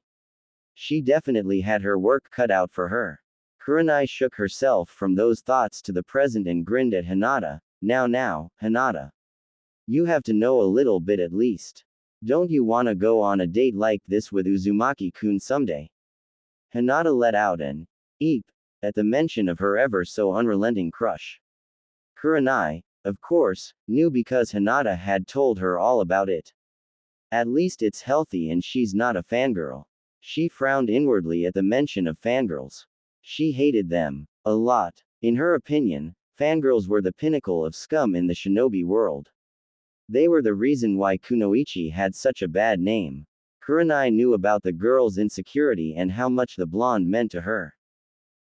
She definitely had her work cut out for her. Kurenai shook herself from those thoughts to the present and grinned at Hinata. Now, Hinata. You have to know a little bit at least. Don't you wanna go on a date like this with Uzumaki-kun someday? Hinata let out an eep at the mention of her ever so unrelenting crush. Kurenai, of course, knew because Hinata had told her all about it. At least it's healthy and she's not a fangirl. She frowned inwardly at the mention of fangirls. She hated them a lot. In her opinion, fangirls were the pinnacle of scum in the shinobi world. They were the reason why Kunoichi had such a bad name. Kurenai knew about the girl's insecurity and how much the blonde meant to her.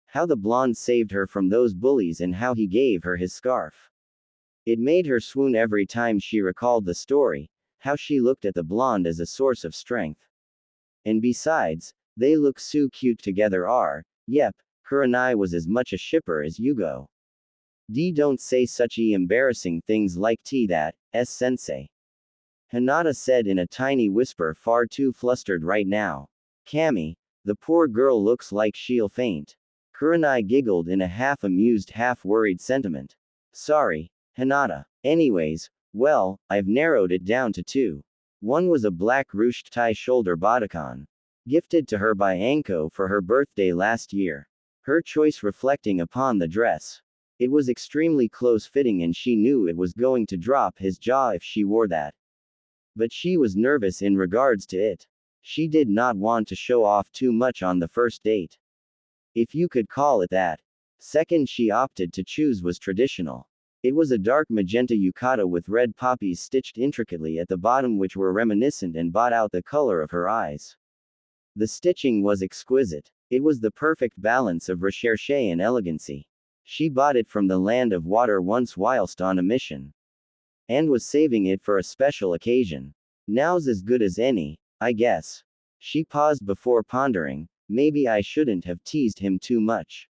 How the blonde saved her from those bullies and how he gave her his scarf. It made her swoon every time she recalled the story, how she looked at the blonde as a source of strength. And besides, they look so cute together. Yep, Kurenai was as much a shipper as Yugao. Don't say such embarrassing things like that, sensei. Hinata said in a tiny whisper, far too flustered right now. Kami, the poor girl looks like she'll faint. Kurenai giggled in a half-amused, half-worried sentiment. Sorry, Hinata. Anyways, well, I've narrowed it down to 2. One was a black ruched tie shoulder bodycon, gifted to her by Anko for her birthday last year. Her choice reflecting upon the dress. It was extremely close-fitting and she knew it was going to drop his jaw if she wore that. But she was nervous in regards to it. She did not want to show off too much on the first date, if you could call it that. Second she opted to choose was traditional. It was a dark magenta yukata with red poppies stitched intricately at the bottom which were reminiscent and brought out the color of her eyes. The stitching was exquisite. It was the perfect balance of recherche and elegancy. She bought it from the land of water once whilst on a mission, and was saving it for a special occasion. Now's as good as any, I guess. She paused before pondering, maybe I shouldn't have teased him too much.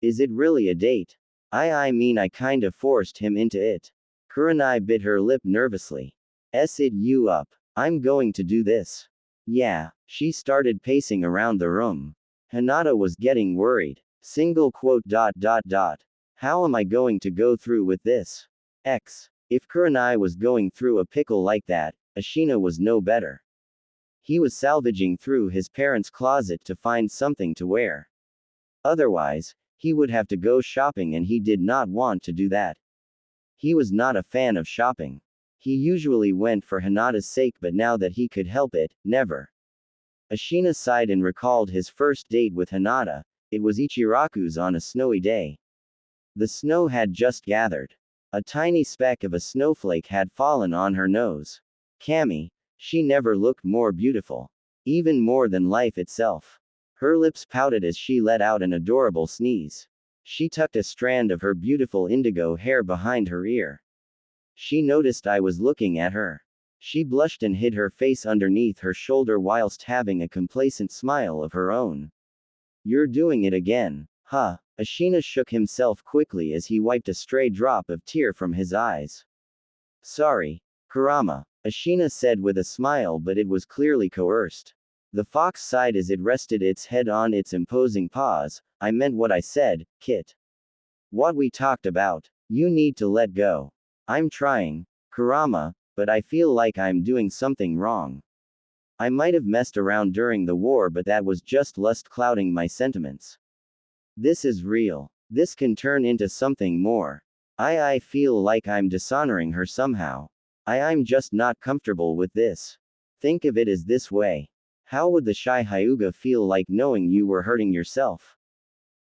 Is it really a date? I mean I kinda forced him into it. Kurenai bit her lip nervously. It you up. I'm going to do this. Yeah. She started pacing around the room. Hinata was getting worried. Single quote. How am I going to go through with this? If Kurenai was going through a pickle like that, Ashina was no better. He was salvaging through his parents' closet to find something to wear. Otherwise, he would have to go shopping and he did not want to do that. He was not a fan of shopping. He usually went for Hinata's sake, but now that he could help it, never. Ashina sighed and recalled his first date with Hinata. It was Ichiraku's on a snowy day. The snow had just gathered. A tiny speck of a snowflake had fallen on her nose. Cammy, she never looked more beautiful. Even more than life itself. Her lips pouted as she let out an adorable sneeze. She tucked a strand of her beautiful indigo hair behind her ear. She noticed I was looking at her. She blushed and hid her face underneath her shoulder whilst having a complacent smile of her own. You're doing it again. Huh. Ashina shook himself quickly as he wiped a stray drop of tear from his eyes. Sorry, Kurama, Ashina said with a smile, but it was clearly coerced. The fox sighed as it rested its head on its imposing paws. I meant what I said, Kit. What we talked about. You need to let go. I'm trying, Kurama, but I feel like I'm doing something wrong. I might have messed around during the war, but that was just lust clouding my sentiments. This is real. This can turn into something more. I feel like I'm dishonoring her somehow. I'm just not comfortable with this. Think of it as this way. How would the shy Hyuga feel like knowing you were hurting yourself?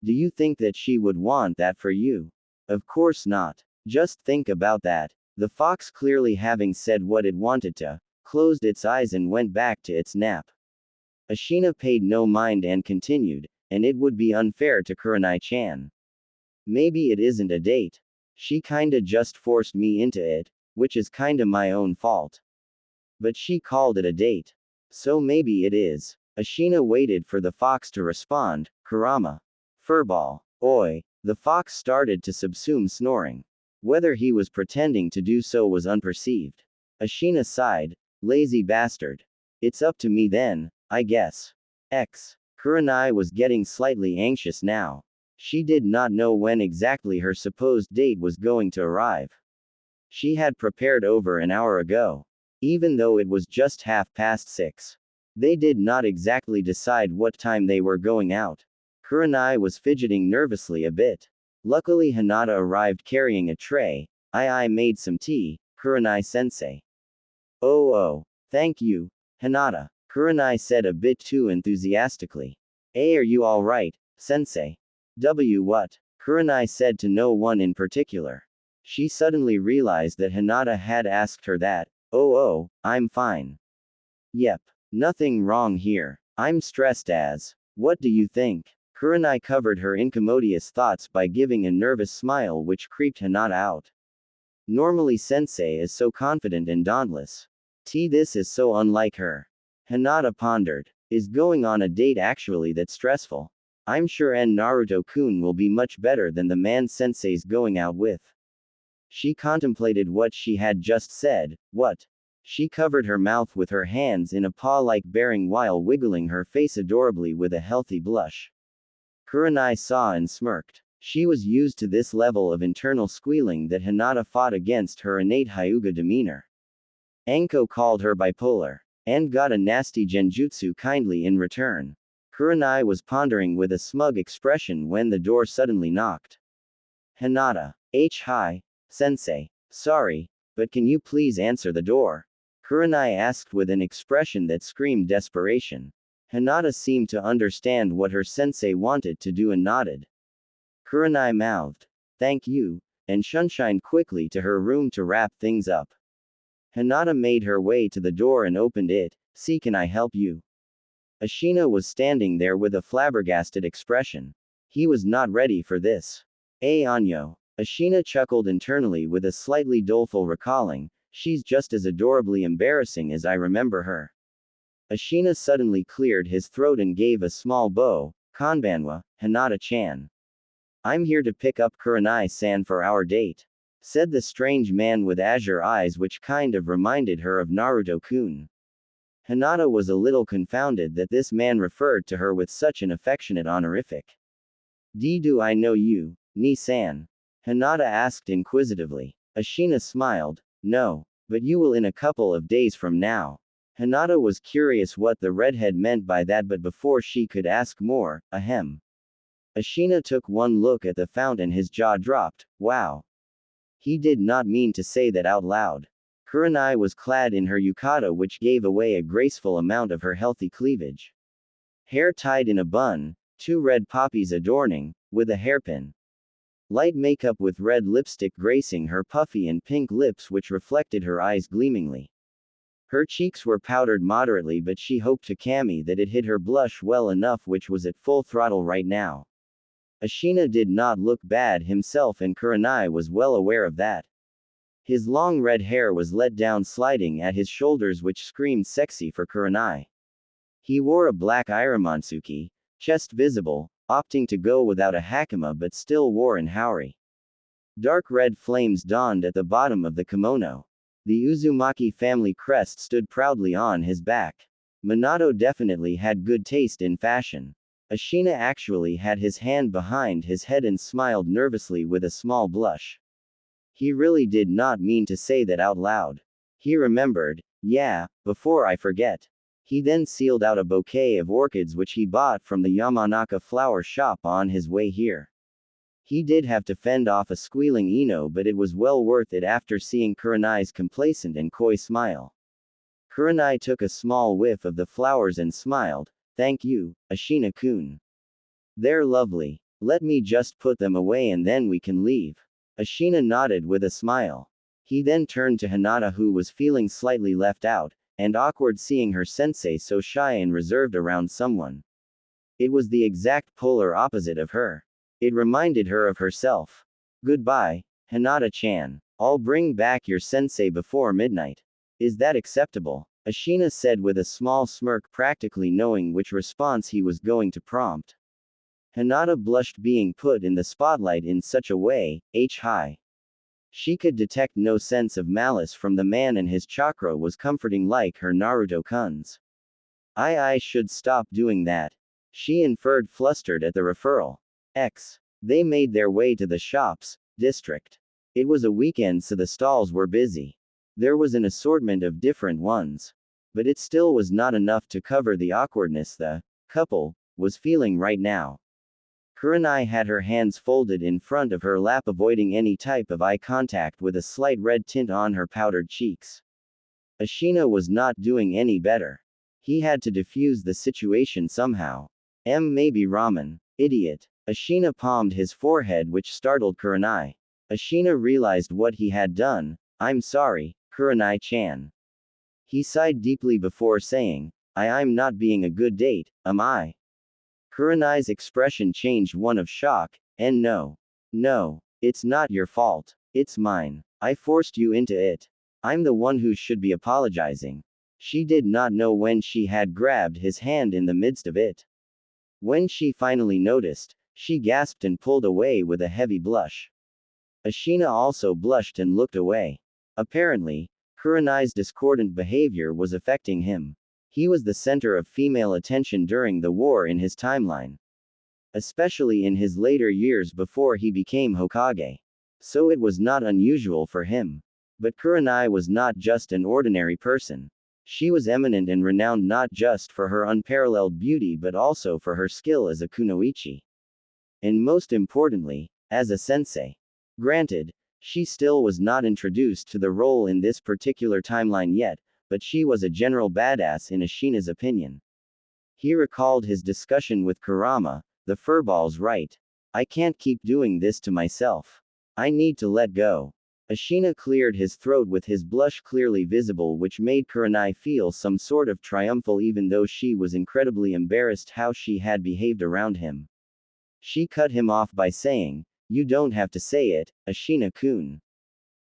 Do you think that she would want that for you? Of course not. Just think about that. The fox, clearly having said what it wanted to, closed its eyes and went back to its nap. Ashina paid no mind and continued, and it would be unfair to Kurenai-chan. Maybe it isn't a date. She kinda just forced me into it, which is kinda my own fault. But she called it a date. So maybe it is. Ashina waited for the fox to respond. Kurama. Furball. Oi. The fox started to subsume snoring. Whether he was pretending to do so was unperceived. Ashina sighed. Lazy bastard. It's up to me then, I guess. Kurenai was getting slightly anxious now. She did not know when exactly her supposed date was going to arrive. She had prepared over an hour ago. Even though it was just 6:30. They did not exactly decide what time they were going out. Kurenai was fidgeting nervously a bit. Luckily Hinata arrived carrying a tray. I made some tea, Kurenai-sensei. Oh, thank you, Hinata. Kurenai said a bit too enthusiastically. Are you alright, sensei? What? Kurenai said to no one in particular. She suddenly realized that Hinata had asked her that. Oh, I'm fine. Yep. Nothing wrong here. I'm stressed as. What do you think? Kurenai covered her incommodious thoughts by giving a nervous smile which creeped Hinata out. Normally sensei is so confident and dauntless. This is so unlike her. Hinata pondered. Is going on a date actually that stressful? I'm sure Naruto-kun will be much better than the man sensei's going out with. She contemplated what she had just said. What? She covered her mouth with her hands in a paw-like bearing while wiggling her face adorably with a healthy blush. Kurenai saw and smirked. She was used to this level of internal squealing that Hinata fought against her innate Hyuga demeanor. Anko called her bipolar, and got a nasty genjutsu kindly in return. Kurenai was pondering with a smug expression when the door suddenly knocked. Hinata. Hi, sensei. Sorry, but can you please answer the door? Kurenai asked with an expression that screamed desperation. Hinata seemed to understand what her sensei wanted to do and nodded. Kurenai mouthed, "Thank you," and shunshined quickly to her room to wrap things up. Hinata made her way to the door and opened it. "See, can I help you?" Ashina was standing there with a flabbergasted expression. He was not ready for this. Anyo. Ashina chuckled internally with a slightly doleful recalling, "She's just as adorably embarrassing as I remember her." Ashina suddenly cleared his throat and gave a small bow. "Konbanwa, Hinata-chan. I'm here to pick up Kurenai-san for our date," said the strange man with azure eyes, which kind of reminded her of Naruto-kun. Hinata was a little confounded that this man referred to her with such an affectionate honorific. "Do I know you, Ni-san?" Hinata asked inquisitively. Ashina smiled. "No, but you will in a couple of days from now." Hinata was curious what the redhead meant by that, but before she could ask more, ahem. Ashina took one look at the fount and his jaw dropped. Wow. He did not mean to say that out loud. Kurenai was clad in her yukata, which gave away a graceful amount of her healthy cleavage. Hair tied in a bun, 2 red poppies adorning, with a hairpin. Light makeup with red lipstick gracing her puffy and pink lips, which reflected her eyes gleamingly. Her cheeks were powdered moderately, but she hoped to Kami that it hid her blush well enough, which was at full throttle right now. Ashina did not look bad himself, and Kurenai was well aware of that. His long red hair was let down sliding at his shoulders, which screamed sexy for Kurenai. He wore a black iramatsuki, chest visible, opting to go without a hakama but still wore an haori. Dark red flames dawned at the bottom of the kimono. The Uzumaki family crest stood proudly on his back. Minato definitely had good taste in fashion. Ashina actually had his hand behind his head and smiled nervously with a small blush. He really did not mean to say that out loud. He remembered, "Yeah, before I forget." He then sealed out a bouquet of orchids which he bought from the Yamanaka flower shop on his way here. He did have to fend off a squealing Ino, but it was well worth it after seeing Kurenai's complacent and coy smile. Kurenai took a small whiff of the flowers and smiled, "Thank you, Ashina-kun. They're lovely. Let me just put them away and then we can leave." Ashina nodded with a smile. He then turned to Hinata, who was feeling slightly left out, and awkward seeing her sensei so shy and reserved around someone. It was the exact polar opposite of her. It reminded her of herself. "Goodbye, Hinata-chan. I'll bring back your sensei before midnight. Is that acceptable?" Ashina said with a small smirk, practically knowing which response he was going to prompt. Hinata blushed, being put in the spotlight in such a way. High. She could detect no sense of malice from the man, and his chakra was comforting like her Naruto-kun's. I should stop doing that," she inferred, flustered at the referral. They made their way to the shops district. It was a weekend, so the stalls were busy. There was an assortment of different ones. But it still was not enough to cover the awkwardness the couple was feeling right now. Kurenai had her hands folded in front of her lap, avoiding any type of eye contact, with a slight red tint on her powdered cheeks. Ashina was not doing any better. He had to defuse the situation somehow. Maybe ramen. Idiot. Ashina palmed his forehead, which startled Kurenai. Ashina realized what he had done. "I'm sorry, Kurenai-chan." He sighed deeply before saying, I'm not being a good date, am I?" Kurenai's expression changed, one of shock, and no. "No. It's not your fault. It's mine. I forced you into it. I'm the one who should be apologizing." She did not know when she had grabbed his hand in the midst of it. When she finally noticed, she gasped and pulled away with a heavy blush. Ashina also blushed and looked away. Apparently, Kurenai's discordant behavior was affecting him. He was the center of female attention during the war in his timeline. Especially in his later years before he became Hokage. So it was not unusual for him. But Kurenai was not just an ordinary person. She was eminent and renowned not just for her unparalleled beauty but also for her skill as a kunoichi. And most importantly, as a sensei. Granted, she still was not introduced to the role in this particular timeline yet, but she was a general badass in Ashina's opinion. He recalled his discussion with Kurama, the furball's right. I can't keep doing this to myself. I need to let go. Ashina cleared his throat with his blush clearly visible, which made Kurenai feel some sort of triumphal even though she was incredibly embarrassed how she had behaved around him. She cut him off by saying, "You don't have to say it, Ashina-kun."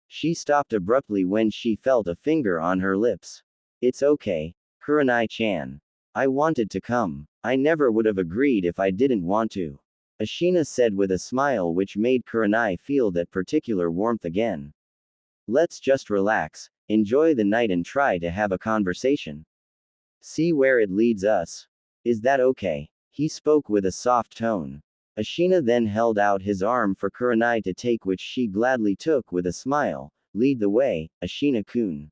She stopped abruptly when she felt a finger on her lips. It's okay, Kurenai-chan. I wanted to come. I never would have agreed if I didn't want to. Ashina said with a smile which made Kurenai feel that particular warmth again. Let's just relax, enjoy the night and try to have a conversation. See where it leads us. Is that okay? He spoke with a soft tone. Ashina then held out his arm for Kurenai to take, which she gladly took with a smile. Lead the way, Ashina-kun.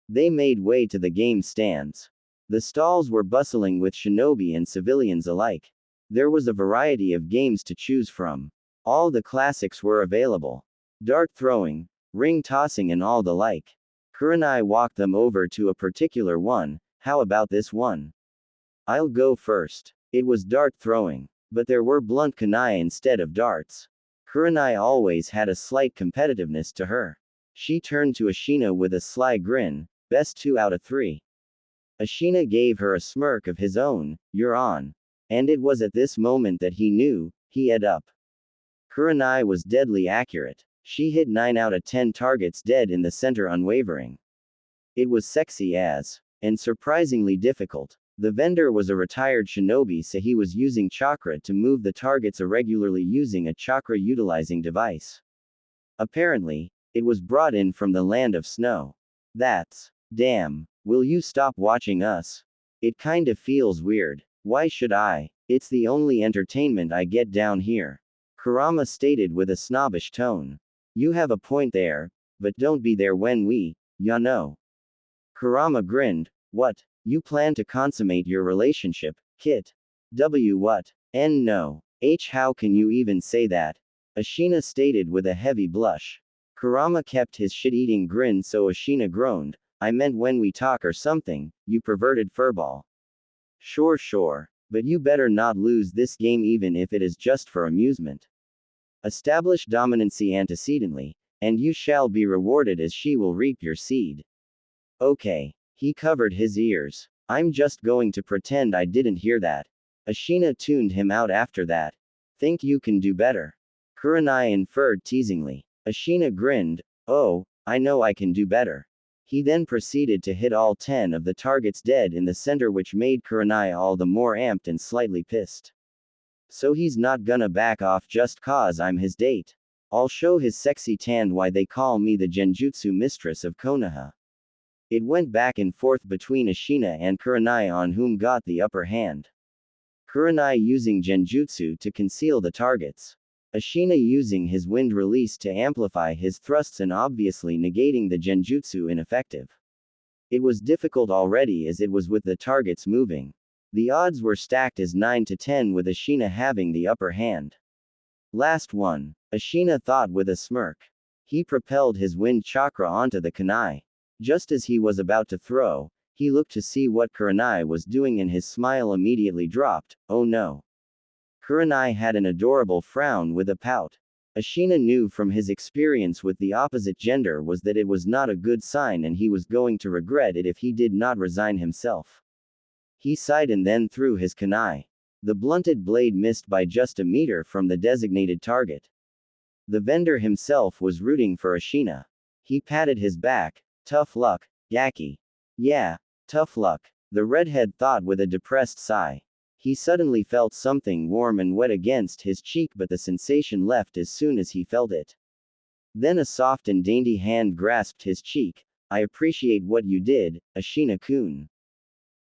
They made way to the game stands. The stalls were bustling with shinobi and civilians alike. There was a variety of games to choose from. All the classics were available. Dart throwing, ring tossing and all the like. Kurenai walked them over to a particular one. How about this one? I'll go first. It was dart throwing. But there were blunt kunai instead of darts. Kurenai always had a slight competitiveness to her. She turned to Ashina with a sly grin. Best 2 out of 3. Ashina gave her a smirk of his own. You're on. And it was at this moment that he knew, he had up. Kurenai was deadly accurate. She hit 9 out of 10 targets dead in the center unwavering. It was sexy as, and surprisingly difficult. The vendor was a retired shinobi, so he was using chakra to move the targets irregularly using a chakra utilizing device. Apparently, it was brought in from the land of snow. That's, damn, will you stop watching us? It kind of feels weird. Why should I? It's the only entertainment I get down here. Kurama stated with a snobbish tone. You have a point there, but don't be there when we, ya know. Kurama grinned. What? You plan to consummate your relationship, Kit? What? N no. How can you even say that? Ashina stated with a heavy blush. Kurama kept his shit-eating grin, so Ashina groaned. I meant when we talk or something, you perverted furball. Sure. But you better not lose this game even if it is just for amusement. Establish dominancy antecedently, and you shall be rewarded as she will reap your seed. Okay. He covered his ears. I'm just going to pretend I didn't hear that. Ashina tuned him out after that. Think you can do better? Kurenai inferred teasingly. Ashina grinned. Oh, I know I can do better. He then proceeded to hit all 10 of the targets dead in the center, which made Kurenai all the more amped and slightly pissed. So he's not gonna back off just cause I'm his date. I'll show his sexy tan why they call me the Genjutsu mistress of Konoha. It went back and forth between Ashina and Kurenai on whom got the upper hand. Kurenai using Genjutsu to conceal the targets. Ashina using his wind release to amplify his thrusts and obviously negating the Genjutsu ineffective. It was difficult already as it was with the targets moving. The odds were stacked as 9 to 10 with Ashina having the upper hand. Last one, Ashina thought with a smirk. He propelled his wind chakra onto the kunai. Just as he was about to throw, he looked to see what Kurenai was doing and his smile immediately dropped. Oh no. Kurenai had an adorable frown with a pout. Ashina knew from his experience with the opposite gender was that it was not a good sign and he was going to regret it if he did not resign himself. He sighed and then threw his kunai. The blunted blade missed by just a meter from the designated target. The vendor himself was rooting for Ashina. He patted his back. Tough luck, Yaki. Yeah, tough luck, the redhead thought with a depressed sigh. He suddenly felt something warm and wet against his cheek, but the sensation left as soon as he felt it. Then a soft and dainty hand grasped his cheek. I appreciate what you did, Ashina-kun.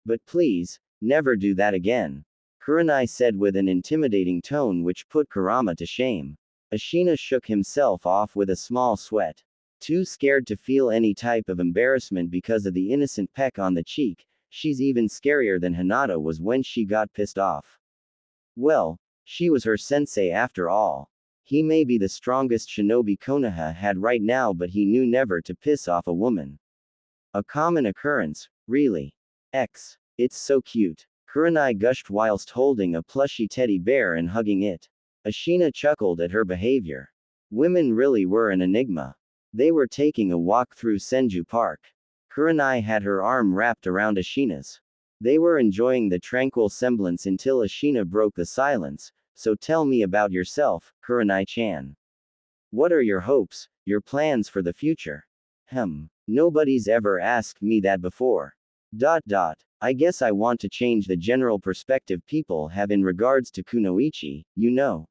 But please, never do that again. Kurenai said with an intimidating tone which put Kurama to shame. Ashina shook himself off with a small sweat. Too scared to feel any type of embarrassment because of the innocent peck on the cheek. She's even scarier than Hinata was when she got pissed off. Well, she was her sensei after all. He may be the strongest shinobi Konoha had right now, but he knew never to piss off a woman. A common occurrence, really. It's so cute. Kurenai gushed whilst holding a plushy teddy bear and hugging it. Ashina chuckled at her behavior. Women really were an enigma. They were taking a walk through Senju Park. Kurenai had her arm wrapped around Ashina's. They were enjoying the tranquil semblance until Ashina broke the silence. So tell me about yourself, Kurenai-chan. What are your hopes, your plans for the future? Nobody's ever asked me that before. I guess I want to change the general perspective people have in regards to kunoichi, you know.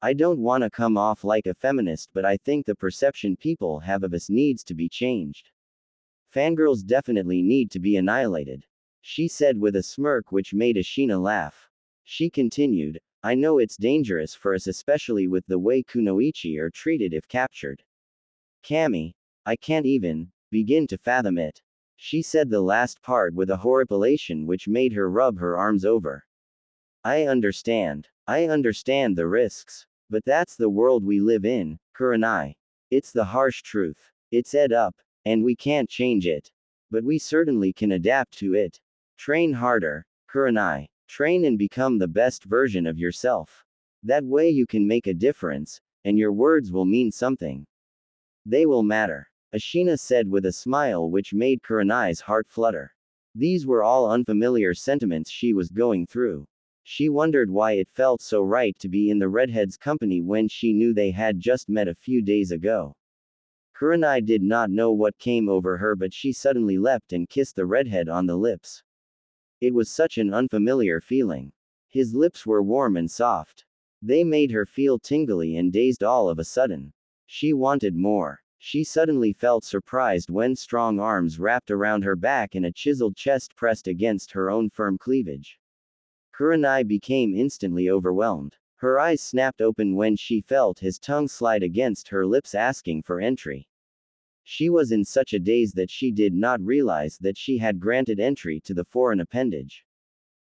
I don't want to come off like a feminist, but I think the perception people have of us needs to be changed. Fangirls definitely need to be annihilated. She said with a smirk which made Ashina laugh. She continued, I know it's dangerous for us, especially with the way kunoichi are treated if captured. Kami, I can't even begin to fathom it. She said the last part with a horripilation which made her rub her arms over. I understand the risks. But that's the world we live in, Kurenai. It's the harsh truth. It's ed up, and we can't change it. But we certainly can adapt to it. Train harder, Kurenai. Train and become the best version of yourself. That way you can make a difference, and your words will mean something. They will matter. Ashina said with a smile which made Kurenai's heart flutter. These were all unfamiliar sentiments she was going through. She wondered why it felt so right to be in the redhead's company when she knew they had just met a few days ago. Kurenai did not know what came over her, but she suddenly leapt and kissed the redhead on the lips. It was such an unfamiliar feeling. His lips were warm and soft. They made her feel tingly and dazed all of a sudden. She wanted more. She suddenly felt surprised when strong arms wrapped around her back and a chiseled chest pressed against her own firm cleavage. Kurenai became instantly overwhelmed. Her eyes snapped open when she felt his tongue slide against her lips asking for entry. She was in such a daze that she did not realize that she had granted entry to the foreign appendage.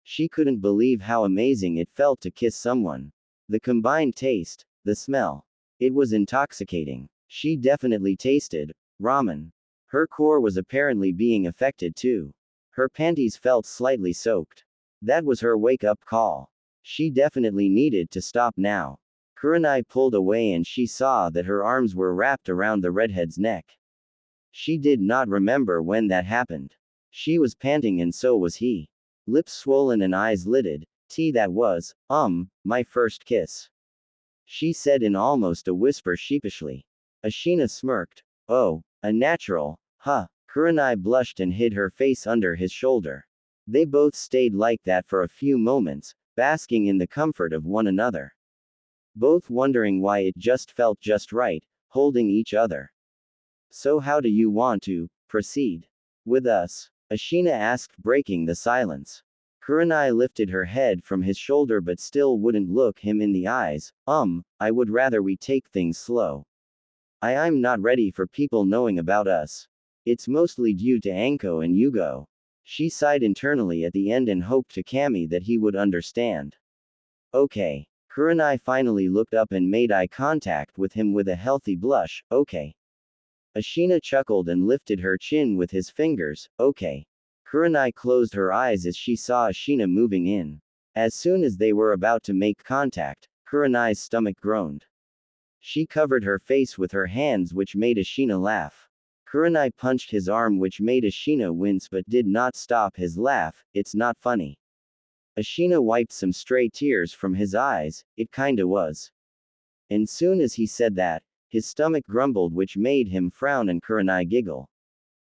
She couldn't believe how amazing it felt to kiss someone. The combined taste, the smell. It was intoxicating. She definitely tasted ramen. Her core was apparently being affected too. Her panties felt slightly soaked. That was her wake-up call. She definitely needed to stop now. Kurenai pulled away and she saw that her arms were wrapped around the redhead's neck. She did not remember when that happened. She was panting and so was he. Lips swollen and eyes lidded. That was, my first kiss. She said in almost a whisper sheepishly. Ashina smirked. Oh, a natural, huh? Kurenai blushed and hid her face under his shoulder. They both stayed like that for a few moments, basking in the comfort of one another. Both wondering why it just felt just right, holding each other. So how do you want to proceed with us? Ashina asked, breaking the silence. Kurenai lifted her head from his shoulder but still wouldn't look him in the eyes. I would rather we take things slow. I'm not ready for people knowing about us. It's mostly due to Anko and Yugao. She sighed internally at the end and hoped to Kami that he would understand. Okay. Kurenai finally looked up and made eye contact with him with a healthy blush. Okay. Ashina chuckled and lifted her chin with his fingers. Okay. Kurenai closed her eyes as she saw Ashina moving in. As soon as they were about to make contact, Kurenai's stomach groaned. She covered her face with her hands, which made Ashina laugh. Kurenai punched his arm, which made Ashina wince but did not stop his laugh. It's not funny. Ashina wiped some stray tears from his eyes. It kinda was. And soon as he said that, his stomach grumbled, which made him frown and Kurenai giggle.